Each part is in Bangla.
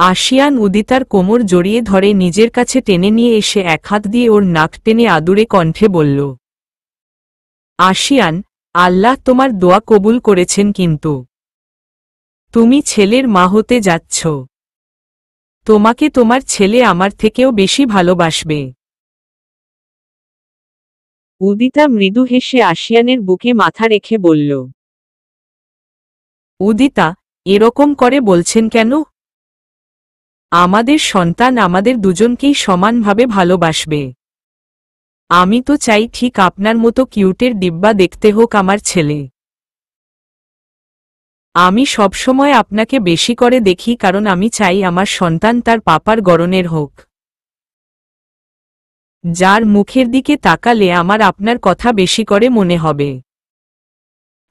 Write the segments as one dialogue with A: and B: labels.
A: আশিয়ান উদিতার কোমর জড়িয়ে ধরে নিজের কাছে টেনে নিয়ে এসে এক হাত দিয়ে ওর নাক টেনে আদুরে কণ্ঠে বলল, আশিয়ান, আল্লাহ তোমার দোয়া কবুল করেছেন, কিন্তু তুমি ছেলের মা হতে যাচ্ছ। তোমাকে তোমার ছেলে আমার থেকেও বেশি ভালোবাসবে। উদিতা মৃদু হেসে আশিয়ানের বুকে মাথা রেখে বলল, উদিতা, এরকম করে বলছেন কেন? আমাদের সন্তান আমাদের দুজনকেই সমানভাবে ভালোবাসবে। আমি তো চাই ঠিক আপনার মতো কিউটের ডিব্বা দেখতে হোক আমার ছেলে। আমি সবসময় আপনাকে বেশি করে দেখি, কারণ আমি চাই আমার সন্তান তার পাপার গড়নের হোক, যার মুখের দিকে তাকালে আমার আপনার কথা বেশি করে মনে হবে।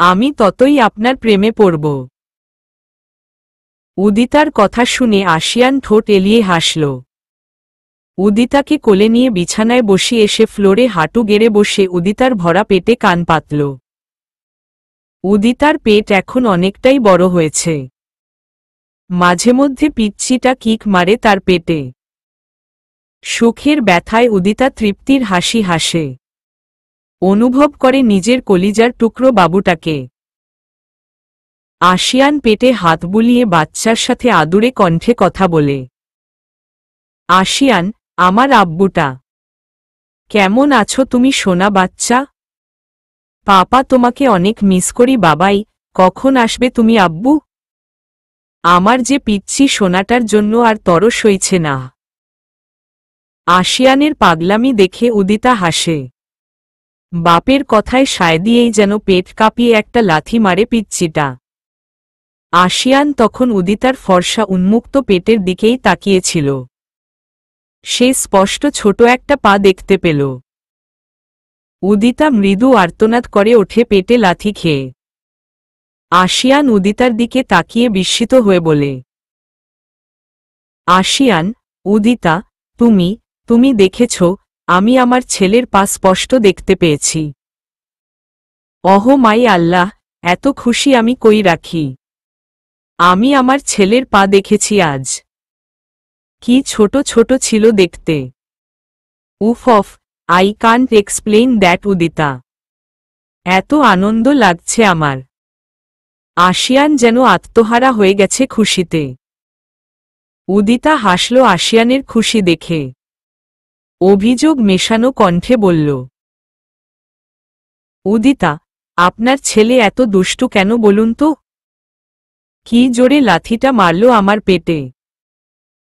A: আমি ততই আপনার প্রেমে পড়ব। উদিতার কথা শুনে আশিয়ান ঠোঁট এলিয়ে হাসল। উদিতাকে কোলে নিয়ে বিছানায় বসিয়ে এসে ফ্লোরে হাঁটু গেড়ে বসে উদিতার ভরা পেটে কান পাতল। উদিতার পেট এখন অনেকটাই বড় হয়েছে। মাঝে মধ্যে পিচ্ছিটা কিক মারে তার পেটে। সুখের ব্যথায় উদিতা তৃপ্তির হাসি হাসে। অনুভব করে নিজের কলিজার টুকরো বাবুটাকে। আশিয়ান পেটে হাত বুলিয়ে বাচ্চার সাথে আদুরে কণ্ঠে কথা বলে, আশিয়ান, আমার আব্বুটা। কেমন আছো তুমি সোনা বাচ্চা? পাপা তোমাকে অনেক মিস করি বাবাই, কখন আসবে তুমি আব্বু? আমার যে পিচ্ছি সোনাটার জন্য আর তরস হইছে না। আশিয়ানের পাগলামি দেখে উদিতা হাসে। বাপের কথায় সায় দিয়েই যেন পেট কাঁপিয়ে একটা লাথি মারে পিচ্ছিটা। আশিয়ান তখন উদিতার ফর্সা উন্মুক্ত পেটের দিকেই তাকিয়েছিল। সে স্পষ্ট ছোট একটা পা দেখতে পেল। উদিতা মৃদু আর্তনাদ করে ওঠে পেটে লাথি খেয়ে। আশিয়ান উদিতার দিকে তাকিয়ে বিস্মিত হয়ে বলে, আশিয়ান, উদিতা, তুমি দেখেছ? আমি আমার ছেলের পা স্পষ্ট দেখতে পেয়েছি। অহ মাই আল্লাহ, এত খুশি আমি কই রাখি। আমি আমার ছেলের পা দেখেছি আজ। কি ছোট ছোট ছিল দেখতে। উফ of, I can't explain that Udita. এত আনন্দ লাগছে আমার। আশিয়ান যেন আত্মহারা হয়ে গেছে খুশিতে। উদিতা হাসল আশিয়ানের খুশি দেখে। অভিযোগ মেশানো কণ্ঠে বলল, উদিতা, আপনার ছেলে এত দুষ্টু কেন বলুন তো? কি জোরে লাথিটা মারল আমার পেটে।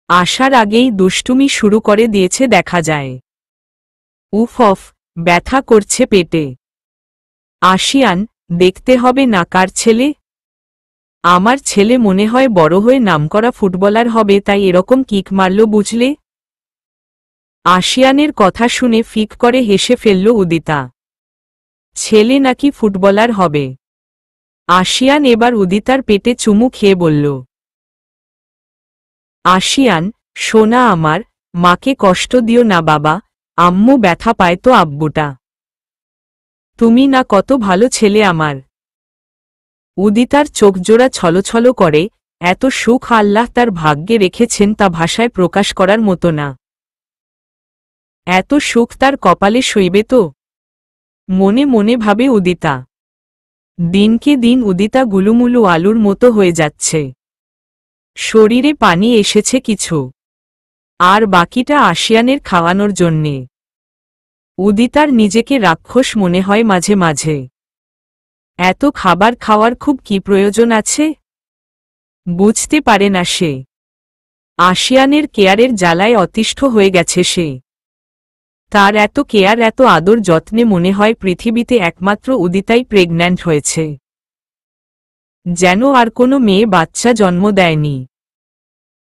A: আসার আগেই দুষ্টুমি শুরু করে দিয়েছে দেখা যায়। উফ অফ, ব্যথা করছে পেটে। আশিয়ান, দেখতে হবে না কার ছেলে? আমার ছেলে মনে হয় বড় হয়ে নামকরা ফুটবলার হবে, তাই এরকম কিক মারল বুঝলে? আশিয়ানের কথা শুনে ফিক করে হেসে ফেলল উদিতা। ছেলে নাকি ফুটবলার হবে? আশিয়ান এবার উদিতার পেটে চুমু খেয়ে বলল, আশিয়ান, সোনা আমার, মাকে কষ্ট দিও না বাবা, আম্মু ব্যথা পায় তো আব্বুটা। তুমি না কত ভালো ছেলে আমার। উদিতার চোখজোড়া ছলছল করে। এত সুখ আল্লাহ তার ভাগ্যে রেখেছেন তা ভাষায় প্রকাশ করার মতো না। এত সুখ তার কপালে সইবে তো? মনে মনে ভাবে উদিতা। দিনকে দিন উদিতা গুলুমুলু আলুর মতো হয়ে যাচ্ছে। শরীরে পানি এসেছে কিছু, আর বাকিটা আশিয়ানের খাওয়ানোর জন্যে। উদিতার নিজেকে রাক্ষস মনে হয় মাঝে মাঝে। এত খাবার খাওয়ার খুব কি প্রয়োজন আছে? বুঝতে পারে না সে। আশিয়ানের কেয়ারের জ্বালায় অতিষ্ঠ হয়ে গেছে সে। তার এত কেয়ার, এত আদর যত্নে মনে হয় পৃথিবীতে একমাত্র উদিতাই প্রেগন্যান্ট হয়েছে। যেন আর কোনো মেয়ে বাচ্চা জন্ম দেয়নি।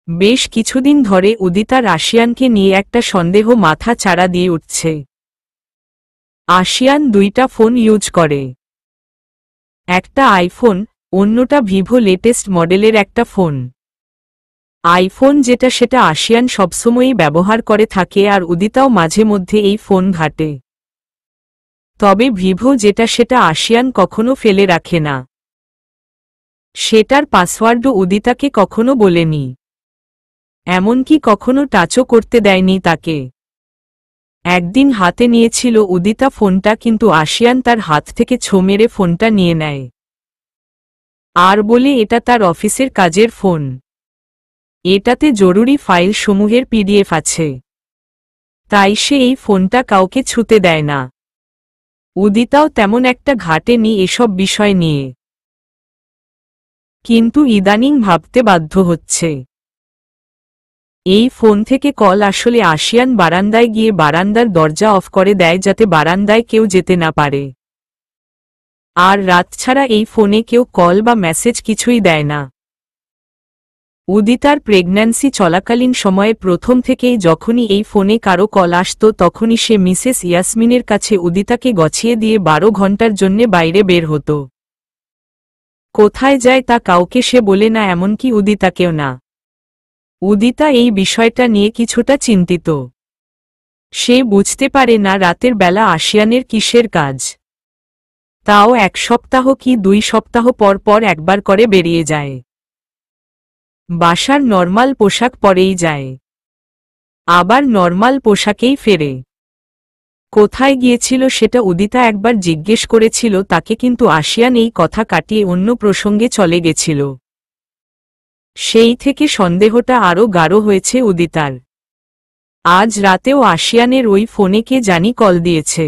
A: বেশ কিছুদিন ধরে উদিতার আশিয়ানকে নিয়ে একটা সন্দেহ মাথা চাড়া দিয়ে উঠছে। আশিয়ান দুইটা ফোন ইউজ করে। একটা আইফোন, অন্যটা ভিভো লেটেস্ট মডেলের একটা ফোন। আইফোন যেটা সেটা আশিয়ান সবসময়ই ব্যবহার করে থাকে, আর উদিতাও মাঝে মধ্যে এই ফোন ঘাটে। তবে ভিভো যেটা সেটা আশিয়ান কখনো ফেলে রাখে না। সেটার পাসওয়ার্ডও উদিতাকে কখনো বলেনি। এমনকি কখনো টাচও করতে দেয়নি তাকে। একদিন হাতে নিয়েছিল উদিতা ফোনটা, কিন্তু আশিয়ান তার হাত থেকে ছো মেরে ফোনটা নিয়ে নেয় আর বলে এটা তার অফিসের কাজের ফোন, এটাতে জরুরি ফাইল সমূহের পিডিএফ আছে, তাই সে এই ফোনটা কাউকে ছুতে দেয় না। উদিতাও তেমন একটা ঘাটেনি এসব বিষয় নিয়ে, কিন্তু ইদানিং ভাবতে বাধ্য হচ্ছে এই ফোন থেকে কল আসলে আশিয়ান বারান্দায় গিয়ে বারান্দার দরজা অফ করে দেয় যাতে বারান্দায় কেউ যেতে না পারে, আর রাত ছাড়া এই ফোনে কেউ কল বা মেসেজ কিছুই দেয় না। উদিতার প্রেগন্যান্সি চলাকালীন সময়ে প্রথম থেকেই যখনই এই ফোনে কারো কল আসত তখনই সে মিসেস ইয়াসমিনের কাছে উদিতাকে গছিয়ে দিয়ে 12 ঘন্টার জন্যে বাইরে বের হতো। কোথায় যায় তা কাউকে সে বলে না, এমনকি উদিতাকেও না। উদিতা এই বিষয়টা নিয়ে কিছুটা চিন্তিত। সে বুঝতে পারে না রাতের বেলা আশিয়ানের কিসের কাজ, তাও 1 সপ্তাহ কি 2 সপ্তাহ পর পর একবার করে বেরিয়ে যায়, বাসার নরমাল পোশাক পরেই যায়, আবার নরমাল পোশাকেই ফেরে। কোথায় গিয়েছিল সেটা উদিতা একবার জিজ্ঞেস করেছিল তাকে, কিন্তু আশিয়ান এই কথা কাটিয়ে অন্য প্রসঙ্গে চলে গেছিল। সেই থেকে সন্দেহটা আরও গাঢ় হয়েছে উদিতার। আজ রাতেও আশিয়ানের ওই ফোনে কে জানি কল দিয়েছে।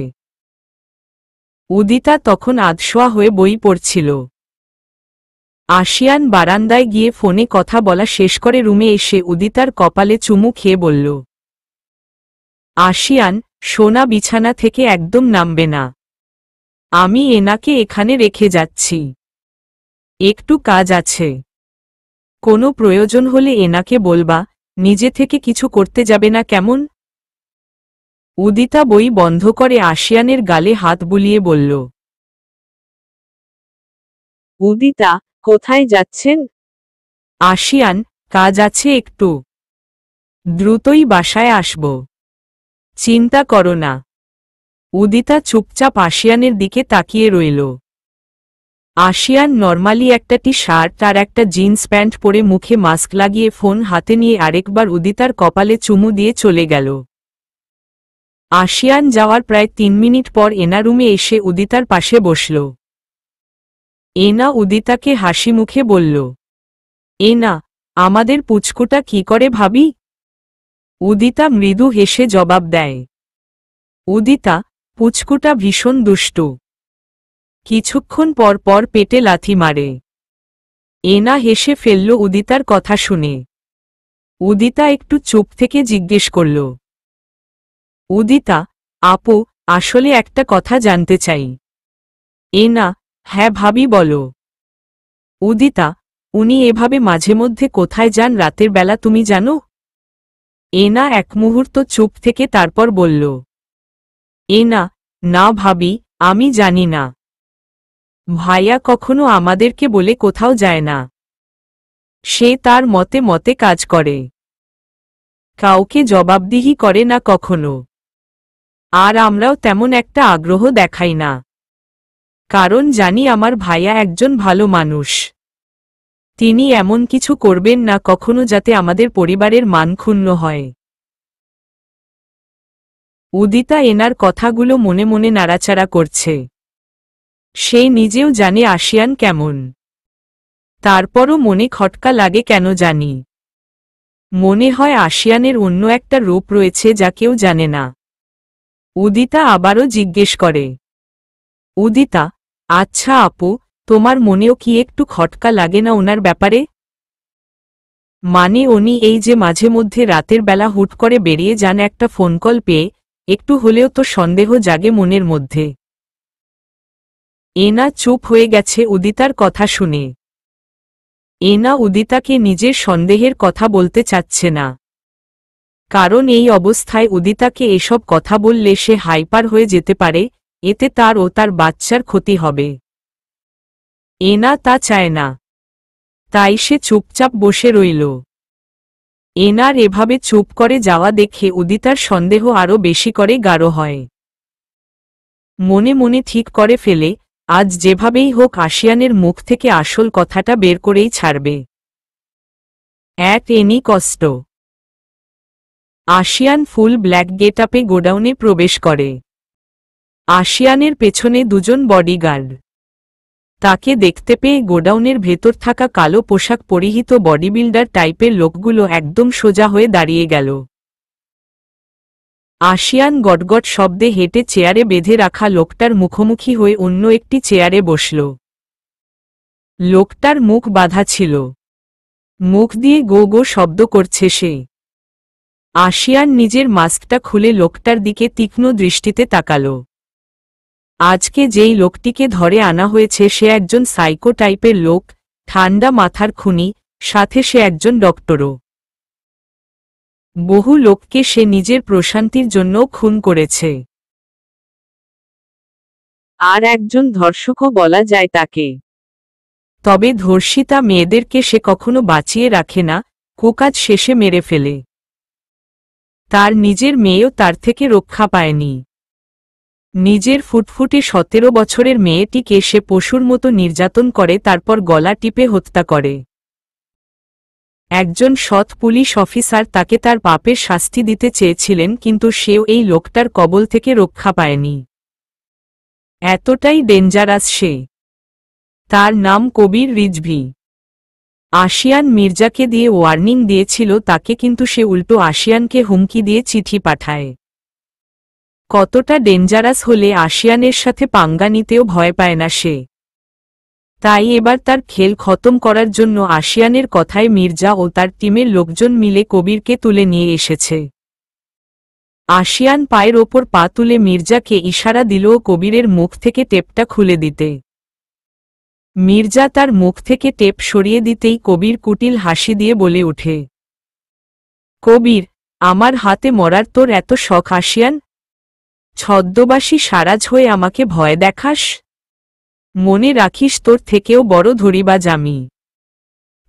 A: উদিতা তখন আধশোয়া হয়ে বই পড়ছিল। আশিয়ান বারান্দায় গিয়ে ফোনে কথা বলা শেষ করে রুমে এসে উদিতার কপালে চুমু খেয়ে বলল, আশিয়ান, সোনা বিছানা থেকে একদম নামবে না, আমি এনাকে এখানে রেখে যাচ্ছি, একটু কাজ আছে, কোনো প্রয়োজন হলে এনাকে বলবা, নিজে থেকে কিছু করতে যাবে না কেমন? উদিতা বই বন্ধ করে আশিয়ানের গালে হাত বুলিয়ে বলল। উদিতা, কোথায় যাচ্ছেন? আশিয়ান, কাজ আছে একটু, দ্রুতই বাসায় আসব, চিন্তা করো না। উদিতা চুপচাপ আশিয়ানের দিকে তাকিয়ে রইল। আশিয়ান নরমালি একটা টি শার্ট আর একটা জিন্স প্যান্ট পরে মুখে মাস্ক লাগিয়ে ফোন হাতে নিয়ে আরেকবার উদিতার কপালে চুমু দিয়ে চলে গেল। আশিয়ান যাওয়ার প্রায় 3 মিনিট পর এনা রুমে এসে উদিতার পাশে বসল। এনা উদিতাকে হাসি মুখে বলল, এনা, আমাদের পুচকুটা কি করে ভাবি? উদিতা মৃদু হেসে জবাব দেয়, উদিতা, পুচকুটা ভীষণ দুষ্টু, কিছুক্ষণ পর পর পেটে লাথি মারে। এনা হেসে ফেলল উদিতার কথা শুনে। উদিতা একটু চুপ থেকে জিজ্ঞেস করল, উদিতা, আপু, আসলে একটা কথা জানতে চাই। এনা, হ্যাঁ ভাবি বলো। উদিতা, উনি এভাবে মাঝে মধ্যে কোথায় যান রাতের বেলা তুমি জানো? এনা এক মুহূর্ত চুপ থেকে তারপর বলল, এনা, না ভাবি, আমি জানি না। ভাইয়া কখনো আমাদেরকে বলে কোথাও যায় না, সে তার মতে মতে কাজ করে, কাউকে জবাবদিহি করে না কখনো, আর আমরাও তেমন একটা আগ্রহ দেখাই না, কারণ জানি আমার ভাইয়া একজন ভালো মানুষ, তিনি এমন কিছু করবেন না কখনো যাতে আমাদের পরিবারের মান ক্ষুণ্ণ হয়। উদিতা এনার কথাগুলো মনে মনে নাড়াচাড়া করছে। সে নিজেও জানে আশিয়ান কেমন, তারপরও মনে খটকা লাগে কেন জানি। মনে হয় আশিয়ানের অন্য একটা রূপ রয়েছে যা কেউ জানে না। উদিতা আবারও জিজ্ঞেস করে, উদিতা, আচ্ছা আপু, তোমার মনেও কি একটু খটকা লাগে না ওনার ব্যাপারে? মানে উনি এই যে মাঝে মধ্যে রাতের বেলা হুট করে বেরিয়ে যান একটা ফোন কল পেয়ে, একটু হলেও তো সন্দেহ জাগে মনের মধ্যে। এনা চুপ হয়ে গেছে উদিতার কথা শুনে। এনা উদিতাকে নিজের সন্দেহের কথা বলতে চাচ্ছে না, কারণ এই অবস্থায় উদিতাকে এসব কথা বললে সে হাইপার হয়ে যেতে পারে, এতে তার ও তার বাচ্চার ক্ষতি হবে। এনা তা চায় না, তাই সে চুপচাপ বসে রইল। এনার এভাবে চুপ করে যাওয়া দেখে উদিতার সন্দেহ আরও বেশি করে গাঢ় হয়। মনে মনে ঠিক করে ফেলে, আজ যেভাবেই হোক আশিয়ানের মুখ থেকে আসল কথাটা বের করেই ছাড়বে। এনি কষ্ট। আশিয়ান ফুল ব্ল্যাক গেটআপে গোডাউনে প্রবেশ করে। আশিয়ানের পেছনে দুজন বডিগার্ড। তাকে দেখতে পেয়ে গোডাউনের ভেতর থাকা কালো পোশাক পরিহিত বডিবিল্ডার টাইপের লোকগুলো একদম সোজা হয়ে দাঁড়িয়ে গেল। আশিয়ান গটগট শব্দে হেঁটে চেয়ারে বেঁধে রাখা লোকটার মুখোমুখি হয়ে অন্য একটি চেয়ারে বসল। লোকটার মুখ বাঁধা ছিল। মুখ দিয়ে গো গো শব্দ করছে সে। আশিয়ান নিজের মাস্কটা খুলে লোকটার দিকে তীক্ষ্ণ দৃষ্টিতে তাকাল। আজকে যেই লোকটিকে ধরে আনা হয়েছে সে একজন সাইকো টাইপের লোক, ঠান্ডা মাথার খুনি, সাথে সে একজন ডক্টরও। বহু লোককে সে নিজের প্রশান্তির জন্য খুন করেছে। আর একজন ধর্ষকও বলা যায় তাকে। তবে ধর্ষিতা মেয়েদেরকে সে কখনো বাঁচিয়ে রাখে না, কুকাজ শেষে মেরে ফেলে। তার নিজের মেয়েও তার থেকে রক্ষা পায়নি। নিজের ফুটফুটে 17 বছরের মেয়েটিকে সে পশুর মতো নির্যাতন করে, তারপর গলা টিপে হত্যা করে। একজন সৎ পুলিশ অফিসার তাকে তার পাপের শাস্তি দিতে চেয়েছিলেন, কিন্তু সেও এই লোকটার কবল থেকে রক্ষা পায়নি। এতটাই ডেঞ্জারাস সে। তার নাম কবির রিজভী। আশিয়ান মির্জাকে দিয়ে ওয়ার্নিং দিয়েছিল তাকে, কিন্তু সে উল্টো আশিয়ানকে হুমকি দিয়ে চিঠি পাঠায়। কতটা ডেঞ্জারাস হলে আশিয়ানের সাথে পাঙ্গা নিতেও ভয় পায় না সে। তাই এবার তার খেল খতম করার জন্য আশিয়ানের কথায় মির্জা ও তার টিমের লোকজন মিলে কবিরকে তুলে নিয়ে এসেছে। আশিয়ান পায়ের ওপর পা তুলে মির্জাকে ইশারা দিল কবিরের মুখ থেকে টেপটা খুলে দিতে। মির্জা তার মুখ থেকে টেপ সরিয়ে দিতেই কবির কুটিল হাসি দিয়ে বলে ওঠে, কবির, আমার হাতে মরার তোর এত শখ আশিয়ান? ছদ্মবাসী সারাজ হয়ে আমাকে ভয় দেখাস? মনে রাখিস তোর থেকেও বড় ধরিবাজ আমি।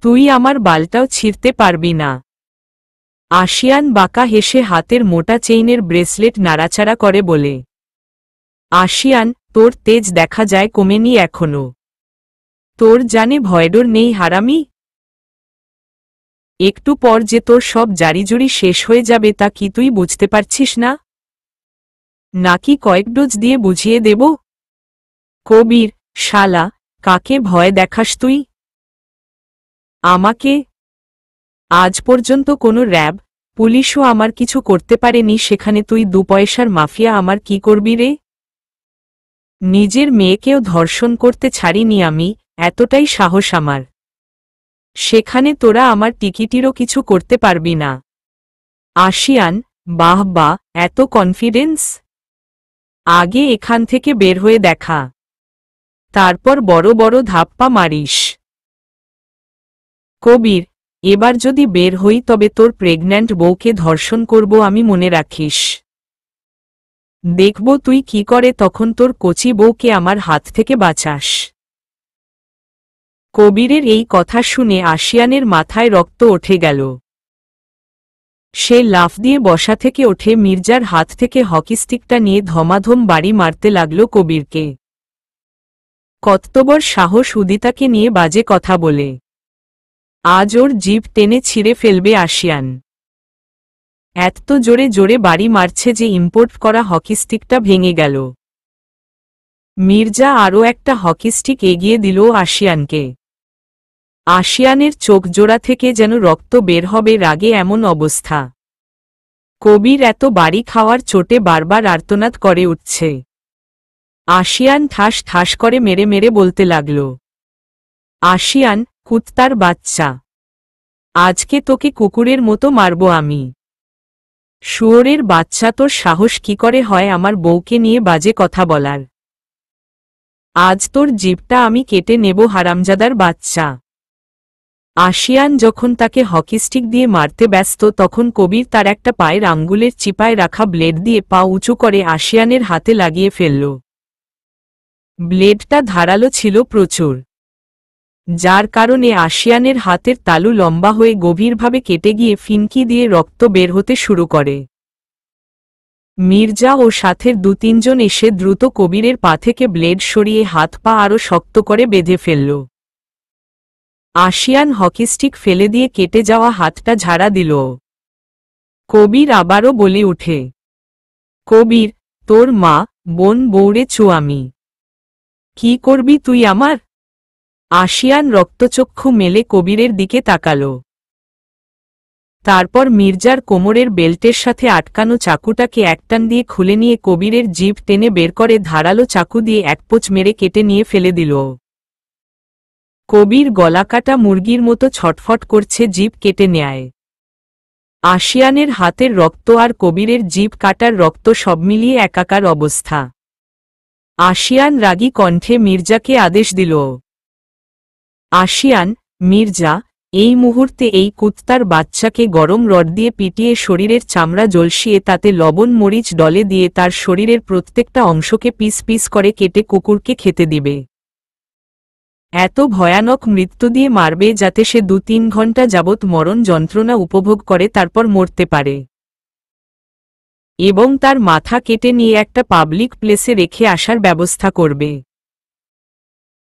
A: তুই আমার বালটাও ছিঁড়তে পারবি না। আশিয়ান বাঁকা হেসে হাতের মোটা চেইনের ব্রেসলেট নাড়াচাড়া করে বলে, আশিয়ান, তোর তেজ দেখা যায় কমেনি এখনো। তোর জানে ভয়ডর নেই হারামি? একটু পর যে তোর সব জারিজুরি শেষ হয়ে যাবে তা কি তুই বুঝতে পারছিস না? নাকি কয়েক ডোজ দিয়ে বুঝিয়ে দেব? কবির, শালা, কাকে ভয় দেখাস তুই? আমাকে? আজ পর্যন্ত কোনো র্যাব, পুলিশও আমার কিছু করতে পারেনি, সেখানে তুই 2 পয়সার মাফিয়া আমার কি করবি রে? নিজের মেয়েকেও ধর্ষণ করতে ছাড়িনি আমি, এতটাই সাহস আমার। সেখানে তোরা আমার টিকিটিরও কিছু করতে পারবি না। আশিয়ান, বাহ বাহ, এত কনফিডেন্স! আগে এখান থেকে বের হয়ে দেখা, তারপর বড় বড় ধাপ্পা মারিস। কবির, এবার যদি বের হই তবে তোর প্রেগন্যান্ট বউকে ধর্ষণ করব আমি, মনে রাখিস। দেখব তুই কি করে তখন তোর কচি বউকে আমার হাত থেকে বাঁচাস। কবিরের এই কথা শুনে আশিয়ানের মাথায় রক্ত উঠে গেল। সে লাফ দিয়ে বসা থেকে ওঠে মির্জার হাত থেকে হকিস্টিকটা নিয়ে ধমাধম বাড়ি মারতে লাগল কবিরকে। কতবর সাহস উদিতাকে নিয়ে বাজে কথা বলে! আজ ওর জিভ টেনে ছিঁড়ে ফেলবে আশিয়ান। এত জোরে জোরে বাড়ি মারছে যে ইম্পোর্ট করা হকিস্টিকটা ভেঙে গেল। মির্জা আরও একটা হকিস্টিক এগিয়ে দিল আশিয়ানকে। আশিয়ানের চোখ জোড়া থেকে যেন রক্ত বের হবে রাগে, এমন অবস্থা। কবির এত বাড়ি খাওয়ার চোটে বারবার আর্তনাদ করে উঠছে। আশিয়ান ঠাস ঠাস করে মেরে মেরে বলতে লাগল, আশিয়ান, কুত্তার বাচ্চা, আজকে তোকে কুকুরের মতো মারব আমি। শুয়োরের বাচ্চা, তোর সাহস কি করে হয় আমার বউকে নিয়ে বাজে কথা বলার? আজ তোর জিভটা আমি কেটে নেব হারামজাদার বাচ্চা। আশিয়ান যখন তাকে হকিস্টিক দিয়ে মারতে ব্যস্ত তখন কবির তার একটা পায়ের আঙ্গুলের চিপায় রাখা ব্লেড দিয়ে পা উঁচু করে আশিয়ানের হাতে লাগিয়ে ফেলল। ব্লেডটা ধারালো ছিল প্রচুর, যার কারণে আশিয়ানের হাতের তালু লম্বা হয়ে গভীরভাবে কেটে গিয়ে ফিনকি দিয়ে রক্ত বের হতে শুরু করে। মির্জা ও সাথের 2-3 জন এসে দ্রুত কবিরের পা থেকে ব্লেড সরিয়ে হাত পা আরও শক্ত করে বেঁধে ফেলল। আশিয়ান হকিস্টিক ফেলে দিয়ে কেটে যাওয়া হাতটা ঝাড়া দিল। কবির আবারও বলে উঠে, কবির, তোর মা, বোন বউরে চু আমি। কি করবি তুই আমার? আশিয়ান রক্তচক্ষু মেলে কবিরের দিকে তাকাল। তারপর মির্জার কোমরের বেল্টের সাথে আটকানো চাকুটাকে একটান দিয়ে খুলে নিয়ে কবিরের জিভ টেনে বের করে ধারালো চাকু দিয়ে এক পোঁচ মেরে কেটে নিয়ে ফেলে দিল। কবির গলাকাটা মুরগির মতো ছটফট করছে জিভ কেটে নেয়। আশিয়ানের হাতের রক্ত আর কবিরের জিভ কাটার রক্ত সব মিলিয়ে একাকার অবস্থা। আশিয়ান রাগী কণ্ঠে মির্জাকে আদেশ দিল, আশিয়ান, মির্জা, এই মুহূর্তে এই কুত্তার বাচ্চাকে গরম রড দিয়ে পিটিয়ে শরীরের চামড়া জলসিয়ে তাতে লবণ মরিচ ডলে দিয়ে তার শরীরের প্রত্যেকটা অংশকে পিস পিস করে কেটে কুকুরকে খেতে দিবে। এত ভয়ানক মৃত্যু দিয়ে মারবে যাতে সে 2-3 ঘন্টা যাবৎ মরণ যন্ত্রণা উপভোগ করে তারপর মরতে পারে। এবং তার মাথা কেটে নিয়ে একটা পাবলিক প্লেসে রেখে আসার ব্যবস্থা করবে,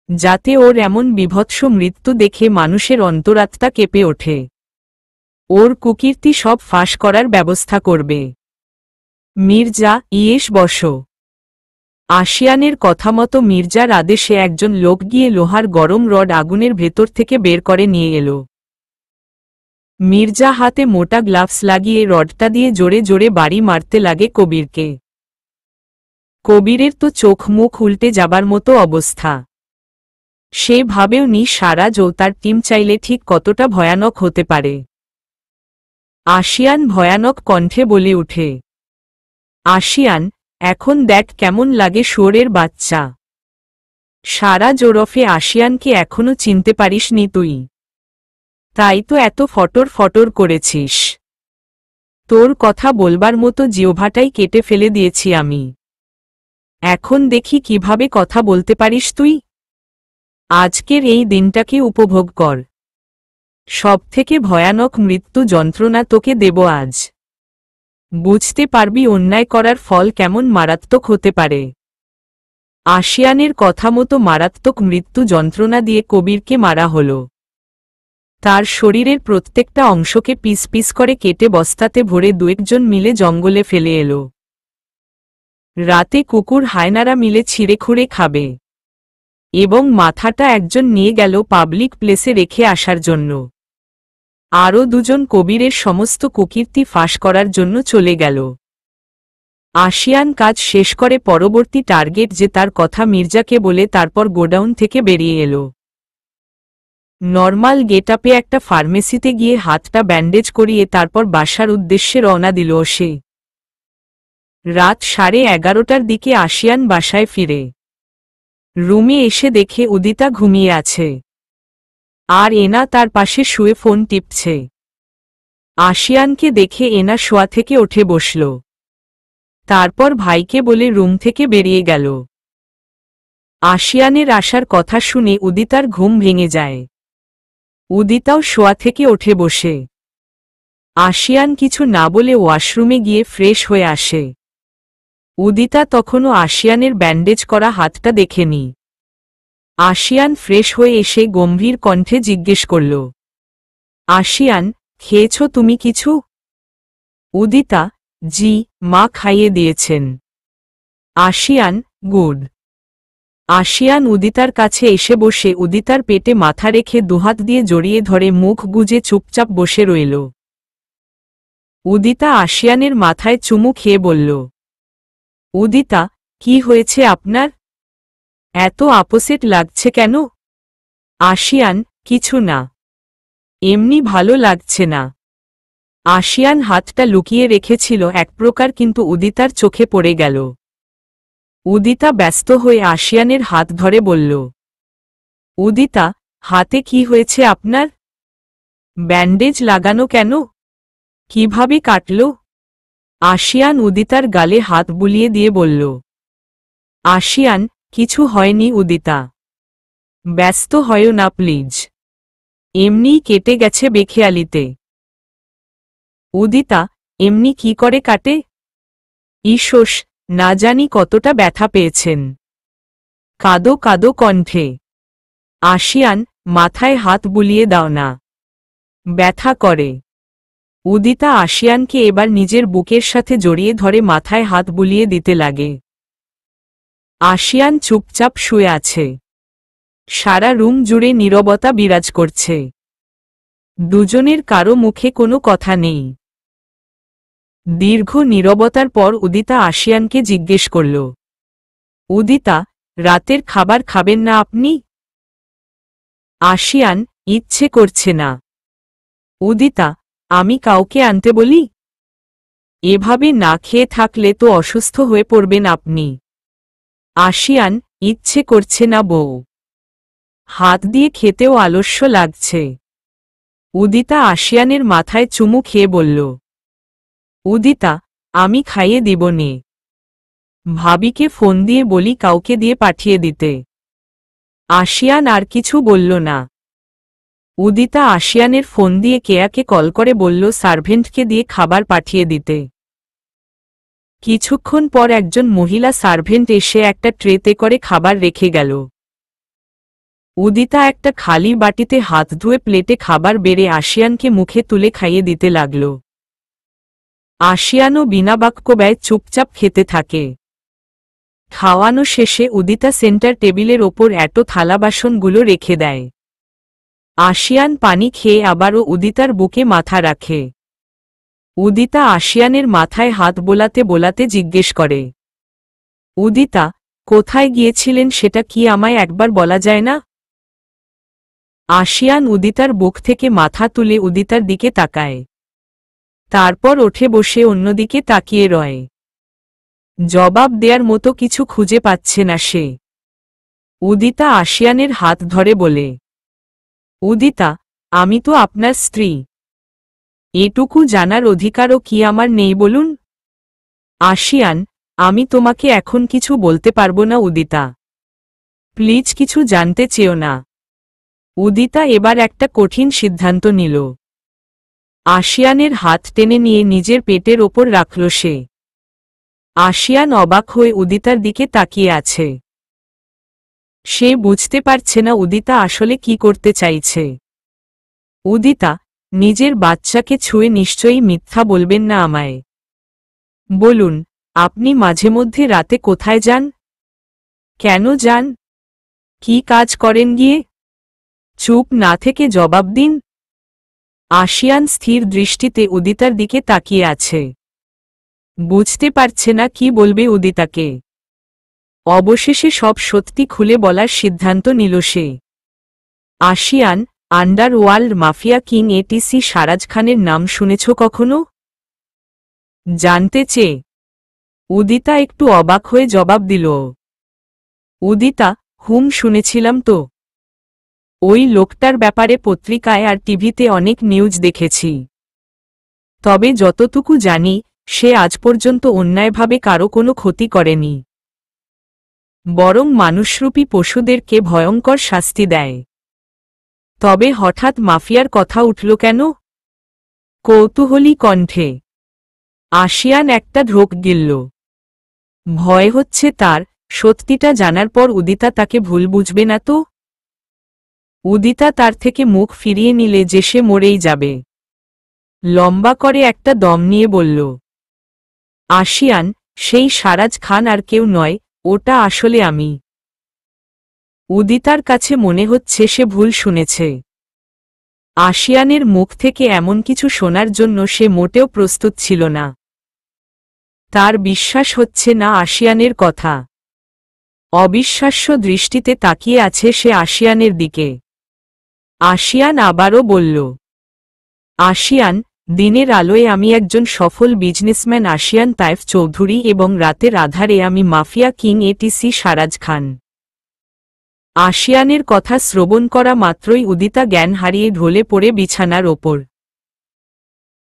A: যাতে ওর এমন বিভৎস মৃত্যু দেখে মানুষের অন্তরাত্মা কেঁপে ওঠে। ওর কুকীর্তি সব ফাঁস করার ব্যবস্থা করবে। মির্জা, ইয়েস বসো। আশিয়ানের কথামতো মির্জার আদেশে একজন লোক গিয়ে লোহার গরম রড আগুনের ভেতর থেকে বের করে নিয়ে এলো। মির্জা হাতে মোটা গ্লাভস লাগিয়ে রডটা দিয়ে জোরে জোরে বাড়ি মারতে লাগে কবিরকে। কবিরের তো চোখ মুখ উল্টে যাবার মতো অবস্থা। সে ভাবেও নি সারাজ ও তার টিম চাইলে ঠিক কতটা ভয়ানক হতে পারে। আশিয়ান ভয়ানক কণ্ঠে বলে উঠে, আশিয়ান, এখন দেখ কেমন লাগে শুয়োরের বাচ্চা। সারাজ ওরফে আশিয়ানকে এখনো চিনতে পারিসনি তুই? তাই তো এত ফটর ফটর করেছিস। তোর কথা বলবার মতো জিহ্বাটাই কেটে ফেলে দিয়েছি আমি। এখন দেখি কিভাবে কথা বলতে পারিস তুই। আজকের এই দিনটাকে উপভোগ কর। সবথেকে ভয়ানক মৃত্যু যন্ত্রণা তোকে দেব আজ। বুঝতে পারবি অন্যায় করার ফল কেমন মারাত্মক হতে পারে। আশিয়ানের কথা মতো মারাত্মক মৃত্যু যন্ত্রণা দিয়ে কবিরকে মারা হল। তার শরীরের প্রত্যেকটা অংশকে পিস পিস করে কেটে বস্তাতে ভরে 2-1 জন মিলে জঙ্গলে ফেলে এলো। রাতে কুকুর হায়নারা মিলে ছিঁড়ে খুঁড়ে খাবে। এবং মাথাটা একজন নিয়ে গেল পাবলিক প্লেসে রেখে আসার জন্য। আরও 2 জন কবিরের সমস্ত কুকীর্তি ফাঁস করার জন্য চলে গেল। আশিয়ান কাজ শেষ করে পরবর্তী টার্গেট যে তার কথা মির্জাকে বলে তারপর গোডাউন থেকে বেরিয়ে এলো। নর্মাল গেটআপে একটা ফার্মেসিতে গিয়ে হাতটা ব্যান্ডেজ করিয়ে তারপর বাসার উদ্দেশ্যে রওনা দিল সে। রাত 11:30টার দিকে আশিয়ান বাসায় ফিরে। রুমে এসে দেখে উদিতা ঘুমিয়ে আছে, আর এনা তার পাশে শুয়ে ফোন টিপছে। আশিয়ানকে দেখে এনা শোয়া থেকে উঠে বসল। তারপর ভাইকে বলে রুম থেকে বেরিয়ে গেল। আশিয়ানের আসার কথা শুনে উদিতার ঘুম ভেঙে যায়। উদিতাও শোয়া থেকে উঠে বসে। আশিয়ান কিছু না বলে ওয়াশরুমে গিয়ে ফ্রেশ হয়ে আসে। উদিতা তখনও আশিয়ানের ব্যান্ডেজ করা হাতটা দেখেনি। আশিয়ান ফ্রেশ হয়ে এসে গম্ভীর কণ্ঠে জিজ্ঞেস করল, আশিয়ান, খেয়েছ তুমি কিছু? উদিতা, জি, মা খাইয়ে দিয়েছেন। ASEAN, good. আশিয়ান উদিতার কাছে এসে বসে উদিতার পেটে মাথা রেখে দুহাত দিয়ে জড়িয়ে ধরে মুখ গুজে চুপচাপ বসে রইল। উদিতা আশিয়ানের মাথায় চুমু খেয়ে বলল, উদিতা, কি হয়েছে আপনার? এত আপসেট লাগছে কেন? আশিয়ান, কিছু না, এমনি ভালো লাগছে না। আশিয়ান হাতটা লুকিয়ে রেখেছিল এক প্রকার, কিন্তু উদিতার চোখে পড়ে গেল। উদিতা ব্যস্ত হয়ে আশিয়ানের হাত ধরে বলল, উদিতা, হাতে কি হয়েছে আপনার? ব্যান্ডেজ লাগানো কেন? কিভাবে কাটল? আশিয়ান উদিতার গালে হাত বুলিয়ে দিয়ে বলল, আশিয়ান, কিছু হয়নি উদিতা, ব্যস্ত হয়ো না প্লিজ, এমনিই কেটে গেছে বেখেয়ালিতে। উদিতা, এমনি কি করে কাটে? ইসোস, না জানি কতটা ব্যথা পেয়েছেন। কাঁদো কাঁদো কণ্ঠে। আশিয়ান, মাথায় হাত বুলিয়ে দাও না, ব্যথা করে। উদিতা আশিয়ানকে এবার নিজের বুকের সাথে জড়িয়ে ধরে মাথায় হাত বুলিয়ে দিতে লাগে। আশিয়ান চুপচাপ শুয়ে আছে। সারা রুম জুড়ে নীরবতা বিরাজ করছে। দুজনের কারো মুখে কোনো কথা নেই। দীর্ঘ নীরবতার পর উদিতা আশিয়ানকে জিজ্ঞেস করল, উদিতা, রাতের খাবার খাবেন না আপনি? আশিয়ান, ইচ্ছে করছে না। উদিতা, আমি কাউকে আনতে বলি? এভাবে না খেয়ে থাকলে তো অসুস্থ হয়ে পড়বেন আপনি। আশিয়ান, ইচ্ছে করছে না বউ। হাত দিয়ে খেতেও আলস্য লাগছে। উদিতা আশিয়ানের মাথায় চুমু খেয়ে বলল, উদিতা, আমি খাইয়ে দিব নে। ভাবিকে ফোন দিয়ে বলি কাউকে দিয়ে পাঠিয়ে দিতে। আশিয়ান আর কিছু বলল না। উদিতা আশিয়ানের ফোন দিয়ে কেয়াকে কল করে বলল সার্ভেন্টকে দিয়ে খাবার পাঠিয়ে দিতে। কিছুক্ষণ পর একজন মহিলা সার্ভেন্ট এসে একটা ট্রেতে করে খাবার রেখে গেল। উদিতা একটা খালি বাটিতে হাত ধুয়ে প্লেটে খাবার বেড়ে আশিয়ানকে মুখে তুলে খাইয়ে দিতে লাগল। আশিয়ানও বিনা বাক্য ব্যয় চুপচাপ খেতে থাকে। খাওয়ানো শেষে উদিতা সেন্টার টেবিলের ওপর এটো থালা বাসনগুলো রেখে দেয়। আশিয়ান পানি খেয়ে আবারও উদিতার বুকে মাথা রাখে। উদিতা আশিয়ানের মাথায় হাত বোলাতে বোলাতে জিজ্ঞেস করে, উদিতা, কোথায় গিয়েছিলেন সেটা কি আমায় একবার বলা যায় না? আশিয়ান উদিতার বুক থেকে মাথা তুলে উদিতার দিকে তাকায়। তারপর ওঠে বসে অন্যদিকে তাকিয়ে রয়। জবাব দেয়ার মতো কিছু খুঁজে পাচ্ছে না সে। উদিতা আশিয়ানের হাত ধরে বলে, উদিতা, আমি তো আপনার স্ত্রী। এটুকু জানার অধিকারও কি আমার নেই বলুন? আশিয়ান, আমি তোমাকে এখন কিছু বলতে পারবো না উদিতা। প্লিজ কিছু জানতে চেও না। উদিতা এবার একটা কঠিন সিদ্ধান্ত নিল। আশিয়ানের হাত টেনে নিয়ে নিজের পেটের ওপর রাখল সে। আশিয়ান অবাক হয়ে উদিতার দিকে তাকিয়ে আছে। সে বুঝতে পারছে না উদিতা আসলে কি করতে চাইছে। উদিতা, নিজের বাচ্চাকে ছুঁয়ে নিশ্চয়ই মিথ্যা বলবেন না আমায়। বলুন, আপনি মাঝে মধ্যে রাতে কোথায় যান? কেন যান? কি কাজ করেন গিয়ে? চুপ না থেকে জবাব দিন। আশিয়ান স্থির দৃষ্টিতে উদিতার দিকে তাকিয়ে আছে। বুঝতে পারছে না কি বলবে উদিতাকে। অবশেষে সব সত্যি খুলে বলার সিদ্ধান্ত নিল সে। আশিয়ান, আন্ডারওয়ার্ল্ড মাফিয়া কিং এটিসি সারাজ খানের নাম শুনেছ কখনো? জানতে চেয়ে উদিতা একটু অবাক হয়ে জবাব দিল। উদিতা, শুনেছিলাম তো। ওই লোকটার ব্যাপারে পত্রিকায় আর টিভিতে অনেক নিউজ দেখেছি। তবে যতটুকু জানি, সে আজ পর্যন্ত অন্যায়ভাবে কারো কোনো ক্ষতি করেনি। বরং মানুষরূপী পশুদেরকে ভয়ঙ্কর শাস্তি দেয়। তবে হঠাৎ মাফিয়ার কথা উঠল কেন? কৌতূহলী কণ্ঠে আশিয়ান একটা ঢোক গিলল। ভয় হচ্ছে তার, সত্যিটা জানার পর উদিতা তাকে ভুল বুঝবে না তো। উদিতা তার থেকে মুখ ফিরিয়ে নিলে যে সে মরেই যাবে। লম্বা করে একটা দম নিয়ে বলল, আশিয়ান, সেই সারাজ খান আর কেউ নয়, ওটা আসলে আমি। উদিতার কাছে মনে হচ্ছে সে ভুল শুনেছে। আশিয়ানের মুখ থেকে এমন কিছু শোনার জন্য সে মোটেও প্রস্তুত ছিল না। তার বিশ্বাস হচ্ছে না আশিয়ানের কথা। অবিশ্বাস্য দৃষ্টিতে তাকিয়ে আছে সে আশিয়ানের দিকে। আশিয়ান আবারও বলল, আশিয়ান, দিনের আলোয় আমি একজন সফল বিজনেসম্যান আশিয়ান তাইফ চৌধুরী এবং রাতের আধারে আমি মাফিয়া কিং এটিসি সারাজ খান। আশিয়ানের কথা শ্রবণ করা মাত্রই উদিতা জ্ঞান হারিয়ে ঢলে পড়ে বিছানার ওপর।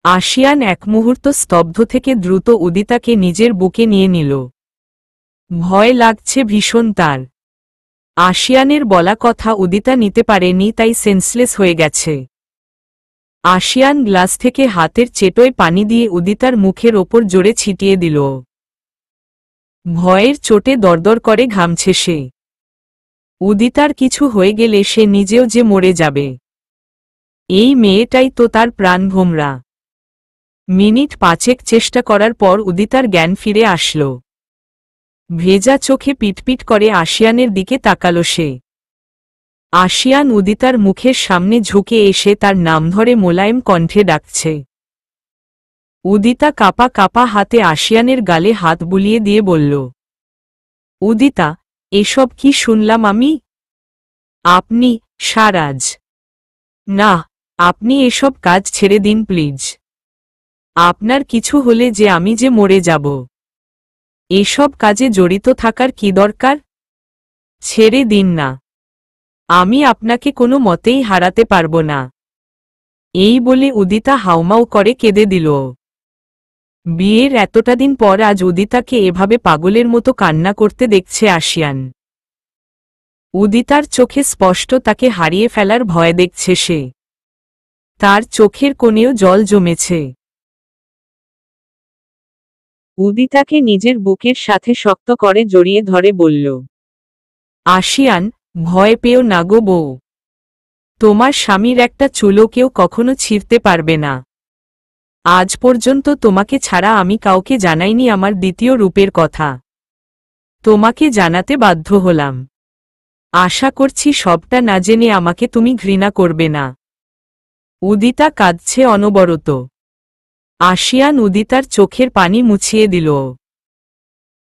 A: আশিয়ান এক মুহূর্ত স্তব্ধ থেকে দ্রুত উদিতাকে নিজের বুকে নিয়ে নিল। ভয় লাগছে ভীষণ তার। আশিয়ানের বলা কথা উদিতা নিতে পারেনি, তাই সেন্সলেস হয়ে গেছে। আশিয়ান গ্লাস থেকে হাতের চেটোয় পানি দিয়ে উদিতার মুখের ওপর জোরে ছিটিয়ে দিল। ভয়ের চোটে দরদর করে ঘামছে সে। উদিতার কিছু হয়ে গেলে সে নিজেও যে মরে যাবে। এই মেয়েটাই তো তার প্রাণভোমরা। মিনিট 5 চেষ্টা করার পর উদিতার জ্ঞান ফিরে আসল। ভেজা চোখে পিটপিট করে আশিয়ানের দিকে তাকালো সে। আশিয়ান উদিতার মুখের সামনে ঝুঁকে এসে তার নাম ধরে মোলায়েম কণ্ঠে ডাকছে। উদিতা কাপা কাপা হাতে আশিয়ানের গালে হাত বুলিয়ে দিয়ে বলল, উদিতা, এসব কি শুনলাম আমি? আপনি, সারাজ। না, আপনি এসব কাজ ছেড়ে দিন প্লিজ। আপনার কিছু হলে যে আমি যে মরে যাব। এসব কাজে জড়িত থাকার কি দরকার? ছেড়ে দিন না। আমি আপনাকে কোনো মতেই হারাতে পারব না। এই বলে উদিতা হাউমাউ করে কেঁদে দিল। বিয়ের এতটা দিন পর আজ উদিতাকে এভাবে পাগলের মতো কান্না করতে দেখছে আশিয়ান। উদিতার চোখে স্পষ্ট তাকে হারিয়ে ফেলার ভয় দেখছে সে। তার চোখের কোণেও জল জমেছে। উদিতাকে নিজের বুকের সাথে শক্ত করে জড়িয়ে ধরে বলল, আশিয়ান, ভয় পেও না গো বউ। তোমার স্বামীর একটা চুলও কেউ কখনো ছিঁড়তে পারবে না। আজ পর্যন্ত তোমাকে ছাড়া আমি কাউকে জানাইনি আমার দ্বিতীয় রূপের কথা। তোমাকে জানাতে বাধ্য হলাম। আশা করছি সবটা না জেনে আমাকে তুমি ঘৃণা করবে না। উদিতা কাঁদছে অনবরত। আশিয়ান উদিতার চোখের পানি মুছিয়ে দিল।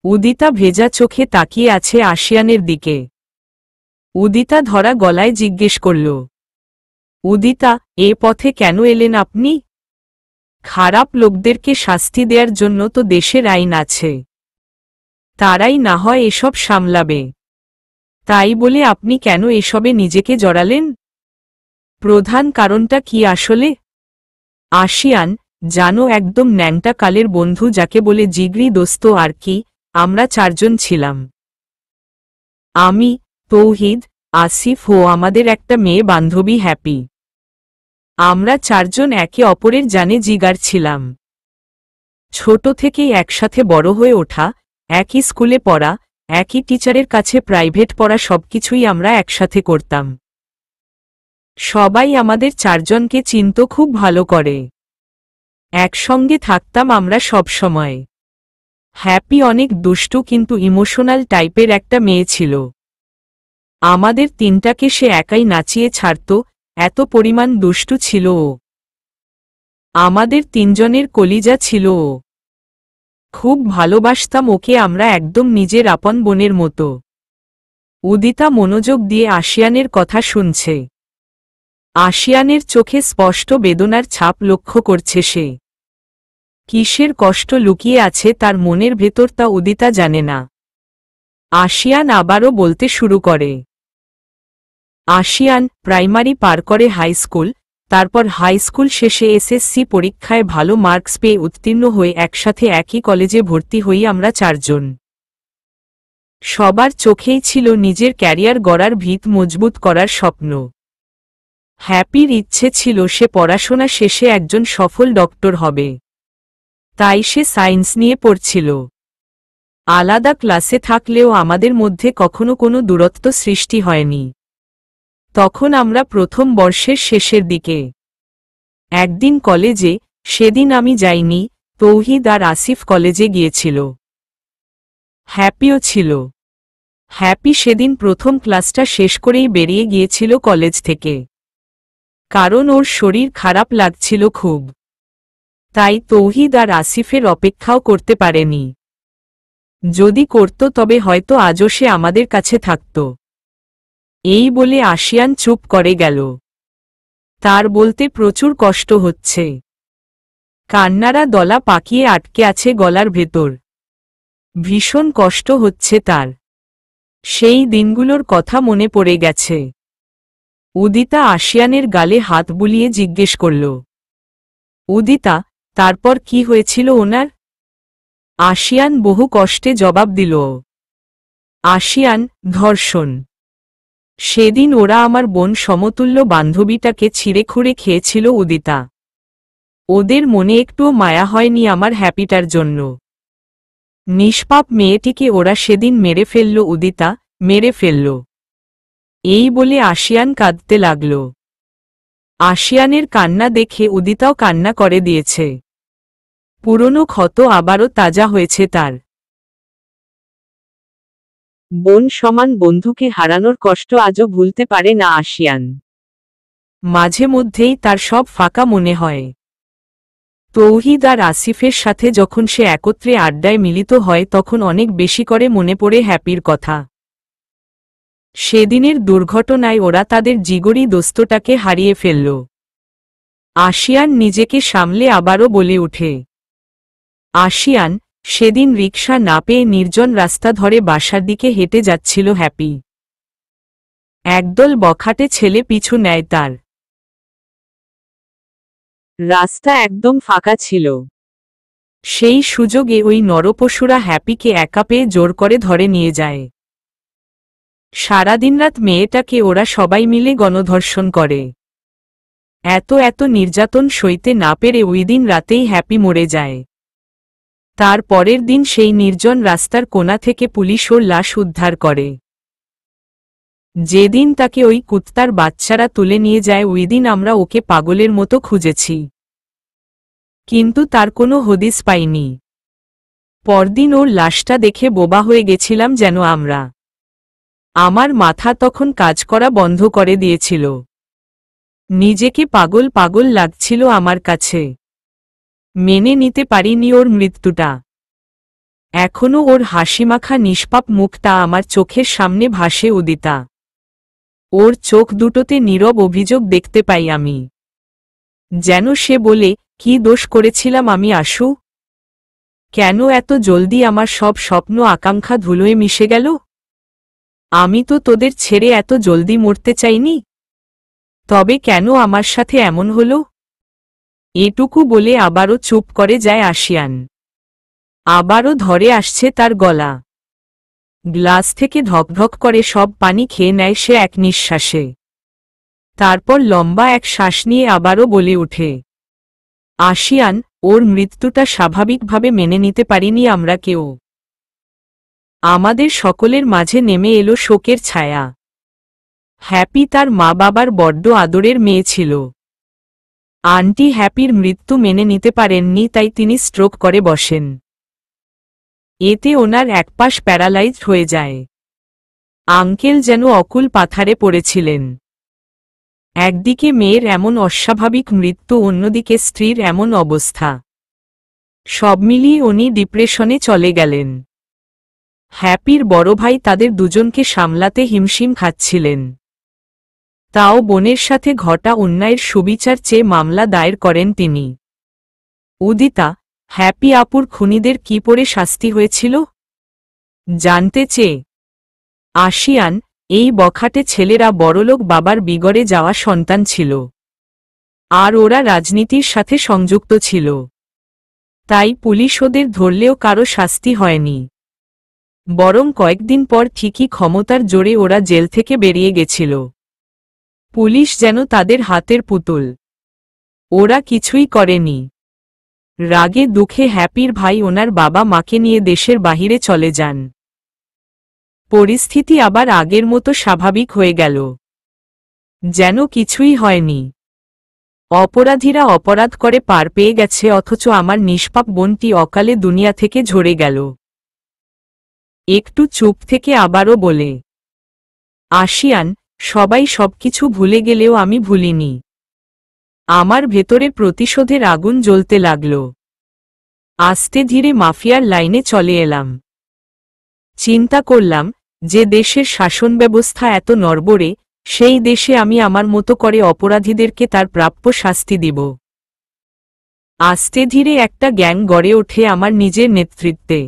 A: উদিতা ভেজা চোখে তাকিয়ে আছে আশিয়ানের দিকে। উদিতা ধরা গলায় জিজ্ঞেস করল, উদিতা, এ পথে কেন এলেন আপনি? খারাপ লোকদেরকে শাস্তি দেওয়ার জন্য তো দেশের আইন আছে। তারাই না হয় এসব সামলাবে। তাই বলে আপনি কেন এসবে নিজেকে জড়ালেন? প্রধান কারণটা কি আসলে? আশিয়ান, জানো, একদম ন্যাংটা কালের বন্ধু যাকে বলে জিগরি দোস্ত আর কি, আমরা চারজন ছিলাম। আমি, তৌহিদ, আসিফ ও আমাদের একটা মেয়ে বান্ধবী হ্যাপি। আমরা চারজন একে অপরের জানে জিগার ছিলাম। ছোট থেকেই একসাথে বড় হয়ে ওঠা, একই স্কুলে পড়া, একই টিচারের কাছে প্রাইভেট পড়া, সবকিছুই আমরা একসাথে করতাম। সবাই আমাদের চারজনকে চিনত খুব ভালো করে। একসঙ্গে থাকতাম আমরা সব সময়। হ্যাপি অনেক দুষ্টু কিন্তু ইমোশনাল টাইপের একটা মেয়ে ছিল। আমাদের তিনটাকে সে একাই নাচিয়ে ছাড়ত, এত পরিমাণ দুষ্টু ছিল ও। আমাদের তিনজনের কলিজা ছিল ও। খুব ভালোবাসতাম ওকে আমরা, একদম নিজের আপন বোনের মতো। উদিতা মনোযোগ দিয়ে আশিয়ানের কথা শুনছে। আশিয়ানের চোখে স্পষ্ট বেদনার ছাপ লক্ষ্য করছে সে। কিসের কষ্ট লুকিয়ে আছে তার মনের ভেতর তা উদিতা জানে না। আশিয়ান আবারও বলতে শুরু করে। আশিয়ান প্রাইমারি পার করে হাই স্কুল, তারপর হাই স্কুল শেষে এসএসসি পরীক্ষায় ভালো মার্কস পেয়ে উত্তীর্ণ হয়ে একসাথে একই কলেজে ভর্তি হই আমরা চারজন। সবার চোখেই ছিল নিজের ক্যারিয়ার গড়ার ভিত মজবুত করার স্বপ্ন। হ্যাপির ইচ্ছে ছিল সে পড়াশোনা শেষে একজন সফল ডক্টর হবে। তাই সে সায়েন্স নিয়ে পড়ছিল। আলাদা ক্লাসে থাকলেও আমাদের মধ্যে কখনো কোনো দূরত্ব সৃষ্টি হয়নি। তখন আমরা প্রথম বর্ষের শেষের দিকে। একদিন কলেজে, সেদিন আমি যাইনি, তৌহিদ আর আসিফ কলেজে গিয়েছিল। হ্যাপিও ছিল। হ্যাপি সেদিন প্রথম ক্লাসটা শেষ করেই বেরিয়ে গিয়েছিল কলেজ থেকে। কারণ ওর শরীর খারাপ লাগছিল খুব। তাই তৌহিদ আর আসিফের অপেক্ষাও করতে পারেনি। যদি করত তবে হয়তো আজও সে আমাদের কাছে থাকত। এই বলে আশিয়ান চুপ করে গেল। তার বলতে প্রচুর কষ্ট হচ্ছে। কান্নারা দলা পাকিয়ে আটকে আছে গলার ভেতর। ভীষণ কষ্ট হচ্ছে তার। সেই দিনগুলোর কথা মনে পড়ে গেছে। উদিতা আশিয়ানের গালে হাত বুলিয়ে জিজ্ঞেস করল, উদিতা, তারপর কি হয়েছিল ওনার? আশিয়ান বহু কষ্টে জবাব দিল, আশিয়ান, ধর্ষণ। সেদিন ওরা আমার বোন সমতুল্য বান্ধবীটাকে ছিঁড়েখুঁড়ে খেয়েছিল উদিতা। ওদের মনে একটুও মায়া হয়নি আমার হ্যাপিটার জন্য। নিষ্পাপ মেয়েটিকে ওরা সেদিন মেরে ফেলল উদিতা, মেরে ফেলল। এই বলে আশিয়ান কাঁদতে লাগল। আশিয়ানের কান্না দেখে উদিতাও কান্না করে দিয়েছে। পুরনো ক্ষত আবারও তাজা হয়েছে তার। বোন সমান বন্ধুকে হারানোর কষ্ট আজও ভুলতে পারে না আশিয়ান। মাঝে মধ্যেই তার সব ফাঁকা মনে হয়। তৌহিদ আর আসিফের সাথে যখন সে একত্রে আড্ডায় মিলিত হয় তখন অনেক বেশি করে মনে পড়ে হ্যাপির কথা। সেদিনের দুর্ঘটনায় ওরা তাদের জিগরি দোস্তটাকে হারিয়ে ফেলল। আশিয়ান নিজেকে সামলে আবারও বলে ওঠে। আশিয়ান, সেদিন রিকশা না পেয়ে নির্জন রাস্তা ধরে বাসার দিকে হেঁটে যাচ্ছিল হ্যাপি। একদল বখাটে ছেলে পিছু নেয় তার। রাস্তা একদম ফাঁকা ছিল। সেই সুযোগে ওই নরপশুরা হ্যাপিকে একা পেয়ে জোর করে ধরে নিয়ে যায়। সারাদিনরাত মেয়েটাকে ওরা সবাই মিলে গণধর্ষণ করে। এত নির্যাতন সইতে না পেরে ওই দিন রাতেই হ্যাপি মরে যায়। তার পরের দিন সেই নির্জন রাস্তার কোণা থেকে পুলিশ ওর লাশ উদ্ধার করে। যেদিন তাকে ওই কুত্তার বাচ্চারা তুলে নিয়ে যায় ওই দিন আমরা ওকে পাগলের মতো খুঁজেছি, কিন্তু তার কোনো হদিস পাইনি। পরদিন ওর লাশটা দেখে বোবা হয়ে গেছিলাম যেন আমরা। আমার মাথা তখন কাজ করা বন্ধ করে দিয়েছিল। নিজেকে পাগল পাগল লাগছিল আমার কাছে। মেনে নিতে পারিনি ওর মৃত্যুটা। এখনো ওর হাসিমাখা নিষ্পাপ মুখটা আমার চোখের সামনে ভাসে উদিতা। ওর চোখ দুটোতে নীরব অভিযোগ দেখতে পাই আমি। যেন সে বলে, কি দোষ করেছিলাম আমি আশু? কেন এত জলদি আমার সব স্বপ্ন আকাঙ্ক্ষা ধুলোয় মিশে গেল? আমি তো তোদের ছেড়ে এত জলদি মরতে চাইনি। তবে কেন আমার সাথে এমন হলো? এটুকু বলে আবারও চুপ করে যায় আশিয়ান। আবারও ধরে আসছে তার গলা। গ্লাস থেকে ঢকঢক করে সব পানি খেয়ে নেয় সে এক নিঃশ্বাসে। তারপর লম্বা এক শ্বাস নিয়ে আবারও বলে ওঠে। আশিয়ান, ওর মৃত্যুটা স্বাভাবিকভাবে মেনে নিতে পারিনি আমরা কেউ। আমাদের সকলের মাঝে নেমে এলো শোকের ছায়া। হ্যাপি তার মা বাবার বড্ড আদরের মেয়ে ছিল। আন্টি হ্যাপির মৃত্যু মেনে নিতে পারেননি, তাই তিনি স্ট্রোক করে বসেন। এতে ওনার একপাশ প্যারালাইজড হয়ে যায়। আঙ্কেল যেন অকুল পাথারে পড়েছিলেন। একদিকে মেয়ের এমন অস্বাভাবিক মৃত্যু, অন্যদিকে স্ত্রীর এমন অবস্থা। সব মিলিয়ে উনি ডিপ্রেশনে চলে গেলেন। হ্যাপির বড় ভাই তাদের দুজনকে সামলাতে হিমশিম খাচ্ছিলেন। তাও বোনের সাথে ঘটা অন্যায়ের সুবিচার চেয়ে মামলা দায়ের করেন তিনি। উদিতা, হ্যাপি আপুর খুনিদের কি পরে শাস্তি হয়েছিল জানতে চেয়ে। আশিয়ান, এই বখাটে ছেলেরা বড়লোক বাবার বিগড়ে যাওয়া সন্তান ছিল, আর ওরা রাজনীতির সাথে সংযুক্ত ছিল। তাই পুলিশ ওদের ধরলেও কারো শাস্তি হয়নি, বরং কয়েকদিন পর ঠিকই ক্ষমতার জোরে ওরা জেল থেকে বেরিয়ে গেছিল। পুলিশ যেন তাদের হাতের পুতুল। ওরা কিছুই করেনি। রাগে দুঃখে হ্যাপির ভাই ওনার বাবা মাকে নিয়ে দেশের বাহিরে চলে যান। পরিস্থিতি আবার আগের মতো স্বাভাবিক হয়ে গেল, যেন কিছুই হয়নি। অপরাধীরা অপরাধ করে পার পেয়ে গেছে, অথচ আমার নিষ্পাপ বোনটি অকালে দুনিয়া থেকে ঝরে গেল। একটু চুপ থেকে আবারও বলে। আশিয়ান, সবাই সবকিছু ভুলে গেলেও আমি ভুলিনি। আমার ভেতরে প্রতিশোধের আগুন জ্বলতে লাগল। আস্তে ধীরে মাফিয়ার লাইনে চলে এলাম। চিন্তা করলাম, যে দেশের শাসন ব্যবস্থা এত নড়বড়ে, সেই দেশে আমি আমার মতো করে অপরাধীদেরকে তার প্রাপ্য শাস্তি দিব। আস্তে ধীরে একটা গ্যাং গড়ে ওঠে আমার নিজের নেতৃত্বে।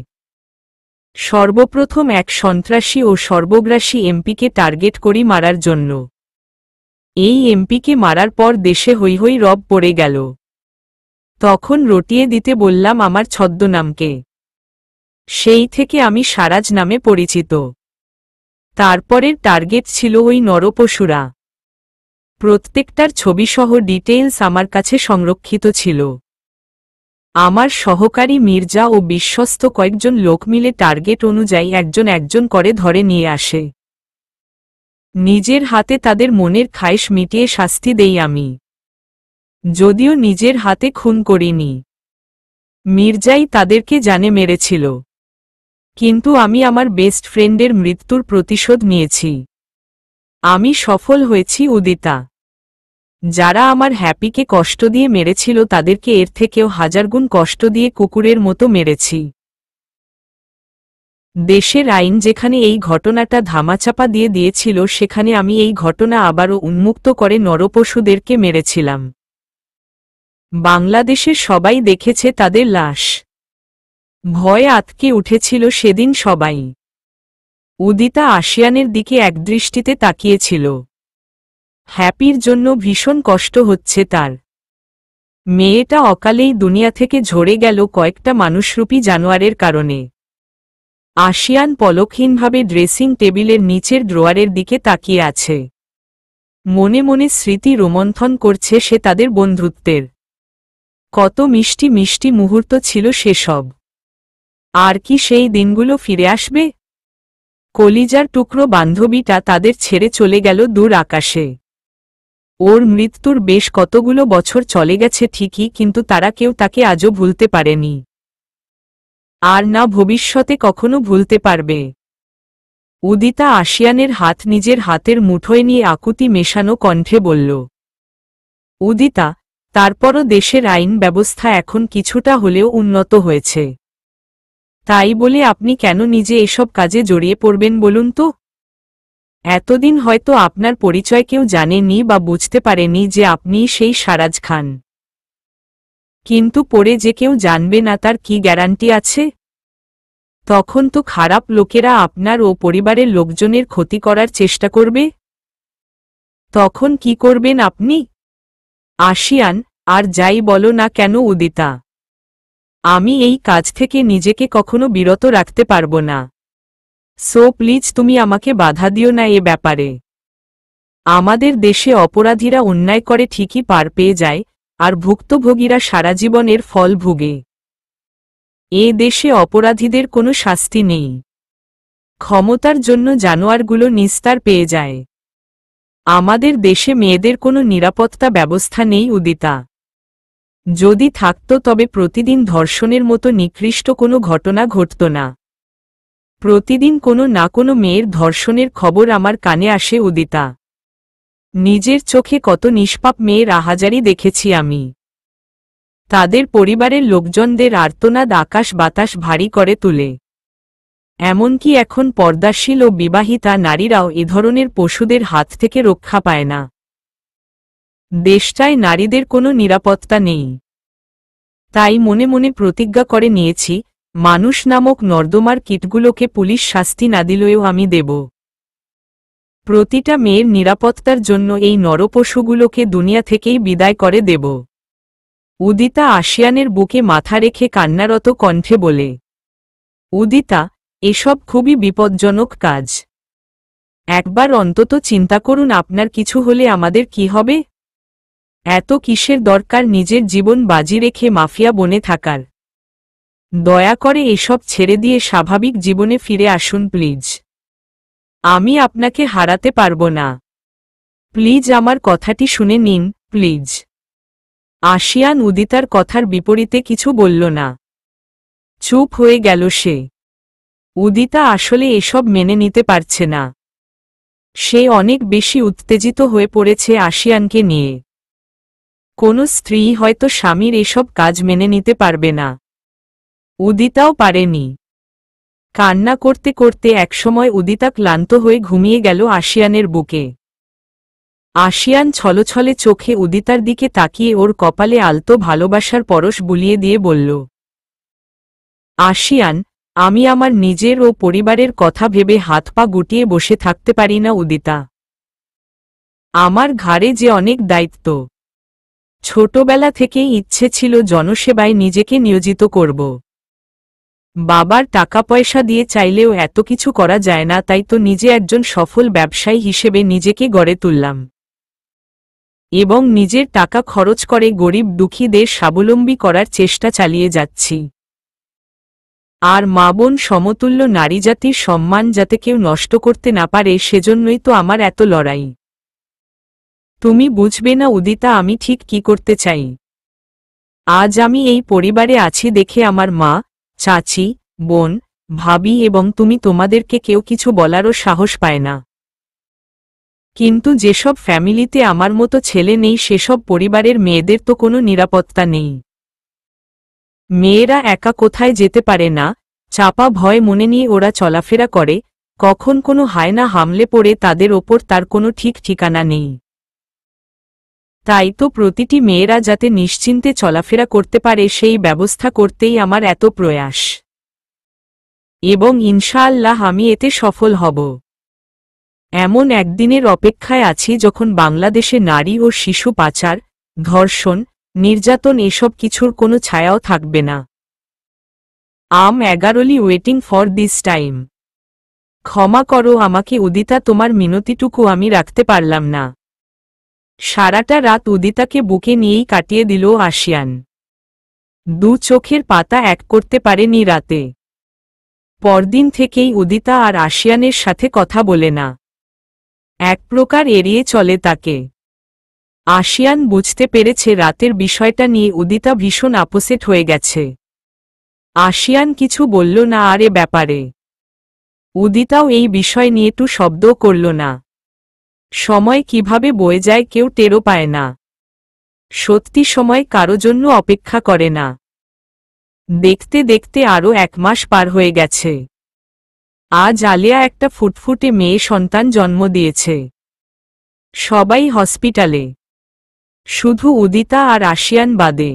A: সর্বপ্রথম এক সন্ত্রাসী ও সর্বগ্রাসী এমপিকে টার্গেট করি মারার জন্য। এই এমপিকে মারার পর দেশে হৈ হৈ রব পড়ে গেল। তখন রটিয়ে দিতে বললাম আমার ছদ্মনামকে। সেই থেকে আমি সারাজ নামে পরিচিত। তারপরের টার্গেট ছিল ওই নরপশুরা। প্রত্যেকটার ছবিসহ ডিটেইলস আমার কাছে সংরক্ষিত ছিল। আমার সহকারী মির্জা ও বিশ্বস্ত কয়েকজন লোক মিলে টার্গেট অনুযায়ী একজন একজন করে ধরে নিয়ে আসে। নিজের হাতে তাদের মনের খায়েশ মিটিয়ে শাস্তি দেই আমি, যদিও নিজের হাতে খুন করিনি। মির্জাই তাদেরকে জানে মেরেছিল, কিন্তু আমি আমার বেস্ট ফ্রেন্ডের মৃত্যুর প্রতিশোধ নিয়েছি। আমি সফল হয়েছি উদিতা। যারা আমার হ্যাপিকে কষ্ট দিয়ে মেরেছিল তাদেরকে এর থেকেও হাজারগুণ কষ্ট দিয়ে কুকুরের মতো মেরেছি। দেশের আইন যেখানে এই ঘটনাটা ধামাচাপা দিয়ে দিয়েছিল সেখানে আমি এই ঘটনা আবারও উন্মুক্ত করে নরপশুদেরকে মেরেছিলাম। বাংলাদেশের সবাই দেখেছে তাদের লাশ। ভয়ে আতকে উঠেছিল সেদিন সবাই। উদিতা আশিয়ানের দিকে একদৃষ্টিতে তাকিয়েছিল। হ্যাপির জন্য ভীষণ কষ্ট হচ্ছে তার। মেয়েটা অকালেই দুনিয়া থেকে ঝরে গেল কয়েকটা মানুষরূপী জানোয়ারের কারণে। আশিয়ান পলকহীনভাবে ড্রেসিং টেবিলের নিচের ড্রয়ারের দিকে তাকিয়ে আছে। মনে মনে স্মৃতি রোমন্থন করছে সে তাদের বন্ধুত্বের। কত মিষ্টি মিষ্টি মুহূর্ত ছিল সেসব। আর কি সেই দিনগুলো ফিরে আসবে? কলিজার টুকরো বান্ধবীটা তাদের ছেড়ে চলে গেল দূর আকাশে। ওর মৃত্যুর বেশ কতগুলো বছর চলে গেছে ঠিকই, কিন্তু তারা কেউ তাকে আজও ভুলতে পারেনি, আর না ভবিষ্যতে কখনো ভুলতে পারবে। উদিতা আশিয়ানের হাত নিজের হাতের মুঠোয় নিয়ে আকুতি মেশানো কণ্ঠে বলল, উদিতা, তারপরও দেশের আইন ব্যবস্থা এখন কিছুটা হলেও উন্নত হয়েছে। তাই বলে আপনি কেন নিজে এসব কাজে জড়িয়ে পড়বেন বলুন তো? এতদিন হয়তো আপনার পরিচয় কেউ জানেনি বা বুঝতে পারেনি যে আপনিই সেই সারাজ খান। কিন্তু পরে যে কেউ জানবে না তার কি গ্যারান্টি আছে? তখন তো খারাপ লোকেরা আপনার ও পরিবারের লোকজনের ক্ষতি করার চেষ্টা করবে। তখন কি করবেন আপনি? আশিয়ান, আর যাই বলো না কেন উদিতা, আমি এই কাজ থেকে নিজেকে কখনো বিরত রাখতে পারবো না। সো প্লিজ তুমি আমাকে বাধা দিও না এ ব্যাপারে। আমাদের দেশে অপরাধীরা অন্যায় করে ঠিকই পার পেয়ে যায়, আর ভুক্তভোগীরা সারা জীবনের ফল ভোগে। এ দেশে অপরাধীদের কোনো শাস্তি নেই। ক্ষমতার জন্য জানোয়ারগুলো নিস্তার পেয়ে যায়। আমাদের দেশে মেয়েদের কোনো নিরাপত্তা ব্যবস্থা নেই উদিতা। যদি থাকত তবে প্রতিদিন ধর্ষণের মতো নিকৃষ্ট কোনো ঘটনা ঘটত না। প্রতিদিন কোনো না কোনো মেয়ের ধর্ষণের খবর আমার কানে আসে উদিতা। নিজের চোখে কত নিষ্পাপ মেয়ের আহাজারি দেখেছি আমি। তাদের পরিবারের লোকজনদের আর্তনাদ আকাশ বাতাস ভারী করে তোলে। এমনকি এখন পর্দাশীল ও বিবাহিতা নারীরাও এ ধরনের পশুদের হাত থেকে রক্ষা পায় না। দেশটায় নারীদের কোনো নিরাপত্তা নেই। তাই মনে মনে প্রতিজ্ঞা করে নিয়েছি, মানুষ নামক নর্দমার কীটগুলোকে পুলিশ শাস্তি না দিলেও আমি দেব। প্রতিটা মেয়ের নিরাপত্তার জন্য এই নরপশুগুলোকে দুনিয়া থেকেই বিদায় করে দেব। উদিতা আশিয়ানের বুকে মাথা রেখে কান্নারত কণ্ঠে বলে, উদিতা, এসব খুবই বিপজ্জনক কাজ। একবার অন্তত চিন্তা করুন আপনার কিছু হলে আমাদের কি হবে? এত কিসের দরকার নিজের জীবন বাজি রেখে মাফিয়া বনে থাকার? দয়া করে এসব ছেড়ে দিয়ে স্বাভাবিক জীবনে ফিরে আসুন প্লিজ। আমি আপনাকে হারাতে পারবো না। প্লিজ আমার কথাটি শুনে নিন, প্লিজ। আশিয়ান উদিতার কথার বিপরীতে কিছু বলল না। চুপ হয়ে গেল সে। উদিতা আসলে এসব মেনে নিতে পারছে না। সে অনেক বেশি উত্তেজিত হয়ে পড়েছে আশিয়ানকে নিয়ে। কোনো স্ত্রী হয়তো স্বামীর এসব কাজ মেনে নিতে পারবে না। উদিতাও পারেনি। কান্না করতে করতে একসময় উদিতা ক্লান্ত হয়ে ঘুমিয়ে গেল আশিয়ানের বুকে। আশিয়ান ছলছলে চোখে উদিতার দিকে তাকিয়ে ওর কপালে আলতো ভালোবাসার পরশ বুলিয়ে দিয়ে বলল, আশিয়ান, আমি আমার নিজের ও পরিবারের কথা ভেবে হাত পা গুটিয়ে বসে থাকতে পারি না উদিতা। আমার ঘাড়ে যে অনেক দায়িত্ব। ছোটবেলা থেকেই ইচ্ছে ছিল জনসেবায় নিজেকে নিয়োজিত করব। বাবার টাকা পয়সা দিয়ে চাইলেও এত কিছু করা যায় না, তাই তো নিজে একজন সফল ব্যবসায়ী হিসেবে নিজেকে গড়ে তুললাম এবং নিজের টাকা খরচ করে গরিব দুঃখীদের স্বাবলম্বী করার চেষ্টা চালিয়ে যাচ্ছি। আর মা বোন সমতুল্য নারীজাতির সম্মান যাতে কেউ নষ্ট করতে না পারে সেজন্যই তো আমার এত লড়াই। তুমি বুঝবে না উদিতা আমি ঠিক কি করতে চাই। আজ আমি এই পরিবারে আছি দেখে আমার মা, চাচি, বোন, ভাবি এবং তুমি তোমাদেরকে কেউ কিছু বলারও সাহস পায় না। কিন্তু যেসব ফ্যামিলিতে আমার মতো ছেলে নেই সেসব পরিবারের মেয়েদের তো কোনো নিরাপত্তা নেই। মেয়েরা একা কোথায় যেতে পারে না, চাপা ভয় মনে নিয়ে ওরা চলাফেরা করে, কখন কোনো হায়না হামলে পড়ে তাদের ওপর তার কোনো ঠিক ঠিকানা নেই। তাই তো প্রতিটি মেয়েরা যাতে নিশ্চিন্তে চলাফেরা করতে পারে সেই ব্যবস্থা করতেই আমার এত প্রয়াস। এবং ইনশাআল্লাহ আমি এতে সফল হব। এমন একদিনের অপেক্ষায় আছি যখন বাংলাদেশে নারী ও শিশু পাচার, ধর্ষণ, নির্যাতন এসব কিছুর কোনো ছায়াও থাকবে না। আম এগারোলি ওয়েটিং ফর দিস টাইম। ক্ষমা করো আমাকে উদিতা, তোমার মিনতিটুকু আমি রাখতে পারলাম না। সারাটা রাত উদিতাকে বুকে নিয়েই কাটিয়ে দিল আশিয়ান। দু চোখের পাতা এক করতে পারেনি রাতে। পরদিন থেকেই উদিতা আর আশিয়ানের সাথে কথা বলে না, এক প্রকার এড়িয়ে চলে তাকে। আশিয়ান বুঝতে পেরেছে রাতের বিষয়টা নিয়ে উদিতা ভীষণ আপসেট হয়ে গেছে। আশিয়ান কিছু বলল না আর এ ব্যাপারে। উদিতাও এই বিষয় নিয়ে একটু শব্দও করল না। সময় কিভাবে বয়ে যায় কেউ টেরও পায় না। সত্যি সময় কারো জন্য অপেক্ষা করে না। দেখতে দেখতে আরও 1 মাস পার হয়ে গেছে। আজ আলিয়া একটা ফুটফুটে মেয়ে সন্তান জন্ম দিয়েছে। সবাই হসপিটালে, শুধু উদিতা আর আশিয়ান বাদে।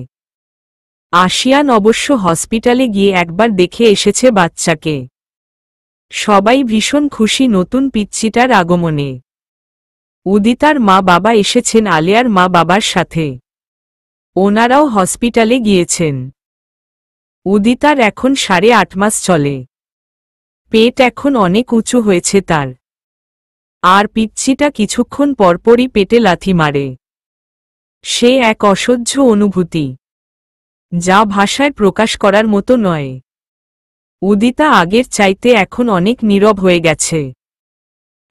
A: আশিয়ান অবশ্য হসপিটালে গিয়ে একবার দেখে এসেছে বাচ্চাকে। সবাই ভীষণ খুশি নতুন পিচ্চিটার আগমনে। উদিতার মা বাবা এসেছেন আলিয়ার মা বাবার সাথে। ওনারাও হসপিটালে গিয়েছেন। উদিতার এখন 8.5 মাস চলে। পেট এখন অনেক উঁচু হয়েছে তার। আর পিচ্চিটা কিছুক্ষণ পরপরই পেটে লাথি মারে। সে এক অসহ্য অনুভূতি, যা ভাষায় প্রকাশ করার মতো নয়। উদিতা আগের চাইতে এখন অনেক নীরব হয়ে গেছে।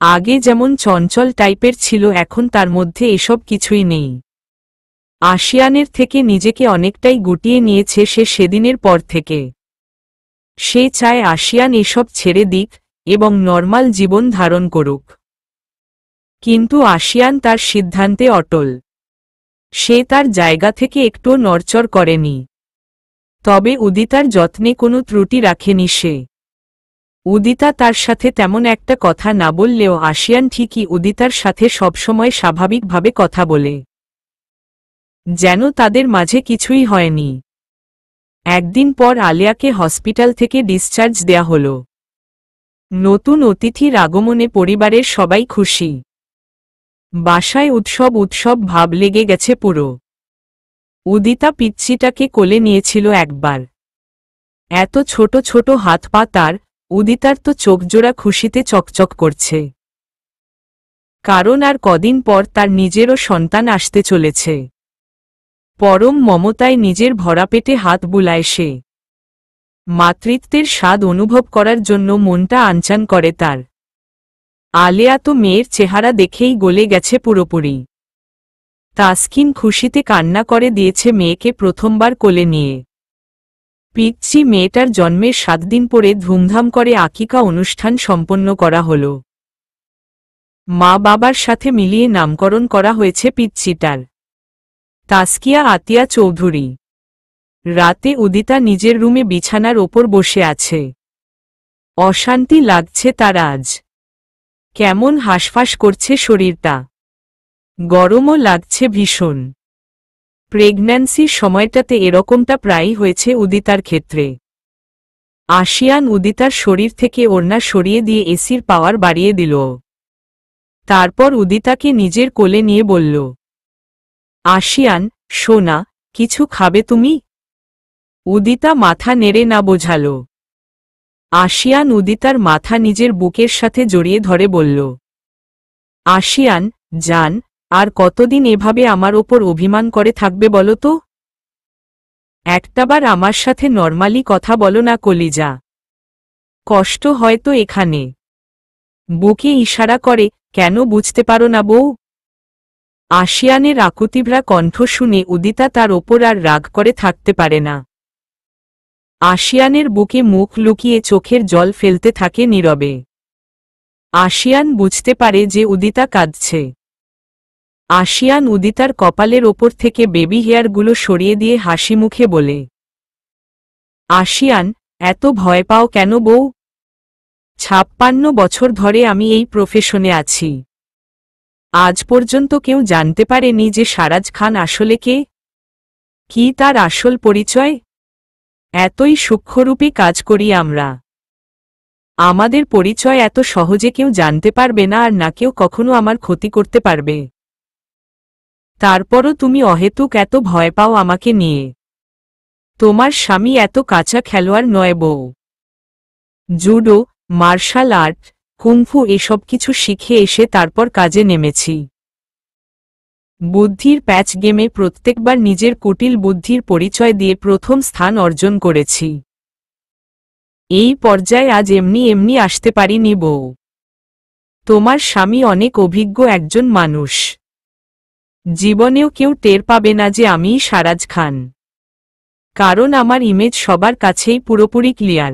A: আগে যেমন চঞ্চল টাইপের ছিল এখন তার মধ্যে এসব কিছুই নেই। আশিয়ানের থেকে নিজেকে অনেকটাই গুটিয়ে নিয়েছে সে সেদিনের পর থেকে। সে চায় আশিয়ান এসব ছেড়ে দিক এবং নর্মাল জীবন ধারণ করুক। কিন্তু আশিয়ান তার সিদ্ধান্তে অটল। সে তার জায়গা থেকে একটুও নড়চড় করেনি। তবে উদিতার যত্নে কোনো ত্রুটি রাখেনি সে। উদিতা তার সাথে তেমন একটা কথা না বললেও আশিয়ান ঠিকই উদিতার সাথে সবসময় স্বাভাবিকভাবে কথা বলে, যেন তাদের মাঝে কিছুই হয়নি। একদিন পর আলিয়াকে হসপিটাল থেকে ডিসচার্জ দেয়া হল। নতুন অতিথির আগমনে পরিবারের সবাই খুশি। বাসায় উৎসব উৎসব ভাব লেগে গেছে পুরো। উদিতা পিচ্চিটাকে কোলে নিয়েছিল একবার। এত ছোট ছোট হাত পা তার। উদিতার তো চোখজোড়া খুশিতে চকচক করছে। কারণ আর কদিন পর তার নিজেরও সন্তান আসতে চলেছে। পরম মমতায় নিজের ভরা পেটে হাত বুলায় সে। মাতৃত্বের স্বাদ অনুভব করার জন্য মনটা আনচান করে তার। আলিয়া তো মেয়ের চেহারা দেখেই গলে গেছে পুরোপুরি। তাসকিন খুশিতে কান্না করে দিয়েছে মেয়েকে প্রথমবার কোলে নিয়ে। পিচ্চি মেয়েটার জন্মের 7 দিন পরে ধুমধাম করে আকিকা অনুষ্ঠান সম্পন্ন করা হল। মা বাবার সাথে মিলিয়ে নামকরণ করা হয়েছে পিচ্চিটার। তাসকিয়া আতিয়া চৌধুরী। রাতে উদিতা নিজের রুমে বিছানার ওপর বসে আছে। অশান্তি লাগছে তার আজ। কেমন হাঁসফাঁস করছে শরীরটা। গরমও লাগছে ভীষণ। প্রেগন্যান্সির সময়টাতে এরকমটা প্রায়ই হয়েছে উদিতার ক্ষেত্রে। আশিয়ান উদিতার শরীর থেকে ওড়না সরিয়ে দিয়ে এসির পাওয়ার বাড়িয়ে দিল। তারপর উদিতাকে নিজের কোলে নিয়ে বলল, আশিয়ান সোনা, কিছু খাবে তুমি? উদিতা মাথা নেড়ে না বোঝাল। আশিয়ান উদিতার মাথা নিজের বুকের সাথে জড়িয়ে ধরে বলল, আশিয়ান জান, আর কতদিন এভাবে আমার ওপর অভিমান করে থাকবে বলো তো? একটাবার আমার সাথে নরমালি কথা বলো না কলিজা। কষ্ট হয়তো এখানে। বুকে ইশারা করে, কেন বুঝতে পারো না বউ? আশিয়ানের আকুতিভরা কণ্ঠ শুনে উদিতা তার ওপর আর রাগ করে থাকতে পারে না। আশিয়ানের বুকে মুখ লুকিয়ে চোখের জল ফেলতে থাকে নীরবে। আশিয়ান বুঝতে পারে যে উদিতা কাঁদছে। আশিয়ান উদিতার কপালের ওপর থেকে বেবি হেয়ারগুলো সরিয়ে দিয়ে হাসি মুখে বলে, আশিয়ান, এত ভয় পাও কেন বউ? 56 বছর ধরে আমি এই প্রফেশনে আছি। আজ পর্যন্ত কেউ জানতে পারেনি যে সারাজ খান আসলে কে, কি তার আসল পরিচয়। এতই সূক্ষ্মরূপে কাজ করি আমরা। আমাদের পরিচয় এত সহজে কেউ জানতে পারবে না, আর না কেউ কখনো আমার ক্ষতি করতে পারবে। তারপরও তুমি অহেতুক এত ভয় পাও আমাকে নিয়ে। তোমার স্বামী এত কাঁচা খেলোয়াড় নয় বউ। জুডো, মার্শাল আর্ট, কুংফু এসব কিছু শিখে এসে তারপর কাজে নেমেছি। বুদ্ধির প্যাচ গেমে প্রত্যেকবার নিজের কুটিল বুদ্ধির পরিচয় দিয়ে প্রথম স্থান অর্জন করেছি। এই পর্যায়ে আজ এমনি এমনি আসতে পারিনি বউ। তোমার স্বামী অনেক অভিজ্ঞ একজন মানুষ। জীবনেও কেউ টের পাবে না যে আমিই সারাজ খান, কারণ আমার ইমেজ সবার কাছেই পুরোপুরি ক্লিয়ার।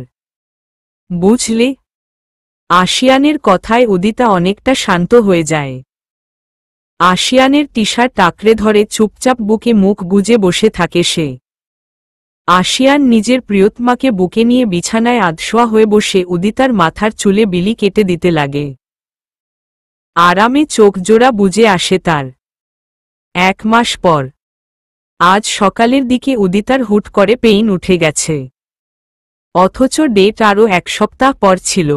A: বুঝলে? আশিয়ানের কথায় উদিতা অনেকটা শান্ত হয়ে যায়। আশিয়ানের টি-শার্ট আঁকড়ে ধরে চুপচাপ বুকে মুখ গুজে বসে থাকে সে। আশিয়ান নিজের প্রিয়তমাকে বুকে নিয়ে বিছানায় আধশোয়া হয়ে বসে উদিতার মাথার চুলে বিলি কেটে দিতে লাগে। আরামে চোখ জোড়া বুজে আসে তার। 1 মাস পর আজ সকালের দিকে উদিতার হুট করে পেইন উঠে গেছে, অথচ ডেট আরও 1 সপ্তাহ পর ছিল।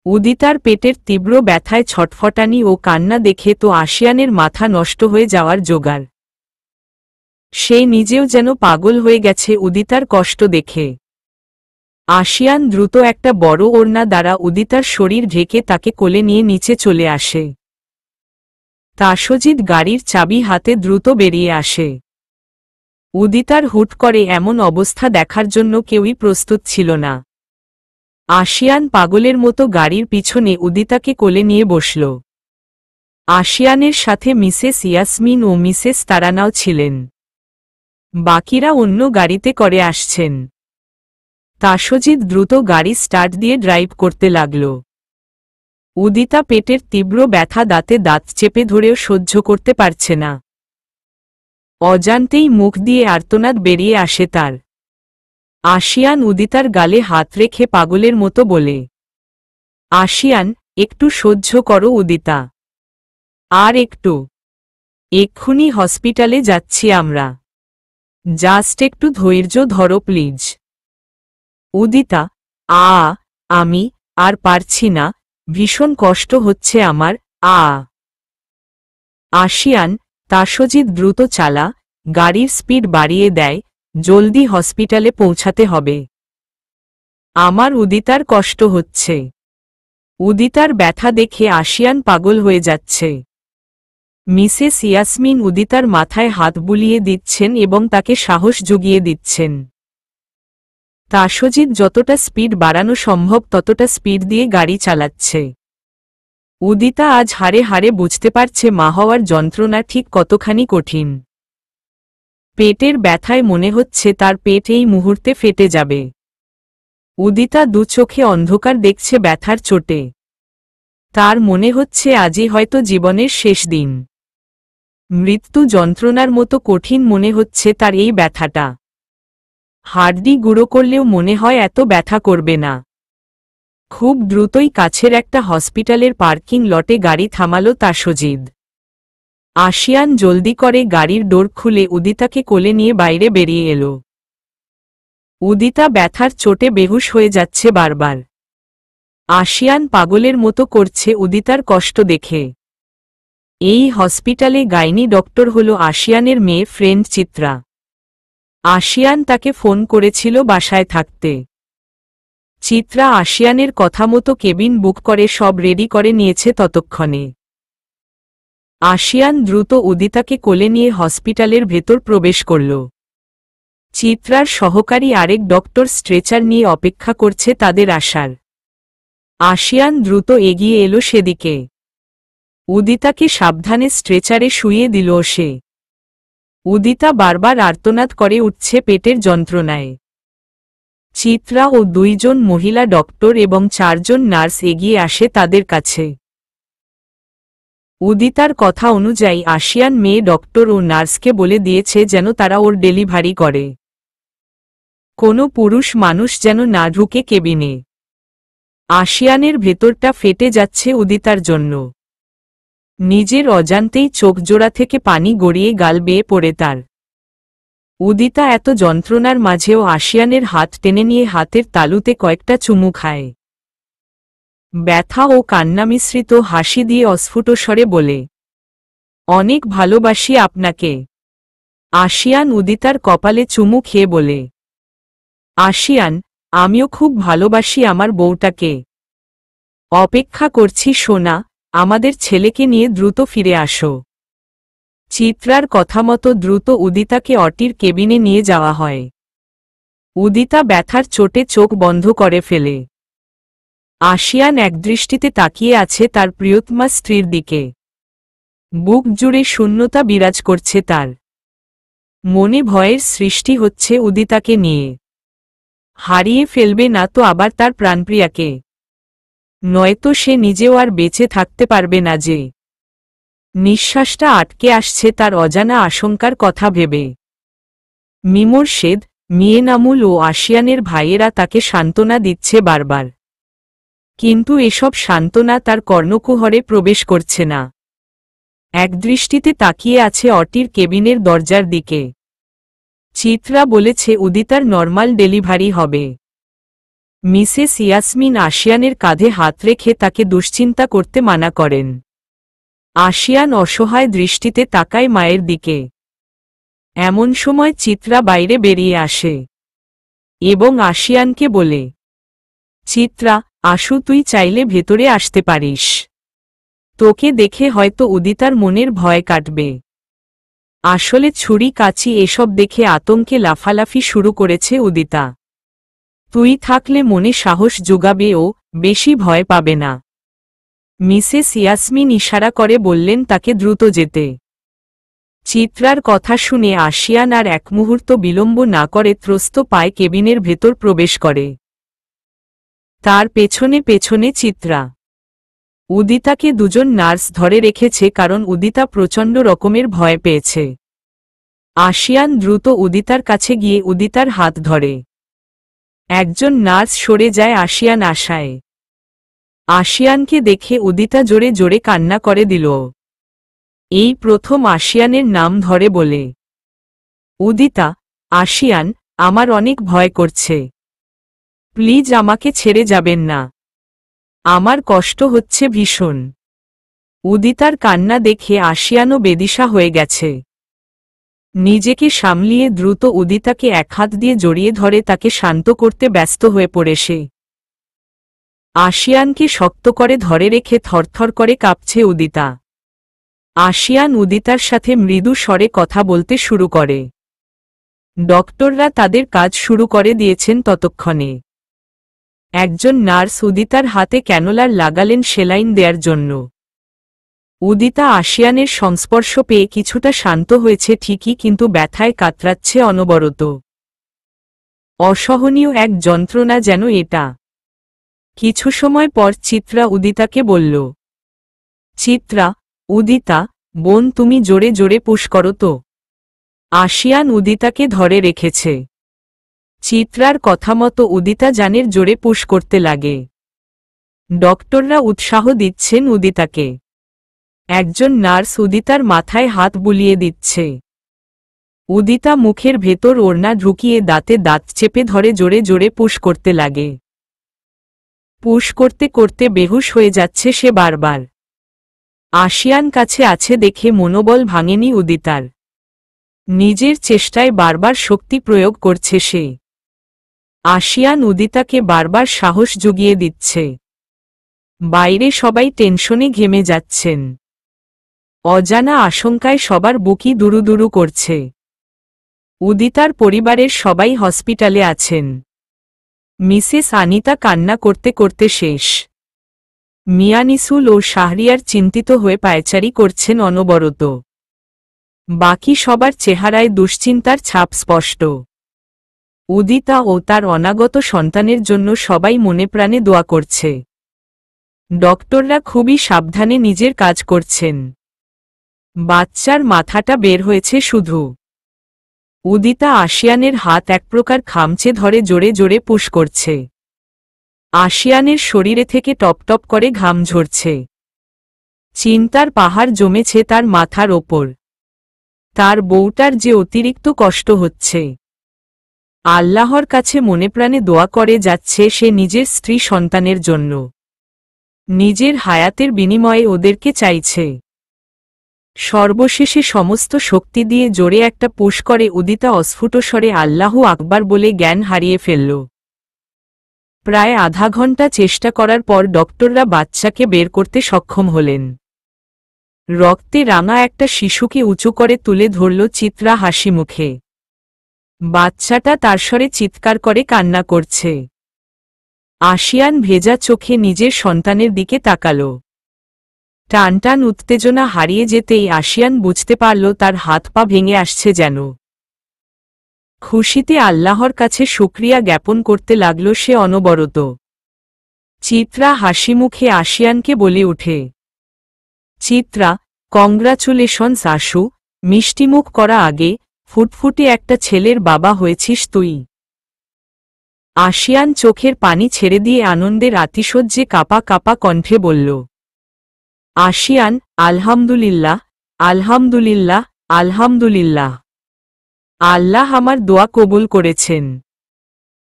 A: উদিতার পেটের তীব্র ব্যথায় ছটফটানি ও কান্না দেখে তো আশিয়ানের মাথা নষ্ট হয়ে যাওয়ার জোগাড়। সে নিজেও যেন পাগল হয়ে গেছে উদিতার কষ্ট দেখে। আশিয়ান দ্রুত একটা বড় ওড়না দ্বারা উদিতার শরীর ঢেকে তাকে কোলে নিয়ে নিচে চলে আসে। তাসজিদ গাড়ির চাবি হাতে দ্রুত বেরিয়ে আসে। উদিতার হুট করে এমন অবস্থা দেখার জন্য কেউই প্রস্তুত ছিল না। আশিয়ান পাগলের মতো গাড়ির পিছনে উদিতাকে কোলে নিয়ে বসল। আশিয়ানের সাথে মিসেস ইয়াসমিন ও মিসেস তারানাও ছিলেন। বাকিরা অন্য গাড়িতে করে আসছেন। তাসজিদ দ্রুত গাড়ি স্টার্ট দিয়ে ড্রাইভ করতে লাগল। উদিতা পেটের তীব্র ব্যথা দাঁতে দাঁত চেপে ধরেও সহ্য করতে পারছে না। অজান্তেই মুখ দিয়ে আর্তনাদ বেরিয়ে আসে তার। আশিয়ান উদিতার গালে হাত রেখে পাগলের মতো বলে, আশিয়ান, একটু সহ্য করো উদিতা, আর একটু। এক্ষুনি হসপিটালে যাচ্ছি আমরা। জাস্ট একটু ধৈর্য ধরো প্লিজ। উদিতা, আমি আর পারছি না, ভীষণ কষ্ট হচ্ছে আমার। আশিয়ান, তাসজিদ দ্রুত চালা, গাড়ির স্পিড বাড়িয়ে দেয়, জলদি হসপিটালে পৌঁছাতে হবে। আমার উদিতার কষ্ট হচ্ছে। উদিতার ব্যথা দেখে আশিয়ান পাগল হয়ে যাচ্ছে। মিসেস ইয়াসমিন উদিতার মাথায় হাত বুলিয়ে দিচ্ছেন এবং তাকে সাহস জুগিয়ে দিচ্ছেন। তাসজিদ যতটা স্পিড বাড়ানো সম্ভব ততটা স্পিড দিয়ে গাড়ি চালাচ্ছে। উদিতা আজ হাড়ে হাড়ে বুঝতে পারছে মা হওয়ার যন্ত্রণা ঠিক কতখানি কঠিন। পেটের ব্যথায় মনে হচ্ছে তার পেট এই মুহূর্তে ফেটে যাবে। উদিতা দু চোখে অন্ধকার দেখছে ব্যথার চোটে। তার মনে হচ্ছে আজই হয়তো জীবনের শেষ দিন। মৃত্যু যন্ত্রণার মতো কঠিন মনে হচ্ছে তার এই ব্যথাটা। হাড্ডি গুঁড়ো করলেও মনে হয় এত ব্যথা করবে না। খুব দ্রুতই কাছের একটা হসপিটালের পার্কিং লটে গাড়ি থামালো তাসজিদ। আশিয়ান জলদি করে গাড়ির ডোর খুলে উদিতাকে কোলে নিয়ে বাইরে বেরিয়ে এলো। উদিতা ব্যথার চোটে বেহুশ হয়ে যাচ্ছে বারবার। আশিয়ান পাগলের মতো করছে উদিতার কষ্ট দেখে। এই হসপিটালে গাইনি ডক্টর হল আশিয়ানের মেয়ে ফ্রেন্ড চিত্রা। আশিয়ান তাকে ফোন করেছিল বাসায় থাকতে। চিত্রা আশিয়ানের কথা মতো কেবিন বুক করে সব রেডি করে নিয়েছে ততক্ষণে। আশিয়ান দ্রুত উদিতাকে কোলে নিয়ে হসপিটালের ভেতর প্রবেশ করল। চিত্রার সহকারী আরেক ডক্টর স্ট্রেচার নিয়ে অপেক্ষা করছে তাদের আসার। আশিয়ান দ্রুত এগিয়ে এলো সেদিকে। উদিতাকে সাবধানে স্ট্রেচারে শুইয়ে দিল সে। উদিতা বারবার আর্তনাদ করে উঠছে পেটের যন্ত্রণায়। চিত্রা ও 2 জন মহিলা ডক্টর এবং 4 জন নার্স এগিয়ে আসে তাদের কাছে। উদিতার কথা অনুযায়ী আশিয়ান মেয়ে ডক্টর ও নার্সকে বলে দিয়েছে যেন তারা ওর ডেলিভারি করে। কোনো পুরুষ মানুষ যেন না ঢুকে কেবিনে। আশিয়ানের ভেতরটা ফেটে যাচ্ছে উদিতার জন্য। নিজের অজান্তেই চোখ জোড়া থেকে পানি গড়িয়ে গাল বেয়ে পড়ে তার। উদিতা এত যন্ত্রণার মাঝেও আশিয়ানের হাত টেনে নিয়ে হাতের তালুতে কয়েকটা চুমু খায়। ব্যথা ও কান্না মিশ্রিত হাসি দিয়ে অস্ফুট স্বরে বলে, অনেক ভালোবাসি আপনাকে। আশিয়ান উদিতার কপালে চুমু খেয়ে বলে, আশিয়ান, আমিও খুব ভালোবাসি আমার বউটাকে। অপেক্ষা করছি সোনা, আমাদের ছেলেকে নিয়ে দ্রুত ফিরে আসো। চিত্রার কথা মতো দ্রুত উদিতাকে অটির কেবিনে নিয়ে যাওয়া হয়। উদিতা ব্যথার চোটে চোখ বন্ধ করে ফেলে। আশিয়ান একদৃষ্টিতে তাকিয়ে আছে তার প্রিয়তমা স্ত্রীর দিকে। বুক জুড়ে শূন্যতা বিরাজ করছে তার। মনে ভয়ের সৃষ্টি হচ্ছে উদিতাকে নিয়ে। হারিয়ে ফেলবে না তো আবার তার প্রাণপ্রিয়াকে? নয়তো সে নিজেও আর বেঁচে থাকতে পারবে না যে। নিঃশ্বাসটা আটকে আসছে তার অজানা আশঙ্কার কথা ভেবে। মিমোরশেদ, মিয়েনামুল ও আশিয়ানের ভাইয়েরা তাকে সান্ত্বনা দিচ্ছে বারবার। কিন্তু এসব সান্ত্বনা তার কর্ণকুহরে প্রবেশ করছে না। একদৃষ্টিতে তাকিয়ে আছে অটির কেবিনের দরজার দিকে। চিত্রা বলেছে উদিতার নর্মাল ডেলিভারি হবে। মিসেস ইয়াসমিন আশিয়ানের কাঁধে হাত রেখে তাকে দুশ্চিন্তা করতে মানা করেন। আশিয়ান অসহায় দৃষ্টিতে তাকায় মায়ের দিকে। এমন সময় চিত্রা বাইরে বেরিয়ে আসে এবং আশিয়ানকে বলে, চিত্রা, আশু, তুই চাইলে ভেতরে আসতে পারিস। তোকে দেখে হয়তো উদিতার মনের ভয় কাটবে। আসলে ছুরি কাঁচি এসব দেখে আতঙ্কে লাফালাফি শুরু করেছে উদিতা। তুই থাকলে মনে সাহস যোগাবে ও বেশি ভয় পাবে না। মিসেস ইয়াসমিন ইশারা করে বললেন তাকে দ্রুত যেতে। চিত্রার কথা শুনে আশিয়ান আর এক মুহূর্ত বিলম্ব না করে ত্রস্ত পায়ে কেবিনের ভেতর প্রবেশ করে। তার পেছনে পেছনে চিত্রা। উদিতাকে 2 জন নার্স ধরে রেখেছে কারণ উদিতা প্রচণ্ড রকমের ভয় পেয়েছে। আশিয়ান দ্রুত উদিতার কাছে গিয়ে উদিতার হাত ধরে। একজন নার্স সরে যায় আশিয়ান আশায়। আশিয়ানকে দেখে উদিতা জোরে জোরে কান্না করে দিল। এই প্রথম আশিয়ানের নাম ধরে বলে, উদিতা, আশিয়ান, আমার অনেক ভয় করছে। প্লিজ আমাকে ছেড়ে যাবেন না। আমার কষ্ট হচ্ছে ভীষণ। উদিতার কান্না দেখে আশিয়ানও বেদিশা হয়ে গেছে। নিজেকে সামলিয়ে দ্রুত উদিতাকে এক হাত দিয়ে জড়িয়ে ধরে তাকে শান্ত করতে ব্যস্ত হয়ে পড়ে সে। আশিয়ানকে শক্ত করে ধরে রেখে থরথর করে কাঁপছে উদিতা। আশিয়ান উদিতার সাথে মৃদু স্বরে কথা বলতে শুরু করে। ডক্টররা তাদের কাজ শুরু করে দিয়েছেন ততক্ষণে। একজন নার্স উদিতার হাতে ক্যানোলার লাগালেন সেলাইন দেওয়ার জন্য। উদিতা আশিয়ানের সংস্পর্শ পেয়ে কিছুটা শান্ত হয়েছে ঠিকই, কিন্তু ব্যথায় কাতরাচ্ছে অনবরত। অসহনীয় এক যন্ত্রণা যেন এটা। কিছু সময় পর চিত্রা উদিতাকে বলল, চিত্রা, উদিতা, বোন, তুমি জোরে জোরে পুশ করো তো। আশিয়ান উদিতাকে ধরে রেখেছে। চিত্রার কথা মতো উদিতা জানের জোরে পুশ করতে লাগে। ডক্টররা উৎসাহ দিচ্ছেন উদিতাকে। একজন নার্স উদিতার মাথায় হাত বুলিয়ে দিচ্ছে। উদিতা মুখের ভেতর ওড়না ঢুকিয়ে দাঁতে দাঁত চেপে ধরে জোরে জোরে পুশ করতে লাগে। পুশ করতে করতে বেহুশ হয়ে যাচ্ছে সে বারবার। আশিয়ান কাছে আছে দেখে মনোবল ভাঙেনি উদিতার। নিজের চেষ্টায় বারবার শক্তি প্রয়োগ করছে সে। আশিয়ান উদিতাকে বারবার সাহস জুগিয়ে দিচ্ছে। বাইরে সবাই টেনশনে ঘেমে যাচ্ছেন। অজানা আশঙ্কায় সবার বুকই দুরুদুরু করছে। উদিতার পরিবারের সবাই হসপিটালে আছেন। মিসেস আনিতা কান্না করতে করতে শেষ। মিয়ানিসুল ও শাহরিয়ার চিন্তিত হয়ে পায়চারি করছেন অনবরত। বাকি সবার চেহারায় দুশ্চিন্তার ছাপ স্পষ্ট। উদিতা ও তার অনাগত সন্তানের জন্য সবাই মনে প্রাণে দোয়া করছে। ডক্টররা খুবই সাবধানে নিজের কাজ করছেন। বাচ্চার মাথাটা বের হয়েছে শুধু। উদিতা আশিয়ানের হাত এক প্রকার খামচে ধরে জোরে জোরে পুশ করছে। আশিয়ানের শরীরে থেকে টপটপ করে ঘাম ঝরছে। চিন্তার পাহাড় জমেছে তার মাথার ওপর। তার বউটার যে অতিরিক্ত কষ্ট হচ্ছে। আল্লাহর কাছে মনে প্রাণে দোয়া করে যাচ্ছে সে নিজের স্ত্রী সন্তানের জন্য। নিজের হায়াতের বিনিময়ে ওদেরকে চাইছে। সর্বশেষে সমস্ত শক্তি দিয়ে জোরে একটা পুশ করে উদিতা অস্ফুট স্বরে আল্লাহু আকবার বলে জ্ঞান হারিয়ে ফেলল। প্রায় আধা ঘন্টা চেষ্টা করার পর ডক্টররা বাচ্চাকে বের করতে সক্ষম হলেন। রক্তে রাঙা একটা শিশুকে উঁচু করে তুলে ধরল চিত্রা হাসি মুখে। বাচ্চাটা তার স্বরে চিৎকার করে কান্না করছে। আশিয়ান ভেজা চোখে নিজের সন্তানের দিকে তাকাল। টানটান উত্তেজনা হারিয়ে যেতেই আশিয়ান বুঝতে পারল তার হাত পা ভেঙে আসছে যেন। খুশিতে আল্লাহর কাছে শুকরিয়া জ্ঞাপন করতে লাগল সে অনবরত। চিত্রা হাসিমুখে আশিয়ানকে বলে ওঠে, চিত্রা, কংগ্রাচুলেশনস আশু, মিষ্টিমুখ করা আগে ফুটফুটে একটা ছেলের বাবা হয়েছিস তুই। আশিয়ান চোখের পানি ছেড়ে দিয়ে আনন্দের আতিশয্যে কাঁপা কাঁপা কণ্ঠে বলল, আশিয়ান, আলহামদুলিল্লাহ, আলহামদুলিল্লাহ, আলহামদুলিল্লাহ। আল্লাহ আমার দোয়া কবুল করেছেন।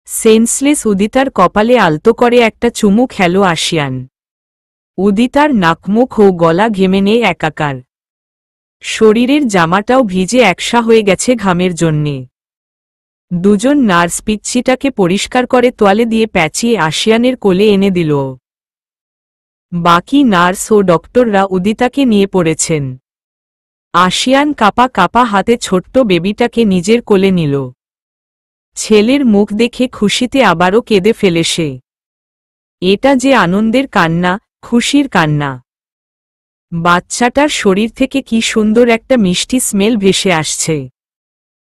A: সেন্সলেস উদিতার কপালে আলতো করে একটা চুমু খেল আশিয়ান। উদিতার নাকমুখ ও গলা ঘেমে নিয়ে একাকার। শরীরের জামাটাও ভিজে একসা হয়ে গেছে ঘামের জন্যে। দুজন নার্স পিচ্ছিটাকে পরিষ্কার করে তোয়ালে দিয়ে প্যাঁচিয়ে আশিয়ানের কোলে এনে দিল। বাকি নার্স ও ডক্টররা উদিতাকে নিয়ে পড়েছেন। আশিয়ান কাঁপা কাঁপা হাতে ছোট্ট বেবিটাকে নিজের কোলে নিল। ছেলের মুখ দেখে খুশিতে আবারও কেঁদে ফেলে সে। এটা যে আনন্দের কান্না, খুশির কান্না। বাচ্চাটার শরীর থেকে কি সুন্দর একটা মিষ্টি স্মেল ভেসে আসছে।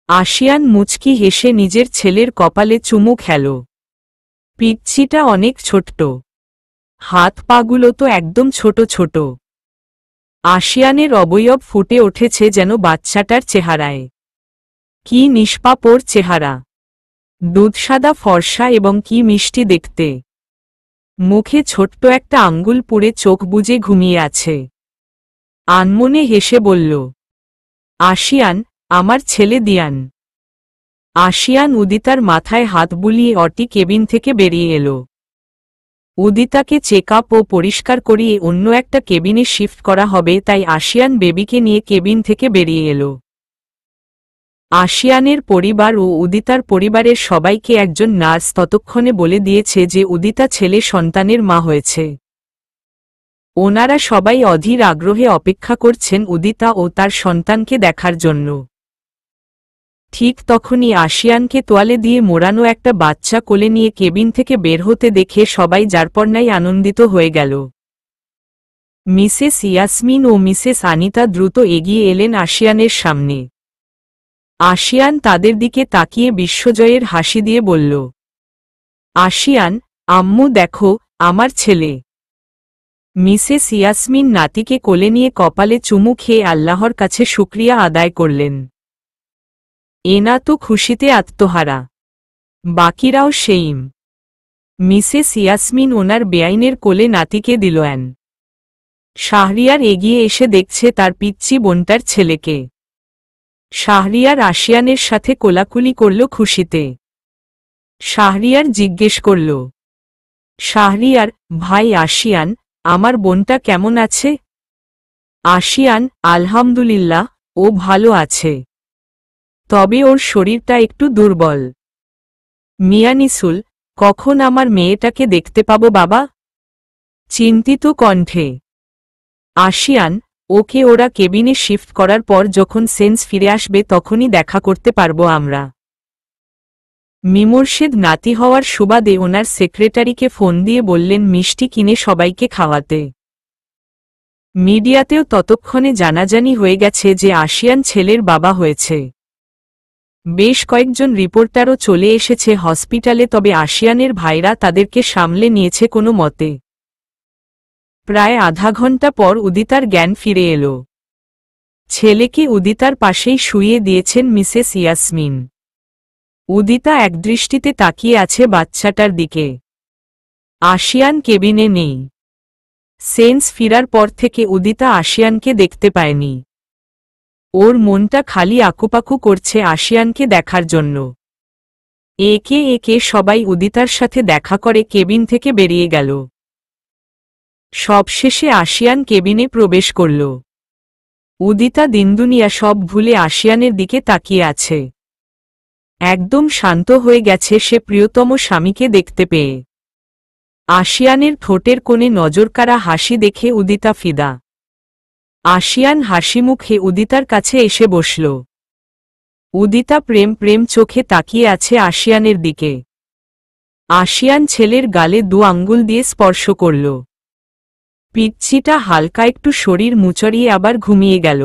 A: আশিয়ান মুচকি হেসে নিজের ছেলের কপালে চুমু খেল। পিচ্ছিটা অনেক ছোট্ট। হাত পাগুলো তো একদম ছোট ছোট। আশিয়ানের অবয়ব ফুটে উঠেছে যেন বাচ্চাটার চেহারায়। কি নিষ্পাপ ওর চেহারা। দুধসাদা ফর্সা এবং কি মিষ্টি দেখতে। মুখে ছোট্ট একটা আঙ্গুল পুড়ে চোখ বুজে ঘুমিয়ে আছে। আনমনে হেসে বলল, আশিয়ান, আমার ছেলে দিয়ান। আশিয়ান উদিতার মাথায় হাত বুলিয়ে অটি কেবিন থেকে বেরিয়ে এলো। উদিতাকে চেক আপ ও পরিষ্কার করিয়ে অন্য একটা কেবিনে শিফট করা হবে, তাই আশিয়ান বেবিকে নিয়ে কেবিন থেকে বেরিয়ে এলো। আশিয়ানের পরিবার ও উদিতার পরিবারের সবাইকে একজন নার্স ততক্ষণে বলে দিয়েছে যে উদিতা ছেলে সন্তানের মা হয়েছে। ওনারা সবাই অধীর আগ্রহে অপেক্ষা করছেন উদিতা ও তার সন্তানকে দেখার জন্য। ঠিক তখনই আশিয়ানকে তোয়ালে দিয়ে মোড়ানো একটা বাচ্চা কোলে নিয়ে কেবিন থেকে বের হতে দেখে সবাই যারপরনাই আনন্দিত হয়ে গেল। মিসেস ইয়াসমিন ও মিসেস আনিতা দ্রুত এগিয়ে এলেন আশিয়ানের সামনে। আশিয়ান তাদের দিকে তাকিয়ে বিশ্বজয়ের হাসি দিয়ে বলল, আশিয়ান, আম্মু দেখো, আমার ছেলে। মিসেস ইয়াসমিন নাতিকে কোলে নিয়ে কপালে চুমু খেয়ে আল্লাহর কাছে শুকরিয়া আদায় করলেন। এনা তো খুশিতে আত্মহারা। বাকিরাও সেইম। মিসেস ইয়াসমিন ওনার বেআইনের কোলে নাতিকে দিলেন। শাহরিয়ার এগিয়ে এসে দেখছে তার পিচ্চি বোনটার ছেলেকে। শাহরিয়ার আশিয়ানের সাথে কোলাকুলি করল খুশিতে। শাহরিয়ার জিজ্ঞেস করল, শাহরিয়ার, ভাই আশিয়ান, আমার বোনটা কেমন আছে? আশিয়ান, আলহামদুলিল্লাহ, ও ভালো আছে। তবে ওর শরীরটা একটু দুর্বল। মিয়ানিসুল, কখন আমার মেয়েটাকে দেখতে পাবো বাবা? চিন্তিত কণ্ঠে। আশিয়ান, ওকে ওরা কেবিনে শিফট করার পর যখন সেন্স ফিরে আসবে তখনই দেখা করতে পারবো আমরা। মিমোরশেদ নাতি হওয়ার সুবাদে ওনার সেক্রেটারিকে ফোন দিয়ে বললেন মিষ্টি কিনে সবাইকে খাওয়াতে। মিডিয়াতেও ততক্ষণে জানাজানি হয়ে গেছে যে আশিয়ান ছেলের বাবা হয়েছে। বেশ কয়েকজন রিপোর্টারও চলে এসেছে হসপিটালে, তবে আশিয়ানের ভাইরা তাদেরকে সামলে নিয়েছে কোনো মতে। প্রায় আধা ঘন্টা পর উদিতার জ্ঞান ফিরে এলো। ছেলেকে উদিতার পাশেই শুইয়ে দিয়েছেন মিসেস ইয়াসমিন। উদিতা একদৃষ্টিতে তাকিয়ে আছে বাচ্চাটার দিকে। আশিয়ান কেবিনে নেই। সেন্স ফিরার পর থেকে উদিতা আশিয়ানকে দেখতে পায়নি। ওর মনটা খালি আকুপাকু করছে আশিয়ানকে দেখার জন্য। একে একে সবাই উদিতার সাথে দেখা করে কেবিন থেকে বেরিয়ে গেল। সবশেষে আশিয়ান কেবিনে প্রবেশ করল। উদিতা দিনদুনিয়া সব ভুলে আশিয়ানের দিকে তাকিয়ে আছে। একদম শান্ত হয়ে গেছে সে প্রিয়তম স্বামীকে দেখতে পেয়ে। আশিয়ানের ঠোঁটের কোণে নজরকাড়া হাসি দেখে উদিতা ফিদা। আশিয়ান হাসিমুখে উদিতার কাছে এসে বসল। উদিতা প্রেম প্রেম চোখে তাকিয়ে আছে আশিয়ানের দিকে। আশিয়ান ছেলের গালে 2 আঙ্গুল দিয়ে স্পর্শ করল। পিচ্ছিটা হালকা একটু শরীর মুচড়িয়ে আবার ঘুমিয়ে গেল।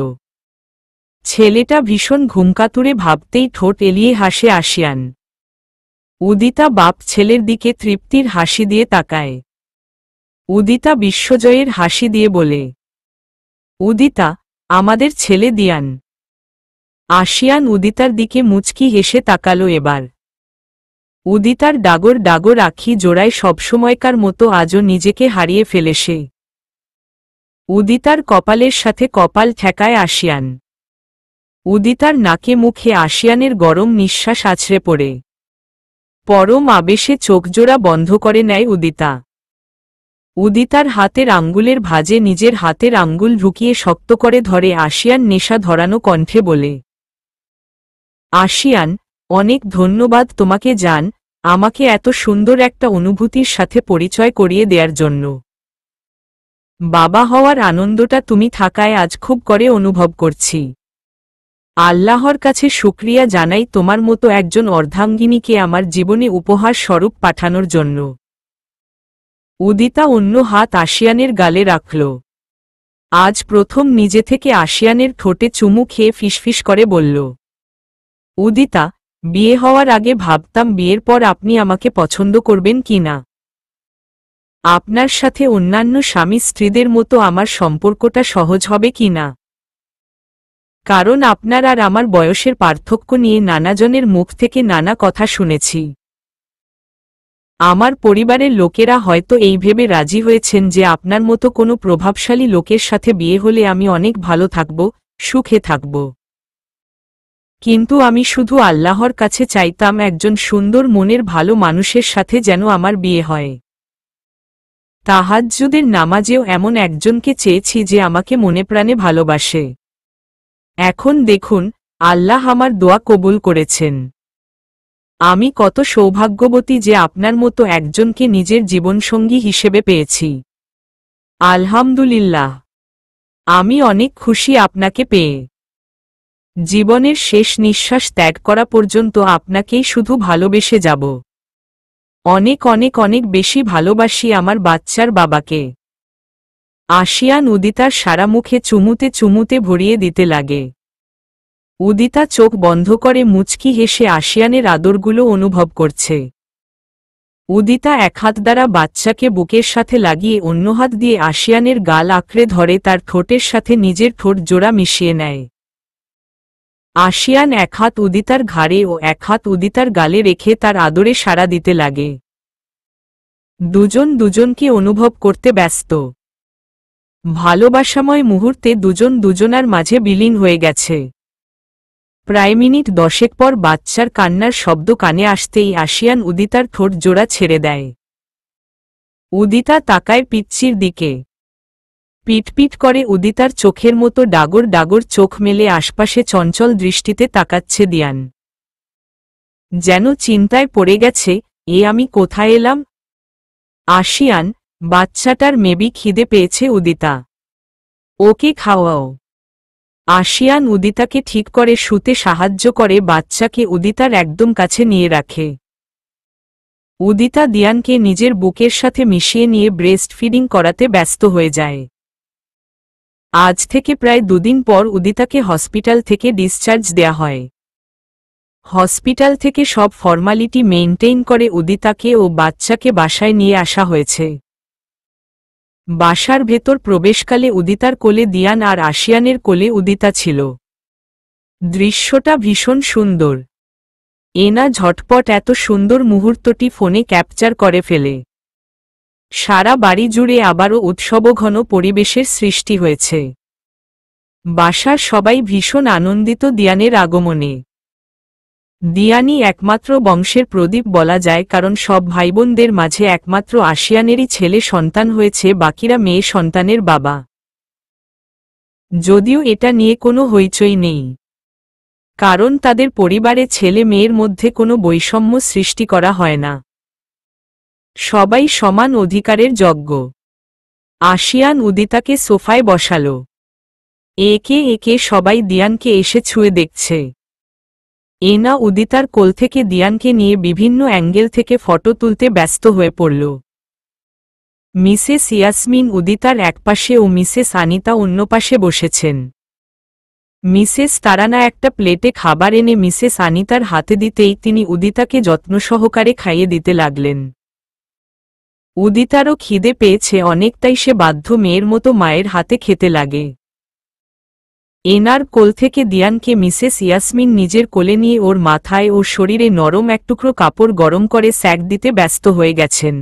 A: ছেলেটা ভীষণ ঘুমকাতুরে ভাবতেই ঠোঁট এলিয়ে হাসে আশিয়ান। উদিতা বাপ ছেলের দিকে তৃপ্তির হাসি দিয়ে তাকায়। উদিতা বিশ্বজয়ের হাসি দিয়ে বলে, উদিতা, আমাদের ছেলে দিয়ান। আশিয়ান উদিতার দিকে মুচকি হেসে তাকালো এবার। উদিতার ডাগর ডাগর আঁখি জোড়ায় সবসময়কার মতো আজও নিজেকে হারিয়ে ফেলে সে। উদিতার কপালের সাথে কপাল ঠেকায় আশিয়ান। উদিতার নাকে মুখে আশিয়ানের গরম নিঃশ্বাস আছড়ে পড়ে। পরম আবেশে চোখজোড়া বন্ধ করে নেয় উদিতা। উদিতার হাতের আঙ্গুলের ভাঁজে নিজের হাতের আঙ্গুল ঢুকিয়ে শক্ত করে ধরে আশিয়ান নেশা ধরানো কণ্ঠে বলে, আশিয়ান, অনেক ধন্যবাদ তোমাকে জান, আমাকে এত সুন্দর একটা অনুভূতির সাথে পরিচয় করিয়ে দেওয়ার জন্য। বাবা হওয়ার আনন্দটা তুমি থাকায় আজ খুব করে অনুভব করছি। আল্লাহর কাছে শুকরিয়া জানাই তোমার মতো একজন অর্ধাঙ্গিনীকে আমার জীবনে উপহার স্বরূপ পাঠানোর জন্য। উদিতা অন্য হাত আশিয়ানের গালে রাখল। আজ প্রথম নিজে থেকে আশিয়ানের ঠোঁটে চুমু খেয়ে ফিসফিস করে বলল, উদিতা, বিয়ে হওয়ার আগে ভাবতাম বিয়ের পর আপনি আমাকে পছন্দ করবেন কি না। আপনার সাথে অন্যান্য স্বামী স্ত্রীদের মতো আমার সম্পর্কটা সহজ হবে কি না। কারণ আপনার আর আমার বয়সের পার্থক্য নিয়ে নানাজনের মুখ থেকে নানা কথা শুনেছি। আমার পরিবারের লোকেরা হয়তো এই ভেবে রাজি হয়েছেন যে আপনার মতো কোনো প্রভাবশালী লোকের সাথে বিয়ে হলে আমি অনেক ভালো থাকব, সুখে থাকব। কিন্তু আমি শুধু আল্লাহর কাছে চাইতাম একজন সুন্দর মনের ভালো মানুষের সাথে যেন আমার বিয়ে হয়। তাহাজ্জুদের নামাজেও এমন একজনকে চেয়েছি যে আমাকে মনে প্রাণে ভালোবাসে। এখন দেখুন, আল্লাহ আমার দোয়া কবুল করেছেন। আমি কত সৌভাগ্যবতী যে আপনার মতো একজনকে নিজের জীবনসঙ্গী হিসেবে পেয়েছি। আলহামদুলিল্লাহ। আমি অনেক খুশি আপনাকে পেয়ে। জীবনের শেষ নিঃশ্বাস ত্যাগ করা পর্যন্ত আপনাকেই শুধু ভালোবেসে যাব। অনেক অনেক অনেক বেশি ভালোবাসি আমার বাচ্চার বাবাকে। আশিয়ান উদিতার সারা মুখে চুমুতে চুমুতে ভরিয়ে দিতে লাগে। উদিতা চোখ বন্ধ করে মুচকি হেসে আশিয়ানের আদরগুলো অনুভব করছে। উদিতা এক হাত দ্বারা বাচ্চাকে বুকের সাথে লাগিয়ে অন্য হাত দিয়ে আশিয়ানের গাল আঁকড়ে ধরে তার ঠোঁটের সাথে নিজের ঠোঁট জোড়া মিশিয়ে নেয়। আশিয়ান এক হাত উদিতার ঘাড়ে ও এক হাত উদিতার গালে রেখে তার আদরে সাড়া দিতে লাগে। দুজন দুজনকে অনুভব করতে ব্যস্ত। ভালোবাসাময় মুহূর্তে দুজন দুজনার মাঝে বিলীন হয়ে গেছে। প্রায় মিনিট 10 পর বাচ্চার কান্নার শব্দ কানে আসতেই আশিয়ান উদিতার ঠোঁট জোড়া ছেড়ে দেয়। উদিতা তাকায় পিচ্চির দিকে। পিটপিট করে উদিতার চোখের মতো ডাগর ডাগর চোখ মেলে আশপাশে চঞ্চল দৃষ্টিতে তাকাচ্ছে দিয়ান। যেন চিন্তায় পড়ে গেছে, আমি কোথায় এলাম। আশিয়ান, বাচ্চাটার মেবি খিদে পেয়েছে উদিতা। ওকে খাওয়াও। আশিয়ান উদিতাকে ঠিক করে শুতে সাহায্য করে বাচ্চাকে উদিতার একদম কাছে নিয়ে রাখে। উদিতা দিয়ানকে নিজের বুকের সাথে মিশিয়ে নিয়ে ব্রেস্ট ফিডিং করাতে ব্যস্ত হয়ে যায়। আজ থেকে প্রায় 2 দিন পর উদিতাকে হসপিটাল থেকে ডিসচার্জ দেয়া হয়। হসপিটাল থেকে সব ফর্মালিটি মেইনটেইন করে উদিতাকে ও বাচ্চাকে বাসায় নিয়ে আসা হয়েছে। বাসার ভেতর প্রবেশকালে উদিতার কোলে দিয়ান আর আশিয়ানের কোলে উদিতা ছিল। দৃশ্যটা ভীষণ সুন্দর। এনা ঝটপট এত সুন্দর মুহূর্তটি ফোনে ক্যাপচার করে ফেলে। সারা বাড়ি জুড়ে আবারও উৎসবঘন পরিবেশের সৃষ্টি হয়েছে। বাসার সবাই ভীষণ আনন্দিত দিয়ানের আগমনে। দিয়ানই একমাত্র বংশের প্রদীপ বলা যায়, কারণ সব ভাইবোনদের মাঝে একমাত্র আশিয়ানেরই ছেলে সন্তান হয়েছে, বাকিরা মেয়ে সন্তানের বাবা। যদিও এটা নিয়ে কোনো হইচই নেই, কারণ তাদের পরিবারে ছেলে মেয়ের মধ্যে কোনো বৈষম্য সৃষ্টি করা হয় না। সবাই সমান অধিকারের যোগ্য। আশিয়ান উদিতাকে সোফায় বসালো। একে একে সবাই দিয়ানকে এসে ছুঁয়ে দেখছে। এনা উদিতার কোল থেকে দিয়ানকে নিয়ে বিভিন্ন অ্যাঙ্গেল থেকে ফটো তুলতে ব্যস্ত হয়ে পড়ল। মিসেস ইয়াসমিন উদিতার একপাশে ও মিসেস আনিতা অন্য পাশে বসেছেন। মিসেস তারানা একটা প্লেটে খাবার এনে মিসেস আনিতার হাতে দিতেই তিনি উদিতাকে যত্ন সহকারে খাইয়ে দিতে লাগলেন। উদিতারও খিদে পেয়েছে অনেক, তাই সে বাধ্য মেয়ের মতো মায়ের হাতে খেতে লাগে। এনার কোল থেকে দিয়ানকে মিসেস ইয়াসমিন নিজের কোলে নিয়ে ওর মাথায় ও শরীরে নরম এক টুকরো কাপড় গরম করে স্যাক দিতে ব্যস্ত হয়ে গেছেন।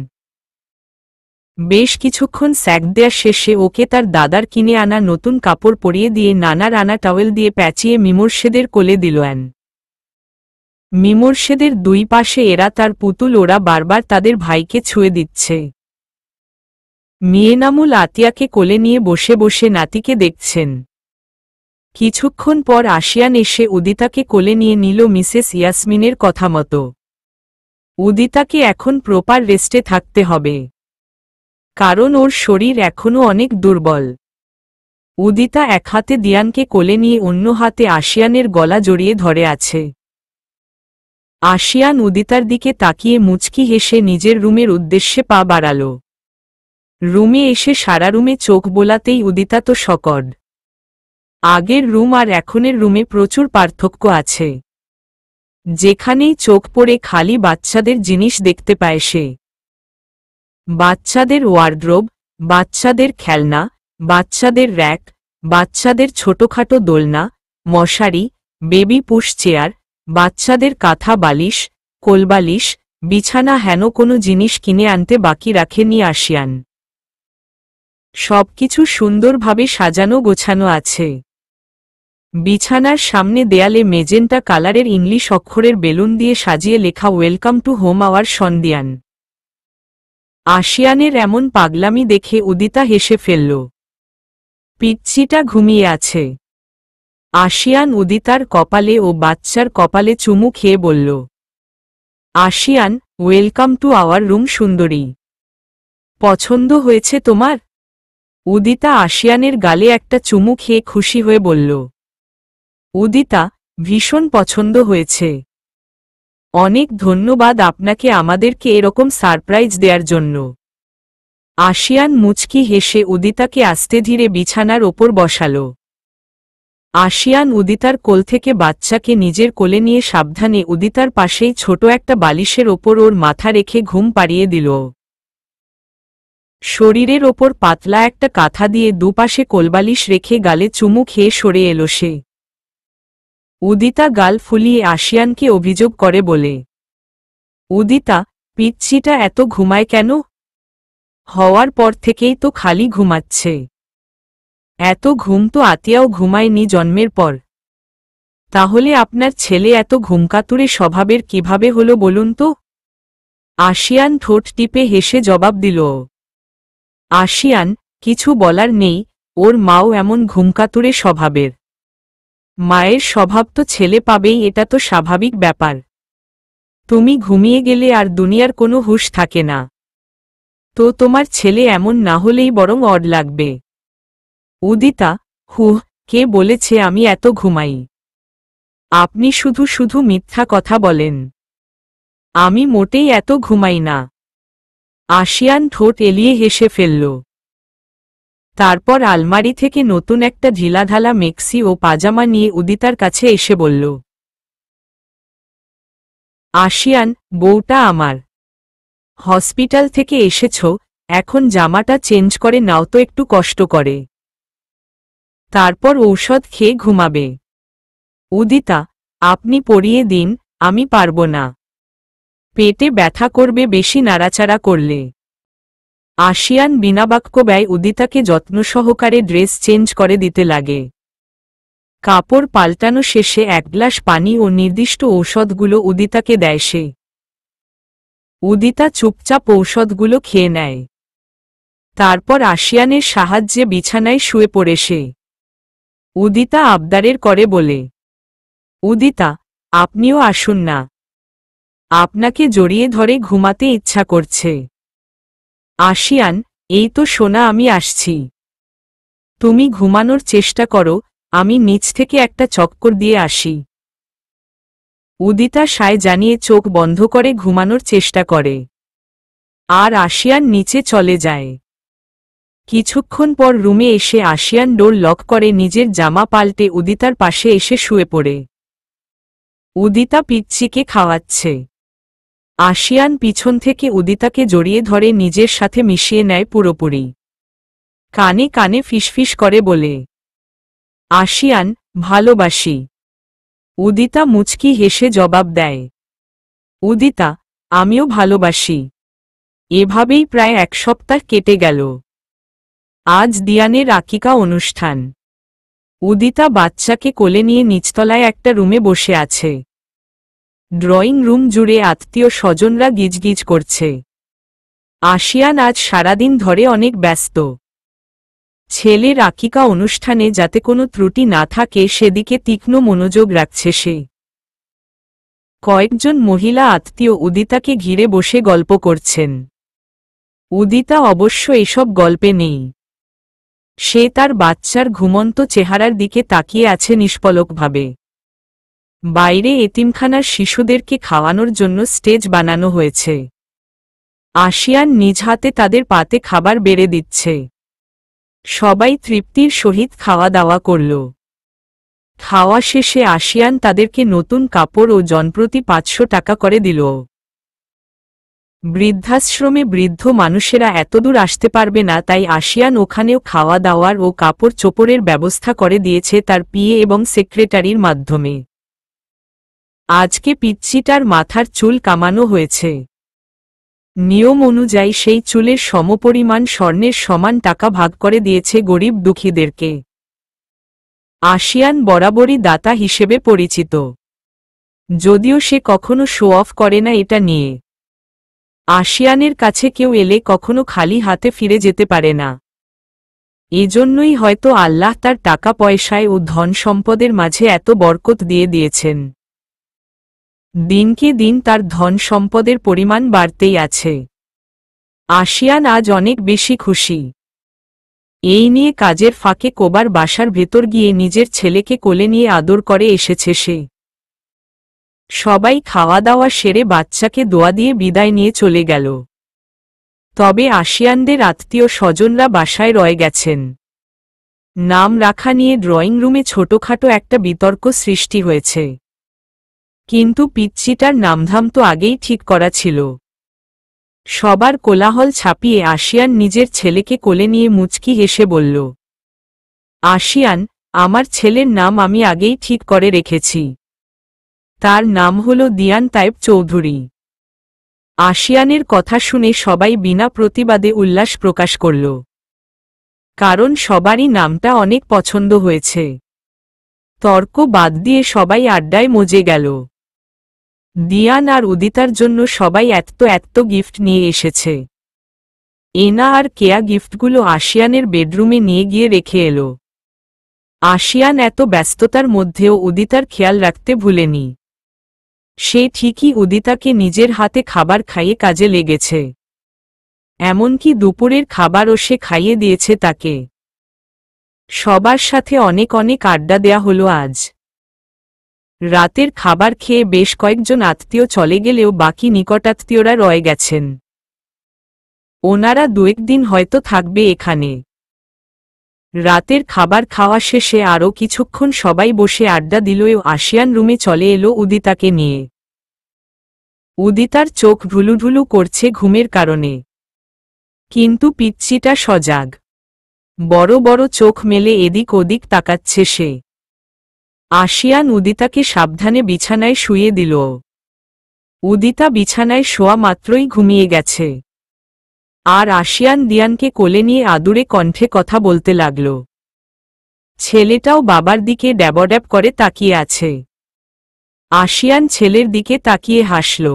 A: বেশ কিছুক্ষণ স্যাক দেয়া শেষে ওকে তার দাদার কিনে আনা নতুন কাপড় পরিয়ে দিয়ে নানার আনা টাওয়েল দিয়ে প্যাঁচিয়ে মিমোরশেদের কোলে দিলেন। মিমোরশেদের 2 পাশে এরা তার পুতুল, ওরা বারবার তাদের ভাইকে ছুঁয়ে দিচ্ছে। মিয়েনামুল আতিয়াকে কোলে নিয়ে বসে বসে নাতিকে দেখছেন। কিছুক্ষণ পর আশিয়ান এসে উদিতাকে কোলে নিয়ে নিল মিসেস ইয়াসমিনের কথা মতো। উদিতাকে এখন প্রপার রেস্টে থাকতে হবে, কারণ ওর শরীর এখনও অনেক দুর্বল। উদিতা এক হাতে দিয়ানকে কোলে নিয়ে অন্য হাতে আশিয়ানের গলা জড়িয়ে ধরে আছে। আশিয়ান উদিতার দিকে তাকিয়ে মুচকি হেসে নিজের রুমের উদ্দেশ্যে পা বাড়াল। রুমে এসে সারা রুমে চোখ বোলাতেই উদিতা তো শকড। আগের রুম আর এখনের রুমে প্রচুর পার্থক্য আছে। যেখানেই চোখ পড়ে খালি বাচ্চাদের জিনিস দেখতে পায় সে। বাচ্চাদের ওয়ার্ড্রোব, বাচ্চাদের খেলনা, বাচ্চাদের র্যাক, বাচ্চাদের ছোটখাটো দোলনা, মশারি, বেবি পুশ চেয়ার, বাচ্চাদের কাঁথা বালিশ, কোলবালিশ, বিছানা, হেন কোনো জিনিস কিনে আনতে বাকি রাখেনি আশিয়ান। সবকিছু সুন্দরভাবে সাজানো গোছানো আছে। বিছানার সামনে দেয়ালে মেজেন্টা কালারের ইংলিশ অক্ষরের বেলুন দিয়ে সাজিয়ে লেখা ওয়েলকাম টু হোম আওয়ার সন্দিয়ান। আশিয়ানের এমন পাগলামি দেখে উদিতা হেসে ফেলল। পিচ্চিটা ঘুমিয়ে আছে। আশিয়ান উদিতার কপালে ও বাচ্চার কপালে চুমু খেয়ে বলল, Ashiyan, welcome to our room সুন্দরী। পছন্দ হয়েছে তোমার? উদিতা আশিয়ানের গালে একটা চুমু খেয়ে খুশি হয়ে বলল, উদিতা, ভীষণ পছন্দ হয়েছে। অনেক ধন্যবাদ আপনাকে আমাদেরকে এরকম সারপ্রাইজ দেওয়ার জন্য। আশিয়ান মুচকি হেসে উদিতাকে আস্তে ধীরে বিছানার ওপর বসাল। আশিয়ান উদিতার কোল থেকে বাচ্চাকে নিজের কোলে নিয়ে সাবধানে উদিতার পাশেই ছোট একটা বালিশের ওপর ওর মাথা রেখে ঘুম পাড়িয়ে দিল। শরীরের ওপর পাতলা একটা কাঁথা দিয়ে দুপাশে কোলবালিশ রেখে গালে চুমু খেয়ে সরে এলো সে। উদিতা গাল ফুলিয়ে আশিয়ানকে অভিযোগ করে বলে, উদিতা, পিচ্চিটা এত ঘুমায় কেন? হওয়ার পর থেকেই তো খালি ঘুমাচ্ছে। এত ঘুম তো আতিয়াও ঘুমায়নি জন্মের পর। তাহলে আপনার ছেলে এত ঘুমকাতুরে স্বভাবের কিভাবে হলো বলুন তো? আশিয়ান ঠোঁট টিপে হেসে জবাব দিল। আশিয়ান, কিছু বলার নেই, ওর মাও এমন ঘুমকাতুরে স্বভাবের। মায়ের স্বভাব তো ছেলে পাবেই, এটা তো স্বাভাবিক ব্যাপার। তুমি ঘুমিয়ে গেলে আর দুনিয়ার কোনো হুঁশ থাকে না। তো তোমার ছেলে এমন না হলেই বরং অড লাগবে। উদিতা, হুহ, কে বলেছে আমি এত ঘুমাই? আপনি শুধু শুধু মিথ্যা কথা বলেন। আমি মোটেই এত ঘুমাই না। আশিয়ান ঠোঁট এলিয়ে হেসে ফেলল। তারপর আলমারি থেকে নতুন একটা ঢিলাঢালা মেক্সি ও পাজামা নিয়ে উদিতার কাছে এসে বলল, আশিয়ান, বউটা আমার। হসপিটাল থেকে এসেছ, এখন জামাটা চেঞ্জ করে নাও তো, একটু কষ্ট করে। তারপর ঔষধ খেয়ে ঘুমাবে। উদিতা, আপনি পরিয়ে দিন, আমি পারব না। পেটে ব্যথা করবে বেশি নাড়াচাড়া করলে। আশিয়ান বিনা বাক্য ব্যয় উদিতাকে যত্ন সহকারে ড্রেস চেঞ্জ করে দিতে লাগে। কাপড় পাল্টানো শেষে এক গ্লাস পানি ও নির্দিষ্ট ঔষধগুলো উদিতাকে দেয় সে। উদিতা চুপচাপ ঔষধগুলো খেয়ে নেয়। তারপর আশিয়ানের সাহায্যে বিছানায় শুয়ে পড়ে সে। উদিতা আবদারের করে বলে, উদিতা, আপনিও আসুন না, আপনাকে জড়িয়ে ধরে ঘুমাতে ইচ্ছা করছে। আশিয়ান, এই তো সোনা, আমি আসছি। তুমি ঘুমানোর চেষ্টা করো, আমি নিচ থেকে একটা চক্কর দিয়ে আসি। উদিতা সায় জানিয়ে চোখ বন্ধ করে ঘুমানোর চেষ্টা করে। আর আশিয়ান নিচে চলে যায়। কিছুক্ষণ পর রুমে এসে আশিয়ান ডোর লক করে নিজের জামা পাল্টে উদিতার পাশে এসে শুয়ে পড়ে। উদিতা পিচ্চিকে খাওয়াচ্ছে। আশিয়ান পিছন থেকে উদিতাকে জড়িয়ে ধরে নিজের সাথে মিশিয়ে নেয় পুরোপুরি। কানে কানে ফিসফিস করে বলে, আশিয়ান, ভালোবাসি। উদিতা মুচকি হেসে জবাব দেয়, উদিতা, আমিও ভালোবাসি। এভাবেই প্রায় এক সপ্তাহ কেটে গেল। আজ দিয়ানের আকিকা অনুষ্ঠান। উদিতা বাচ্চাকে কোলে নিয়ে নিচতলায় একটা রুমে বসে আছে। ড্রয়িং রুম জুড়ে আত্মীয় স্বজনরা গিজগিজ করছে। আশিয়ান আজ সারাদিন ধরে অনেক ব্যস্ত। ছেলের আকিকা অনুষ্ঠানে যাতে কোনো ত্রুটি না থাকে সেদিকে তীক্ষ্ণ মনোযোগ রাখছে সে। কয়েকজন মহিলা আত্মীয় উদিতাকে ঘিরে বসে গল্প করছেন। উদিতা অবশ্য এসব গল্পে নেই। সে তার বাচ্চার ঘুমন্ত চেহারার দিকে তাকিয়ে আছে নিষ্পলকভাবে। বাইরে এতিমখানার শিশুদেরকে খাওয়ানোর জন্য স্টেজ বানানো হয়েছে। আশিয়ান নিজ হাতে তাদের পাতে খাবার বেড়ে দিচ্ছে। সবাই তৃপ্তির সহিত খাওয়া দাওয়া করল। খাওয়া শেষে আশিয়ান তাদেরকে নতুন কাপড় ও জনপ্রতি 500 টাকা করে দিল। বৃদ্ধাশ্রমে বৃদ্ধ মানুষেরা এতদূর আসতে পারবে না, তাই আশিয়ান ওখানেও খাওয়া দাওয়ার ও কাপড় চোপড়ের ব্যবস্থা করে দিয়েছে তার পিএ এবং সেক্রেটারির মাধ্যমে। আজকে পিচ্চিটার মাথার চুল কামানো হয়েছে। নিয়ম অনুযায়ী সেই চুলের সমপরিমাণ স্বর্ণের সমান টাকা ভাগ করে দিয়েছে গরিব দুঃখীদেরকে। আশিয়ান বরাবরই দাতা হিসেবে পরিচিত, যদিও সে কখনো শো অফ করে না এটা নিয়ে। আশিয়ানের কাছে কেউ এলে কখনো খালি হাতে ফিরে যেতে পারে না। এজন্যই হয়তো আল্লাহ তার টাকা পয়সায় ও ধন সম্পদের মাঝে এত বরকত দিয়ে দিয়েছেন। দিনকে দিন তার ধন সম্পদের পরিমাণ বাড়তেই আছে। আশিয়ান আজ অনেক বেশি খুশি। এই নিয়ে কাজের ফাঁকে কোবার বাসার ভেতর গিয়ে নিজের ছেলেকে কোলে নিয়ে আদর করে এসেছে সে। সবাই খাওয়া দাওয়া সেরে বাচ্চাকে দোয়া দিয়ে বিদায় নিয়ে চলে গেল। তবে আশিয়ানদের আত্মীয় স্বজনরা বাসায় রয়ে গেছেন। নাম রাখা নিয়ে ড্রয়িং রুমে ছোটখাটো একটা বিতর্ক সৃষ্টি হয়েছে। কিন্তু পিচ্চিটার নামধাম তো আগেই ঠিক করা ছিল। সবার কোলাহল ছাপিয়ে আশিয়ান নিজের ছেলেকে কোলে নিয়ে মুচকি হেসে বলল, আশিয়ান, আমার ছেলের নাম আমি আগেই ঠিক করে রেখেছি। তার নাম হল দিয়ান তায়েব চৌধুরী। আশিয়ানের কথা শুনে সবাই বিনা প্রতিবাদে উল্লাস প্রকাশ করল, কারণ সবারই নামটা অনেক পছন্দ হয়েছে। তর্ক বাদ দিয়ে সবাই আড্ডায় মজে গেল। দিয়ান আর উদিতার জন্য সবাই এত গিফট নিয়ে এসেছে। এনা আর কেয়া গিফটগুলো আশিয়ানের বেডরুমে নিয়ে গিয়ে রেখে এলো। আশিয়ান এত ব্যস্ততার মধ্যেও উদিতার খেয়াল রাখতে ভুলেনি। সে ঠিকই উদিতাকে নিজের হাতে খাবার খাইয়ে কাজে লেগেছে। এমনকি দুপুরের খাবারও সে খাইয়ে দিয়েছে তাকে। সবার সাথে অনেক আড্ডা দেয়া হলো আজ। রাতের খাবার খেয়ে বেশ কয়েকজন আত্মীয় চলে গেলেও বাকি নিকটাত্মীয়রা রয়ে গেছেন। ওনারা 2-1 দিন হয়তো থাকবে এখানে। রাতের খাবার খাওয়া শেষে আরও কিছুক্ষণ সবাই বসে আড্ডা দিলও আশিয়ান রুমে চলে এলো উদিতাকে নিয়ে। উদিতার চোখ ঢুলুঢুলু করছে ঘুমের কারণে, কিন্তু পিচ্চিটা সজাগ। বড় বড় চোখ মেলে এদিক ওদিক তাকাচ্ছে সে। আশিয়ান উদিতাকে সাবধানে বিছানায় শুইয়ে দিল। উদিতা বিছানায় শোয়া মাত্রই ঘুমিয়ে গেছে। আর আশিয়ান দিয়ানকে কোলে নিয়ে আদুরে কণ্ঠে কথা বলতে লাগল। ছেলেটাও বাবার দিকে ড্যাবড্যাব করে তাকিয়ে আছে। আশিয়ান ছেলের দিকে তাকিয়ে হাসল।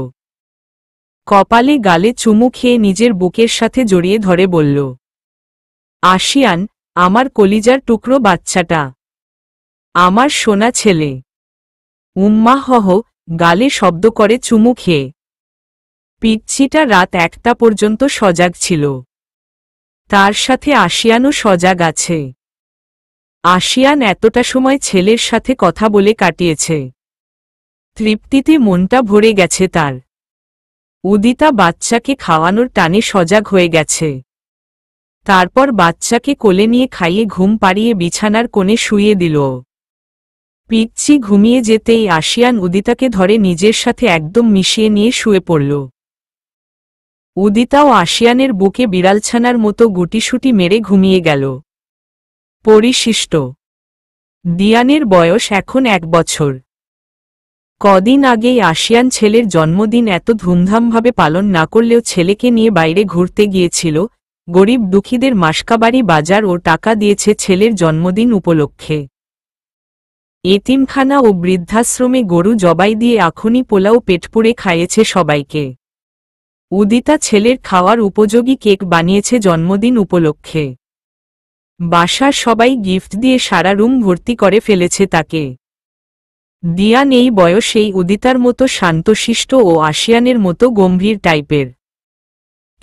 A: কপালে গালে চুমু খেয়ে নিজের বুকের সাথে জড়িয়ে ধরে বলল, আশিয়ান, আমার কলিজার টুকরো বাচ্চাটা, আমার সোনা ছেলে। উম্মা হহ, গালে শব্দ করে চুমু খেয়ে। পিচ্চিটা রাত 1টা পর্যন্ত সজাগ ছিল। তার সাথে আশিয়ানও সজাগ আছে। আশিয়ান এতটা সময় ছেলের সাথে কথা বলে কাটিয়েছে। তৃপ্তিতে মনটা ভরে গেছে তার। উদিতা বাচ্চাকে খাওয়ানোর টানে সজাগ হয়ে গেছে। তারপর বাচ্চাকে কোলে নিয়ে খাইয়ে ঘুম পাড়িয়ে বিছানার কোণে শুইয়ে দিল। পিচ্চি ঘুমিয়ে যেতেই আশিয়ান উদিতাকে ধরে নিজের সাথে একদম মিশিয়ে নিয়ে শুয়ে পড়ল। উদিতাও আশিয়ানের বুকে বিড়ালছানার মতো গুটিসুটি মেরে ঘুমিয়ে গেল। পরিশিষ্ট। দিয়ানের বয়স এখন 1 বছর। কদিন আগেই আশিয়ান ছেলের জন্মদিন এত ধুমধামভাবে পালন না করলেও ছেলেকে নিয়ে বাইরে ঘুরতে গিয়েছিল। গরিব দুঃখীদের মাসকাবাড়ি বাজার ও টাকা দিয়েছে ছেলের জন্মদিন উপলক্ষে। এতিমখানা ও বৃদ্ধাশ্রমে গরু জবাই দিয়ে আখনি পোলাও পেট পুড়ে খাইয়েছে সবাইকে। উদিতা ছেলের খাওয়ার উপযোগী কেক বানিয়েছে জন্মদিন উপলক্ষে। বাসার সবাই গিফট দিয়ে সারা রুম ভর্তি করে ফেলেছে তাকে। দিয়ান এই বয়সেই উদিতার মতো শান্তশিষ্ট ও আশিয়ানের মতো গম্ভীর টাইপের।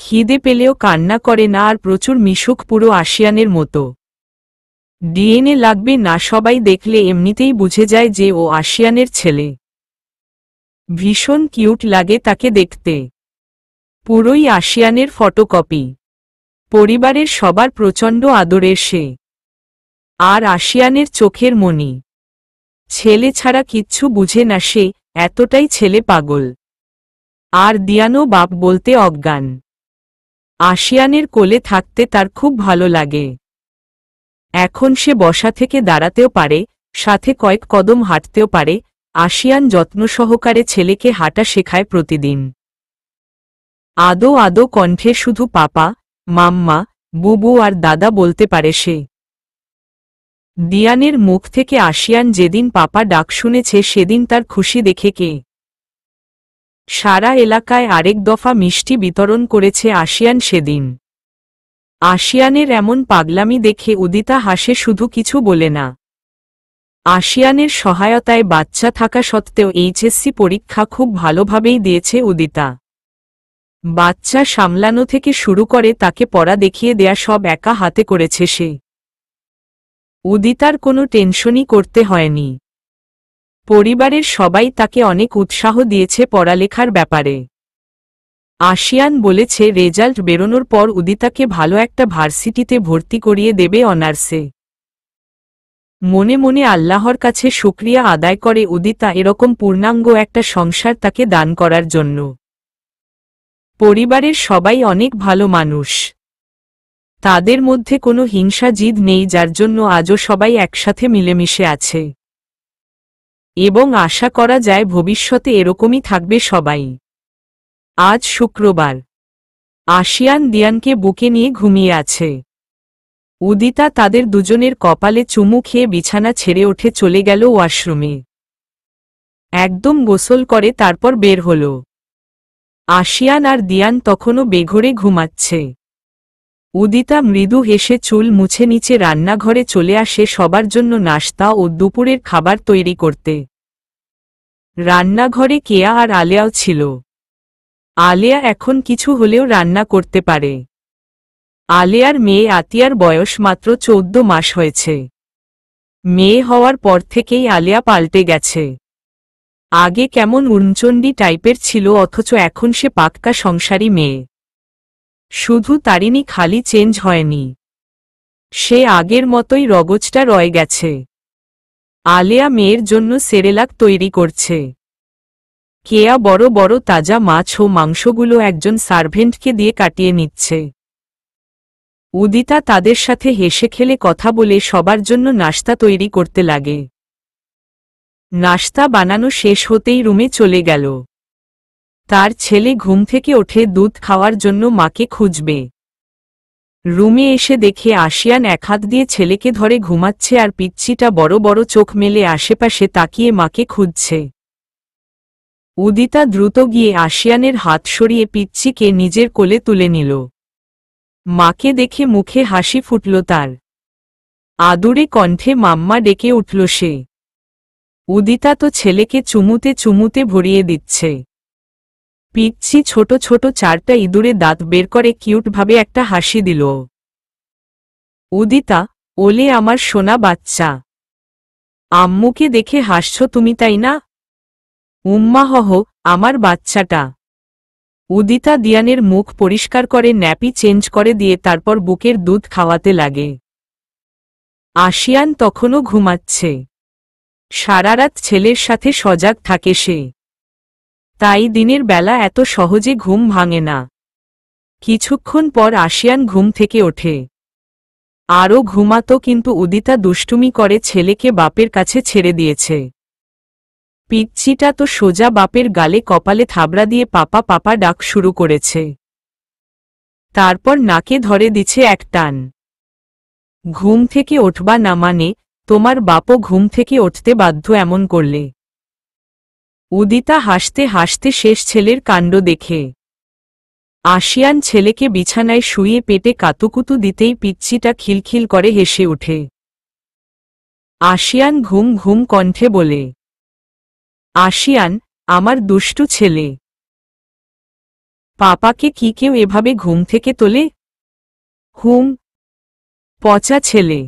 A: খিদে পেলেও কান্না করে না আর প্রচুর মিশুক পুরো আশিয়ানের মতো। ডিএনএ লাগবে না, সবাই দেখলে এমনিতেই বুঝে যায় যে ও আশিয়ানের ছেলে। ভীষণ কিউট লাগে তাকে দেখতে। পুরোই আশিয়ানের ফটোকপি। পরিবারের সবার প্রচণ্ড আদরের সে। আর আশিয়ানের চোখের মণি। ছেলে ছাড়া কিচ্ছু বুঝে না সে, এতটাই ছেলে পাগল। আর দিয়ানও বাপ বলতে অজ্ঞান। আশিয়ানের কোলে থাকতে তার খুব ভালো লাগে। এখন সে বসা থেকে দাঁড়াতেও পারে, সাথে কয়েক কদম হাঁটতেও পারে। আশিয়ান যত্ন সহকারে ছেলেকে হাঁটা শেখায় প্রতিদিন। আদো আদো কণ্ঠে শুধু পাপা, মাম্মা, বুবু আর দাদা বলতে পারে সে। দিয়ানের মুখ থেকে আশিয়ান যেদিন পাপা ডাক শুনেছে সেদিন তার খুশি দেখে কে। সারা এলাকায় আরেক দফা মিষ্টি বিতরণ করেছে আশিয়ান সেদিন। আশিয়ানের এমন পাগলামি দেখে উদিতা হাসে, শুধু কিছু বলে না। আশিয়ানের সহায়তায় বাচ্চা থাকা সত্ত্বেও এইচএসসি পরীক্ষা খুব ভালোভাবেই দিয়েছে উদিতা। বাচ্চা সামলানো থেকে শুরু করে তাকে পড়া দেখিয়ে দেয়া সব একা হাতে করেছে সে। উদিতার কোনো টেনশনই করতে হয়নি। পরিবারের সবাই তাকে অনেক উৎসাহ দিয়েছে পড়ালেখার ব্যাপারে। আশিয়ান বলেছে রেজাল্ট বেরোনোর পর উদিতাকে ভালো একটা ভার্সিটিতে ভর্তি করিয়ে দেবে অনার্সে। মনে মনে আল্লাহর কাছে শুকরিয়া আদায় করে উদিতা এরকম পূর্ণাঙ্গ একটা সংসার তাকে দান করার জন্য। পরিবারের সবাই অনেক ভালো মানুষ। তাদের মধ্যে কোনো হিংসা জিদ নেই, যার জন্য আজও সবাই একসাথে মিলেমিশে আছে। এবং আশা করা যায় ভবিষ্যতে এরকমই থাকবে সবাই। আজ শুক্রবার। আশিয়ান দিয়ানকে বুকে নিয়ে ঘুমিয়ে আছে। উদিতা তাদের দুজনের কপালে চুমু খেয়ে বিছানা ছেড়ে উঠে চলে গেল ওয়াশরুমে। একদম গোসল করে তারপর বের হল। আশিয়ান আর দিয়ান তখনও বেঘোরে ঘুমাচ্ছে। উদিতা মৃদু হেসে চুল মুছে নিচে রান্নাঘরে চলে আসে সবার জন্য নাশতা ও দুপুরের খাবার তৈরি করতে। রান্নাঘরে কেয়া আর আলেয়াও ছিল। আলেয়া এখন কিছু হলেও রান্না করতে পারে। আলেয়ার মেয়ে আতিয়ার বয়স মাত্র 14 মাস হয়েছে। মেয়ে হওয়ার পর থেকেই আলেয়া পাল্টে গেছে। আগে কেমন উড়নচণ্ডী টাইপের ছিল, অথচ এখন সে পাক্কা সংসারী মেয়ে। শুধু তারিনি খালি চেঞ্জ হয়নি, সে আগের মতোই রগজটা রয়ে গেছে। আলেয়া মেয়ের জন্য সেরেলাক তৈরি করছে। কেয়া বড় বড় তাজা মাছ ও মাংসগুলো একজন সার্ভেন্টকে দিয়ে কাটিয়ে নিচ্ছে। উদিতা তাদের সাথে হেসে খেলে কথা বলে সবার জন্য নাস্তা তৈরি করতে লাগে। নাস্তা বানানো শেষ হতেই রুমে চলে গেল। তার ছেলে ঘুম থেকে ওঠে দুধ খাওয়ার জন্য মাকে খুঁজবে। রুমে এসে দেখে আশিয়ান এক হাত দিয়ে ছেলেকে ধরে ঘুমাচ্ছে আর পিচ্চিটা বড় বড় চোখ মেলে আশেপাশে তাকিয়ে মাকে খুঁজছে। উদিতা দ্রুত গিয়ে আশিয়ানের হাত সরিয়ে পিচ্চিকে নিজের কোলে তুলে নিল। মাকে দেখে মুখে হাসি ফুটল তার। আদুরে কণ্ঠে মাম্মা ডেকে উঠল সে। উদিতা তো ছেলেকে চুমুতে চুমুতে ভরিয়ে দিচ্ছে। পিচ্চি ছোট ছোট 4টা ইঁদুরে দাঁত বের করে কিউটভাবে একটা হাসি দিল। উদিতা, ওলে আমার সোনা বাচ্চা, আম্মুকে দেখে হাসছ তুমি তাই না? উম্মা হহ, আমার বাচ্চাটা। উদিতা দিয়ানের মুখ পরিষ্কার করে ন্যাপি চেঞ্জ করে দিয়ে তারপর বুকের দুধ খাওয়াতে লাগে। আশিয়ান তখনও ঘুমাচ্ছে। সারারাত ছেলের সাথে সজাগ থাকে সে, তাই দিনের বেলা এত সহজে ঘুম ভাঙে না। কিছুক্ষণ পর আশিয়ান ঘুম থেকে ওঠে। আরও ঘুমাতো, কিন্তু উদিতা দুষ্টুমি করে ছেলেকে বাপের কাছে ছেড়ে দিয়েছে। পিচ্চিটা তো সোজা বাপের গালে কপালে থাবড়া দিয়ে পাপা পাপা ডাক শুরু করেছে। তারপর নাকে ধরে দিচ্ছে এক টান। ঘুম থেকে ওঠবা না মানে? তোমার বাপও ঘুম থেকে উঠতে বাধ্য এমন করলে? উদিতা হাসতে হাসতে শেষ ছেলের কাণ্ড দেখে। আশিয়ান ছেলেকে বিছানায় শুয়ে পেটে কাতুকুতু দিতেই পিচ্চিটা খিলখিল করে হেসে ওঠে। আশিয়ান ঘুম ঘুম কণ্ঠে বলে, আশিয়ান, আমার দুষ্টু ছেলে, পাপাকে কি কেউ এভাবে ঘুম থেকে তোলে? হুম, পচা ছেলে,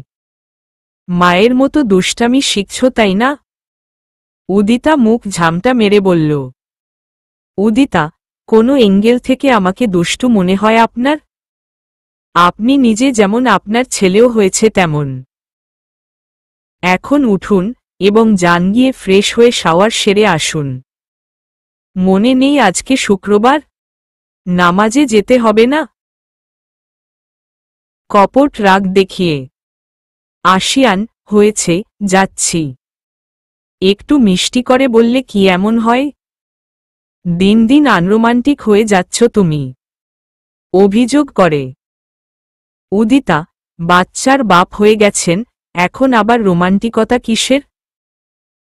A: মায়ের মতো দুষ্টামি শিখছ তাই না? উদিতা মুখ ঝামটা মেরে বলল। উদিতা, কোনো এঙ্গেল থেকে আমাকে দুষ্টু মনে হয় আপনার? আপনি নিজে যেমন আপনার ছেলেও হয়েছে তেমন। এখন উঠুন এবং যান গিয়ে ফ্রেশ হয়ে শাওয়ার সেরে আসুন। মনে নেই আজকে শুক্রবার, নামাজে যেতে হবে না? কপট রাগ দেখিয়ে। আশিয়ান, হয়েছে, যাচ্ছি। একটু মিষ্টি করে বললে কি এমন হয়? দিন দিন আনরোমান্টিক হয়ে যাচ্ছ তুমি, অভিযোগ করে। উদিতা, বাচ্চার বাপ হয়ে গেছেন, এখন আবার রোমান্টিকতা কিসের?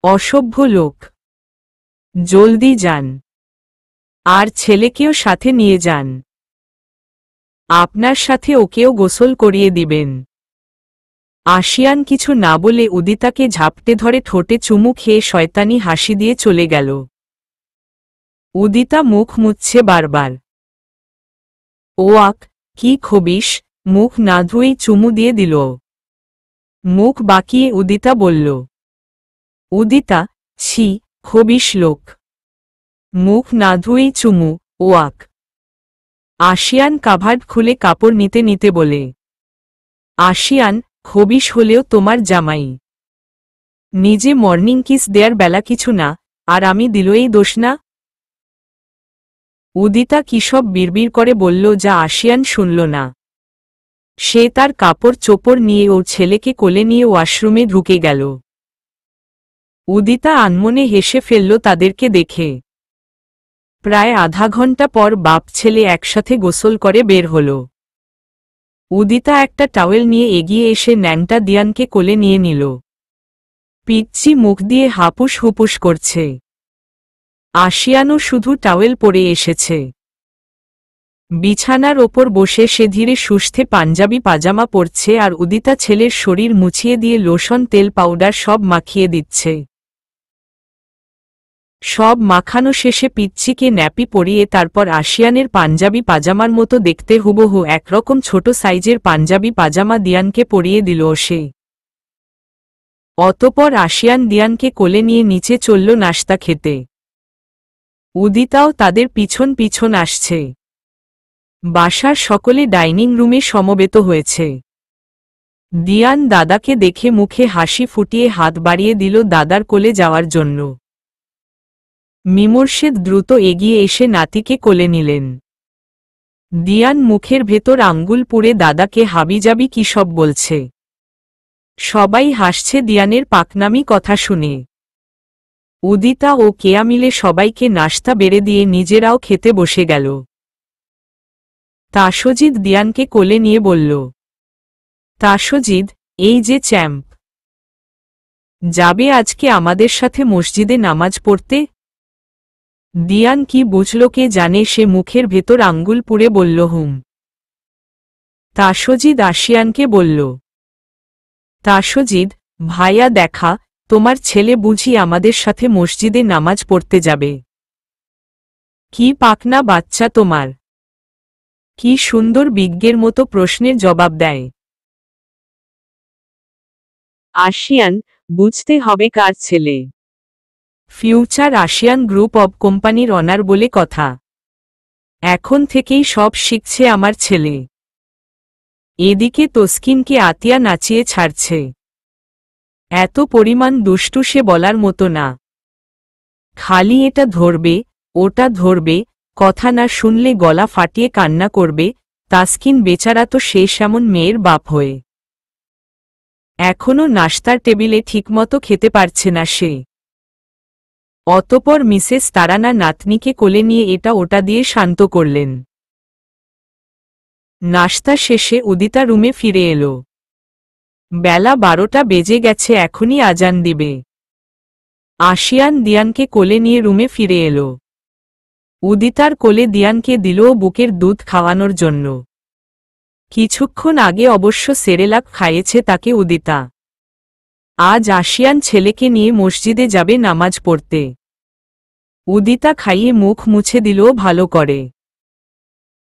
A: অসভ্য লোক, জলদি যান, আর ছেলেকেও সাথে নিয়ে যান। আপনার সাথে ওকেও গোসল করিয়ে দিবেন। আশিয়ান কিছু না বলে উদিতাকে ঝাপটে ধরে ঠোঁটে চুমু খেয়ে শয়তানি হাসি দিয়ে চলে গেল। উদিতা মুখ মুছছে বারবার। ওয়াক, কি খবিস, মুখ না ধুয়েই চুমু দিয়ে দিল। মুখ বাঁকিয়ে উদিতা বলল। উদিতা, ছি, খবিস লোক, মুখ না ধুয়েই চুমু, ওয়াক। আশিয়ান কাভার্ড খুলে কাপড় নিতে নিতে বলে। আশিয়ান, খবিস হলেও তোমার জামাই, নিজে মর্নিং কিস দেয়ার বেলা কিছু না, আর আমি দিলই দোষ না? উদিতা কিসব বিড়বিড় করে বলল যা আশিয়ান শুনল না। সে তার কাপড় চোপড় নিয়ে ওর ছেলেকে কোলে নিয়ে ওয়াশরুমে ঢুকে গেল। উদিতা আনমনে হেসে ফেলল তাদেরকে দেখে। প্রায় আধা ঘন্টা পর বাপ ছেলে একসাথে গোসল করে বের হল। উদিতা একটা টাওয়েল নিয়ে এগিয়ে এসে ন্যাংটা দিয়ানকে কোলে নিয়ে নিল। পিচ্চি মুখ দিয়ে হাপুস হুপুস করছে। আশিয়ানও শুধু টাওয়েল পরে এসেছে। বিছানার ওপর বসে সে ধীরে সুস্থে পাঞ্জাবি পাজামা পরছে আর উদিতা ছেলের শরীর মুছিয়ে দিয়ে লোশন তেল পাউডার সব মাখিয়ে দিচ্ছে। সব মাখানো শেষে পিচ্চিকে ন্যাপি পরিয়ে তারপর আশিয়ানের পাঞ্জাবি পাজামার মতো দেখতে হুবহু একরকম ছোট সাইজের পাঞ্জাবি পাজামা দিয়ানকে পরিয়ে দিল সে। অতপর আশিয়ান দিয়ানকে কোলে নিয়ে নিচে চলল নাস্তা খেতে। উদিতাও তাদের পিছন পিছন আসছে। বাসার সকলে ডাইনিং রুমে সমবেত হয়েছে। দিয়ান দাদাকে দেখে মুখে হাসি ফুটিয়ে হাত বাড়িয়ে দিল দাদার কোলে যাওয়ার জন্য। মিমোর্শেদ দ্রুত এগিয়ে এসে নাতিকে কোলে নিলেন। দিয়ান মুখের ভেতর আঙ্গুল পুড়ে দাদাকে হাবিজাবি কী সব বলছে। সবাই হাসছে দিয়ানের পাকনামি কথা শুনে। উদিতা ও কেয়া মিলে সবাইকে নাশতা বেড়ে দিয়ে নিজেরাও খেতে বসে গেল। তাসজিদ দিয়ানকে কোলে নিয়ে বলল, তাসজিদ, এই যে চ্যাম্প, যাবে আজকে আমাদের সাথে মসজিদে নামাজ পড়তে? দিয়ান কি বুঝল কে জানে, সে মুখের ভেতর আঙ্গুল পুড়ে বলল হুম। তাসজিদ আশিয়ানকে বলল, তাসজিদ ভাইয়া, দেখা, তোমার ছেলে বুঝি আমাদের সাথে মসজিদে নামাজ পড়তে যাবে? কি পাকনা বাচ্চা তোমার! কি সুন্দর বিজ্ঞের মতো প্রশ্নের জবাব দেয়। আশিয়ান, বুঝতে হবে কার ছেলে। ফিউচার আসিয়ান গ্রুপ অব কোম্পানির অনার বলে কথা। এখন থেকেই সব শিখছে আমার ছেলে। এদিকে তসকিনকে আতিয়া নাচিয়ে ছাড়ছে। এত পরিমাণ দুষ্টু সে বলার মতো না। খালি এটা ধরবে, ওটা ধরবে, কথা না শুনলে গলা ফাটিয়ে কান্না করবে। তাসকিন বেচারা তো শেষ এমন মেয়ের বাপ হয়ে এখনও নাশতার টেবিলে ঠিকমতো খেতে পারছে না সে। অতপর মিসেস তারানা নাতনিকে কোলে নিয়ে এটা ওটা দিয়ে শান্ত করলেন। নাশতা শেষে উদিতা রুমে ফিরে এলো। বেলা 12টা বেজে গেছে, এখনই আজান দিবে। আশিয়ান দিয়ানকে কোলে নিয়ে রুমে ফিরে এলো। উদিতার কোলে দিয়ানকে দিল বুকের দুধ খাওয়ানোর জন্য। কিছুক্ষণ আগে অবশ্য সেরেলাক খাইয়েছে তাকে উদিতা। আজ আশিয়ান ছেলেকে নিয়ে মসজিদে যাবে নামাজ পড়তে। উদিতা খাইয়ে মুখ মুছে দিল ভালো করে।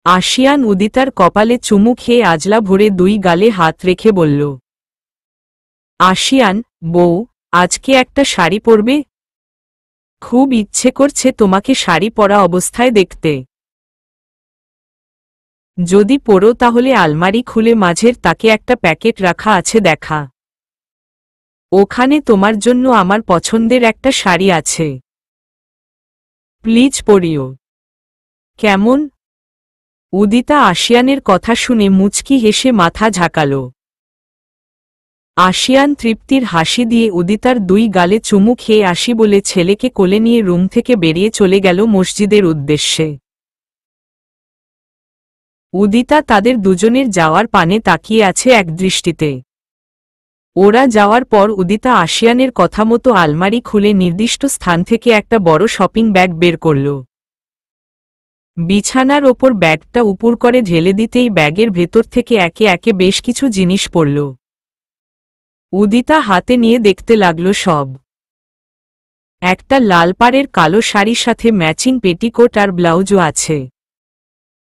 A: আশিয়ান উদিতার কপালে চুমু খেয়ে আজলা ভরে দুই গালে হাত রেখে বলল, আশিয়ান বউ, আজকে একটা শাড়ি পরবে? খুব ইচ্ছে করছে তোমাকে শাড়ি পরা অবস্থায় দেখতে। যদি পরো তাহলে আলমারি খুলে মাঝের তাকে একটা প্যাকেট রাখা আছে দেখা। ওখানে তোমার জন্য আমার পছন্দের একটা শাড়ি আছে। প্লিজ পরিও। কেমন? উদিতা আশিয়ানের কথা শুনে মুচকি হেসে মাথা ঝাঁকাল। আশিয়ান তৃপ্তির হাসি দিয়ে উদিতার দুই গালে চুমু খেয়ে আসি বলে ছেলেকে কোলে নিয়ে রুম থেকে বেরিয়ে চলে গেল মসজিদের উদ্দেশ্যে। উদিতা তাদের দুজনের যাওয়ার পানে তাকিয়ে আছে একদৃষ্টিতে। ওরা যাওয়ার পর উদিতা আশিয়ানের কথা মতো আলমারি খুলে নির্দিষ্ট স্থান থেকে একটা বড় শপিং ব্যাগ বের করল। বিছানার ওপর ব্যাগটা উপর করে ঢেলে দিতেই ব্যাগের ভেতর থেকে একে একে বেশ কিছু জিনিস পড়ল। উদিতা হাতে নিয়ে দেখতে লাগল সব। একটা লাল পাড়ের কালো শাড়ির সাথে ম্যাচিং পেটিকোট আর ব্লাউজও আছে।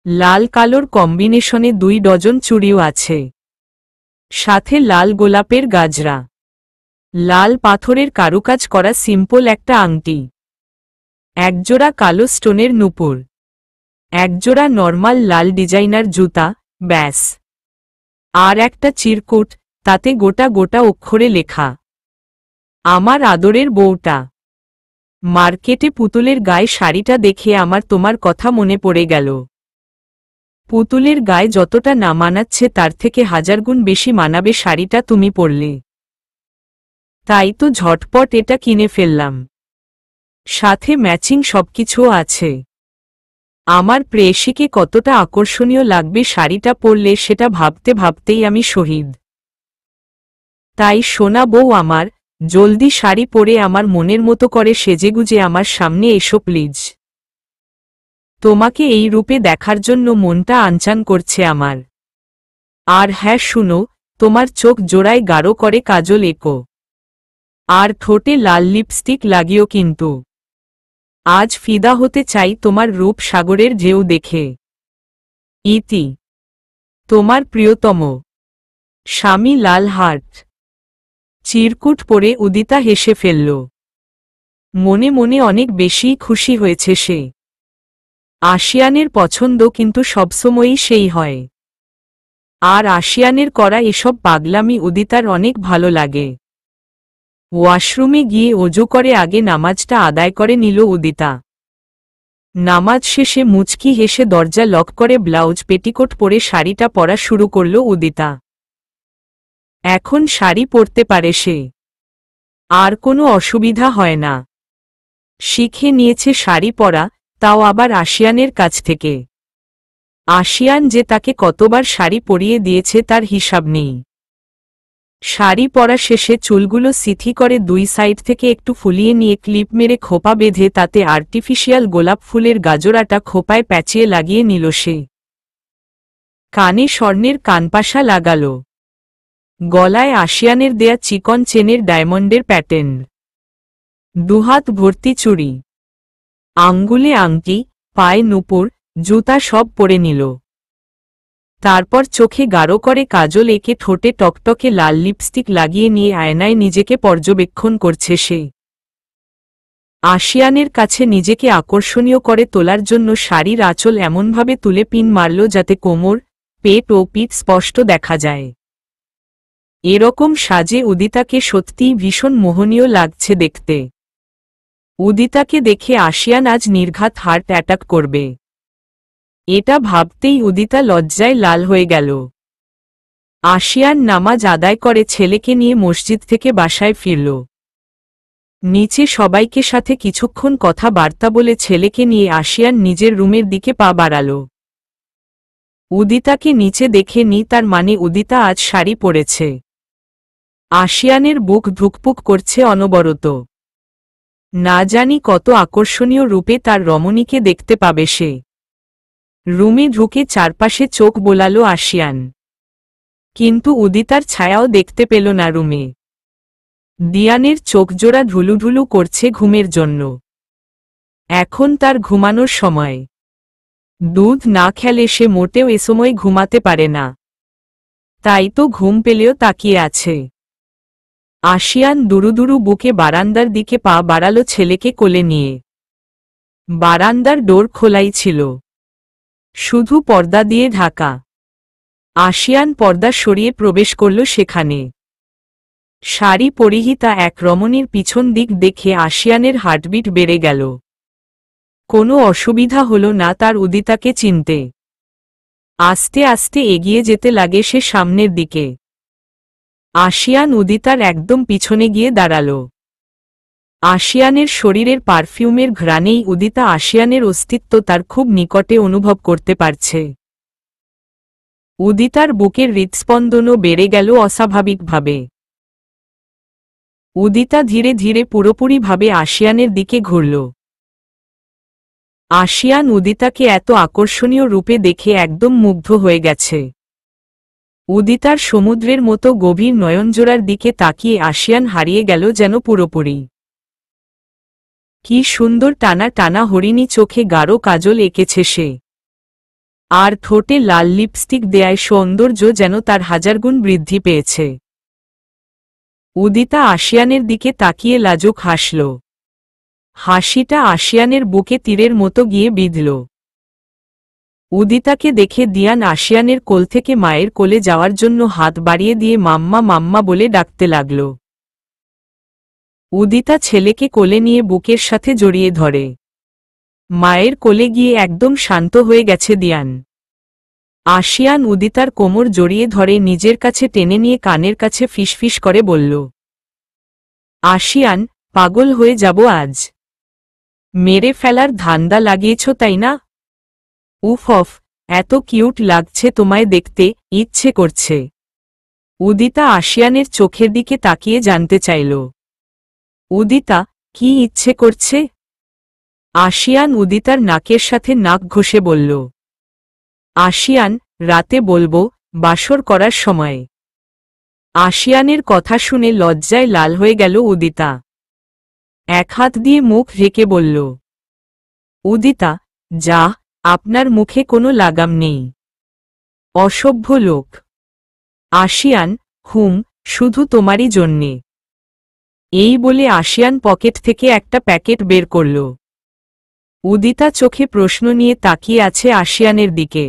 A: লাল কালোর কম্বিনেশনে 2 ডজন চুড়িও আছে, সাথে লাল গোলাপের গাজরা, লাল পাথরের কারুকাজ করা সিম্পল একটা আংটি, একজোড়া কালো স্টোনের নূপুর, একজোড়া নরমাল লাল ডিজাইনার জুতা, ব্যাস। আর একটা চিরকুট, তাতে গোটা গোটা অক্ষরে লেখা, আমার আদরের বউটা। মার্কেটে পুতুলের গায়ে শাড়িটা দেখে আমার তোমার কথা মনে পড়ে গেল। পুতুলের গায়ে যতটা না মানাচ্ছে তার থেকে 1000 গুণ বেশি মানাবে শাড়িটা তুমি পরলে। তাই তো ঝটপট এটা কিনে ফেললাম। সাথে ম্যাচিং সবকিছুও আছে। আমার প্রেয়সীকে কতটা আকর্ষণীয় লাগবে শাড়িটা পরলে সেটা ভাবতে ভাবতেই আমি শহীদ। তাই সোনা বউ আমার, জলদি শাড়ি পরে আমার মনের মতো করে সেজেগুজে আমার সামনে এসো প্লিজ। তোমাকে এই রূপে দেখার জন্য মনটা আনচান করছে আমার। আর হ্যাঁ শুনো, তোমার চোখ জোড়ায় গাঢ় করে কাজল এঁকো। আর ঠোঁটে লাল লিপস্টিক লাগিও কিন্তু। আজ ফিদা হতে চাই তোমার রূপ সাগরের ঢেউ দেখে। ইতি, তোমার প্রিয়তম স্বামী লাল হার্ট। চিরকুট পরে উদিতা হেসে ফেলল। মনে মনে অনেক বেশি খুশি হয়েছে সে। আশিয়ানের পছন্দ কিন্তু সবসময়ই সেই হয়। আর আশিয়ানের করা এসব পাগলামি উদিতার অনেক ভালো লাগে। ওয়াশরুমে গিয়ে অজু করে আগে নামাজটা আদায় করে নিল উদিতা। নামাজ শেষে মুচকি হেসে দরজা লক করে ব্লাউজ পেটিকোট পরে শাড়িটা পরা শুরু করল উদিতা। এখন শাড়ি পরতে পারে সে, আর কোনো অসুবিধা হয় না। শিখে নিয়েছে শাড়ি পরা, তাও আবার আশিয়ানের কাছ থেকে। আশিয়ান যে তাকে কতবার শাড়ি পরিয়ে দিয়েছে তার হিসাব নেই। শাড়ি পরা শেষে চুলগুলো সিথি করে দুই সাইড থেকে একটু ফুলিয়ে নিয়ে ক্লিপ মেরে খোপা বেঁধে তাতে আর্টিফিশিয়াল গোলাপ ফুলের গাজরাটা খোপায় প্যাঁচিয়ে লাগিয়ে নিল সে। কানে স্বর্ণের কানপাশা লাগাল। গলায় আশিয়ানের দেয়া চিকন চেনের ডায়মন্ডের প্যাটার্ন। দুহাত ভর্তি চুড়ি, আঙ্গুলে আংটি, পায়ে নূপুর, জুতা সব পরে নিল। তারপর চোখে গাঢ় করে কাজল এঁকে ঠোঁটে টকটকে লাল লিপস্টিক লাগিয়ে নিয়ে আয়নায় নিজেকে পর্যবেক্ষণ করছে সে। আশিয়ানের কাছে নিজেকে আকর্ষণীয় করে তোলার জন্য শাড়ির আঁচল এমনভাবে তুলে পিন মারল যাতে কোমর, পেট ও পিঠ স্পষ্ট দেখা যায়। এরকম সাজে উদিতাকে সত্যিই ভীষণ মোহনীয় লাগছে দেখতে। উদিতাকে দেখে আশিয়ান আজ নির্ঘাত হার্ট অ্যাটাক করবে, এটা ভাবতেই উদিতা লজ্জায় লাল হয়ে গেল। আশিয়ান নামাজ আদায় করে ছেলেকে নিয়ে মসজিদ থেকে বাসায় ফিরল। নিচে সবাইকে সাথে কিছুক্ষণ কথা বার্তা বলে ছেলেকে নিয়ে আশিয়ান নিজের রুমের দিকে পা বাড়াল। উদিতাকে নিচে দেখে নি, তার মানে উদিতা আজ শাড়ি পরেছে। আশিয়ানের বুক ধুকপুক করছে অনবরত। না জানি কত আকর্ষণীয় রূপে তার রমণীকে দেখতে পাবে সে। রুমে ঢুকে চারপাশে চোখ বোলালো আশিয়ান, কিন্তু উদিতার ছায়াও দেখতে পেল না রুমে। দিয়ানের চোখজোড়া ঢুলুঢুলু করছে ঘুমের জন্য। এখন তার ঘুমানোর সময়। দুধ না খেলে সে মোটেও এ সময় ঘুমাতে পারে না, তাই তো ঘুম পেলেও তাকিয়ে আছে। আশিয়ান দুরুদুরু বুকে বারান্দার দিকে পা বাড়ালো ছেলেকে কোলে নিয়ে। বারান্দার ডোর খোলাই ছিল, শুধু পর্দা দিয়ে ঢাকা। আশিয়ান পর্দা সরিয়ে প্রবেশ করল সেখানে। শাড়ি পরিহিতা এক রমণীর পিছন দিক দেখে আশিয়ানের হার্টবিট বেড়ে গেল। কোনো অসুবিধা হল না তার উদিতাকে চিনতে। আস্তে আস্তে এগিয়ে যেতে লাগে সে সামনের দিকে। আশিয়ান উদিতার একদম পিছনে গিয়ে দাঁড়াল। আশিয়ানের শরীরের পারফিউমের ঘ্রাণেই উদিতা আশিয়ানের অস্তিত্ব তার খুব নিকটে অনুভব করতে পারছে। উদিতার বুকের হৃৎস্পন্দনও বেড়ে গেল অস্বাভাবিকভাবে। উদিতা ধীরে ধীরে পুরোপুরিভাবে আশিয়ানের দিকে ঘুরল। আশিয়ান উদিতাকে এত আকর্ষণীয় রূপে দেখে একদম মুগ্ধ হয়ে গেছে। উদিতার সমুদ্রের মতো গভীর নয়নজোড়ার দিকে তাকিয়ে আশিয়ান হারিয়ে গেল যেন পুরোপুরি। কি সুন্দর টানা টানা হরিণী চোখে গাঢ় কাজল এঁকেছে সে, আর ঠোঁটে লাল লিপস্টিক দেয়ায় সৌন্দর্য যেন তার হাজারগুণ বৃদ্ধি পেয়েছে। উদিতা আশিয়ানের দিকে তাকিয়ে লাজুক হাসল। হাসিটা আশিয়ানের বুকে তীরের মতো গিয়ে বিঁধল। উদিতাকে দেখে দিয়ান আশিয়ানের কোল থেকে মায়ের কোলে যাওয়ার জন্য হাত বাড়িয়ে দিয়ে মাম্মা মাম্মা বলে ডাকতে লাগল। উদিতা ছেলেকে কোলে নিয়ে বুকের সাথে জড়িয়ে ধরে। মায়ের কোলে গিয়ে একদম শান্ত হয়ে গেছে দিয়ান। আশিয়ান উদিতার কোমর জড়িয়ে ধরে নিজের কাছে টেনে নিয়ে কানের কাছে ফিসফিস করে বলল, আশিয়ান, পাগল হয়ে যাব আজ। মেরে ফেলার ধান্দা লাগিয়েছ তাই না? উফ অফ, এত কিউট লাগছে তোমায় দেখতে, ইচ্ছে করছে। উদিতা আশিয়ানের চোখের দিকে তাকিয়ে জানতে চাইল, উদিতা, কি ইচ্ছে করছে? আশিয়ান উদিতার নাকের সাথে নাক ঘষে বলল, আশিয়ান, রাতে বলবো, বাসর করার সময়। আশিয়ানের কথা শুনে লজ্জায় লাল হয়ে গেল উদিতা। এক হাত দিয়ে মুখ ঢেকে বলল, উদিতা, যা, আপনার মুখে কোনো লাগাম নেই। অসভ্য লোক। আশিয়ান, হুম, শুধু তোমারই জন্যে। এই বলে আশিয়ান পকেট থেকে একটা প্যাকেট বের করল। উদিতা চোখে প্রশ্ন নিয়ে তাকিয়ে আছে আশিয়ানের দিকে।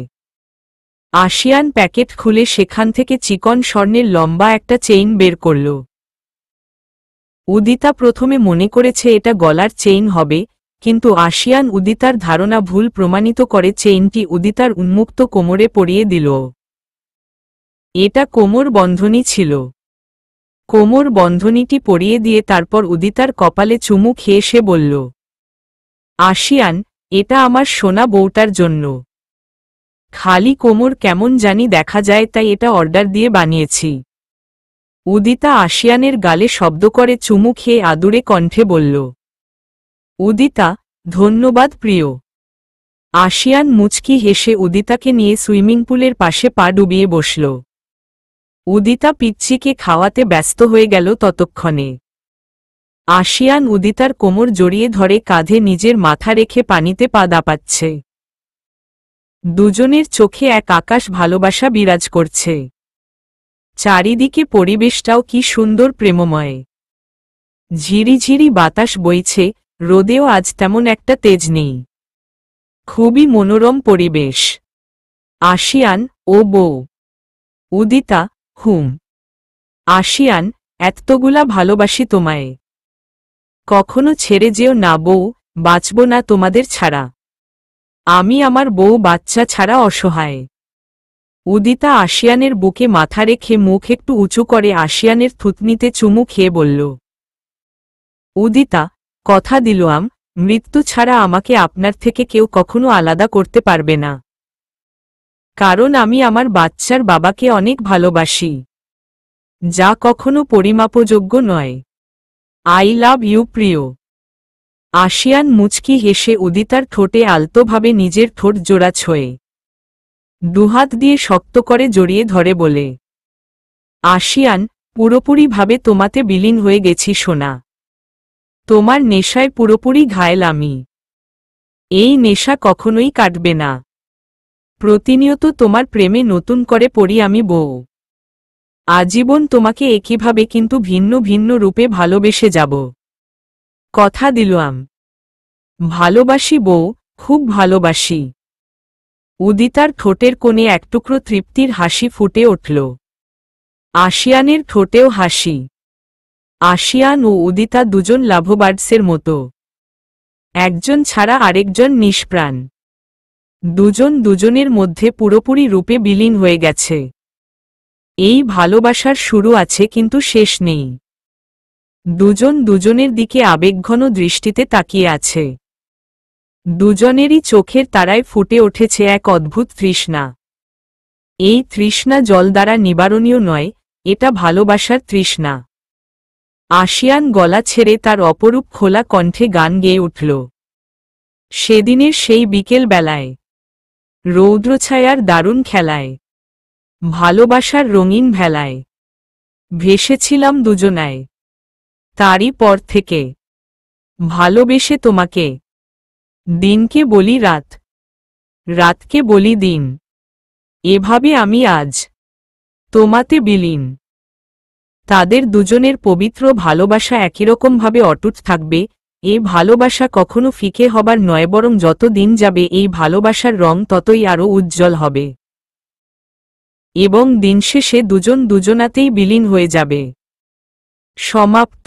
A: আশিয়ান প্যাকেট খুলে সেখান থেকে চিকন স্বর্ণের লম্বা একটা চেইন বের করল। উদিতা প্রথমে মনে করেছে এটা গলার চেইন হবে, কিন্তু আশিয়ান উদিতার ধারণা ভুল প্রমাণিত করে চেইনটি উদিতার উন্মুক্ত কোমরে পরিয়ে দিল। এটা কোমর বন্ধনী ছিল। কোমর বন্ধনীটি পরিয়ে দিয়ে তারপর উদিতার কপালে চুমু খেয়ে সে বলল, আশিয়ান, এটা আমার সোনা বউটার জন্য। খালি কোমর কেমন জানি দেখা যায়, তাই এটা অর্ডার দিয়ে বানিয়েছি। উদিতা আশিয়ানের গালে শব্দ করে চুমু খেয়ে আদুরে কণ্ঠে বলল, উদিতা, ধন্যবাদ প্রিয়। আশিয়ান মুচকি হেসে উদিতাকে নিয়ে সুইমিং পুলের পাশে পা ডুবিয়ে বসল। উদিতা পিচ্চিকে খাওয়াতে ব্যস্ত হয়ে গেল ততক্ষণে। আশিয়ান উদিতার কোমর জড়িয়ে ধরে কাঁধে নিজের মাথা রেখে পানিতে পা দাপাচ্ছে। দুজনের চোখে এক আকাশ ভালোবাসা বিরাজ করছে। চারিদিকে পরিবেশটাও কি সুন্দর প্রেমময়। ঝিরিঝিরি বাতাস বইছে, রোদেও আজ তেমন একটা তেজ নেই। খুবই মনোরম পরিবেশ। আশিয়ান, ও বউ। উদিতা, হুম। আশিয়ান, এতগুলা ভালোবাসি তোমায়। কখনো ছেড়ে যেও না বউ, বাঁচব না তোমাদের ছাড়া। আমি আমার বউ বাচ্চা ছাড়া অসহায়। উদিতা আশিয়ানের বুকে মাথা রেখে মুখ একটু উঁচু করে আশিয়ানের থুতনিতে চুমু খেয়ে বলল, উদিতা, কথা দিলাম, মৃত্যু ছাড়া আমাকে আপনার থেকে কেউ কখনো আলাদা করতে পারবে না। কারণ আমি আমার বাচ্চার বাবাকে অনেক ভালোবাসি, যা কখনো পরিমাপযোগ্য নয়। আই লাভ ইউ প্রিয়। আশিয়ান মুচকি হেসে উদিতার ঠোঁটে আলতোভাবে নিজের ঠোঁট জোড়া ছোঁয়ে দুহাত দিয়ে শক্ত করে জড়িয়ে ধরে বলে, আশিয়ান, পুরোপুরিভাবে তোমাতে বিলীন হয়ে গেছি সোনা। তোমার নেশায় পুরোপুরি ঘায়েল আমি। এই নেশা কখনোই কাটবে না। প্রতিনিয়ত তোমার প্রেমে নতুন করে পড়ি আমি বউ। আজীবন তোমাকে একইভাবে কিন্তু ভিন্ন ভিন্ন রূপে ভালোবেসে যাব। কথা দিলাম। ভালোবাসি বউ, খুব ভালোবাসি। উদিতার ঠোঁটের কোণে একটুকরো তৃপ্তির হাসি ফুটে উঠল। আশিয়ানের ঠোঁটেও হাসি। আশিয়ান ও উদিতা দুজন লাভবার্ডসের মতো। একজন ছাড়া আরেকজন নিষ্প্রাণ। দুজন দুজনের মধ্যে পুরোপুরি রূপে বিলীন হয়ে গেছে। এই ভালোবাসার শুরু আছে কিন্তু শেষ নেই। দুজন দুজনের দিকে আবেগঘন দৃষ্টিতে তাকিয়ে আছে। দুজনেরই চোখের তারায় ফুটে উঠেছে এক অদ্ভুত তৃষ্ণা। এই তৃষ্ণা জল দ্বারা নিবারণীয় নয়, এটা ভালোবাসার তৃষ্ণা। আশিয়ান গলা ছেড়ে তার অপরূপ খোলা কণ্ঠে গান গেয়ে উঠল। সেদিনের সেই বিকেল বেলায়, রৌদ্রছায়ার দারুণ খেলায়, ভালোবাসার রঙিন ভেলায় ভেসেছিলাম দুজনায়। তারই পর থেকে ভালোবেসে তোমাকে। দিনকে বলি রাত, রাতকে বলি দিন। এভাবে আমি আজ তোমাতে বিলীন। তাদের দুজনের পবিত্র ভালোবাসা একইরকমভাবে অটুট থাকবে। এই ভালোবাসা কখনো ফিকে হবার নয়, বরং যত দিন যাবে এই ভালোবাসার রং ততই আরও উজ্জ্বল হবে এবং দিন শেষে দুজন দুজনাতেই বিলীন হয়ে যাবে। সমাপ্ত।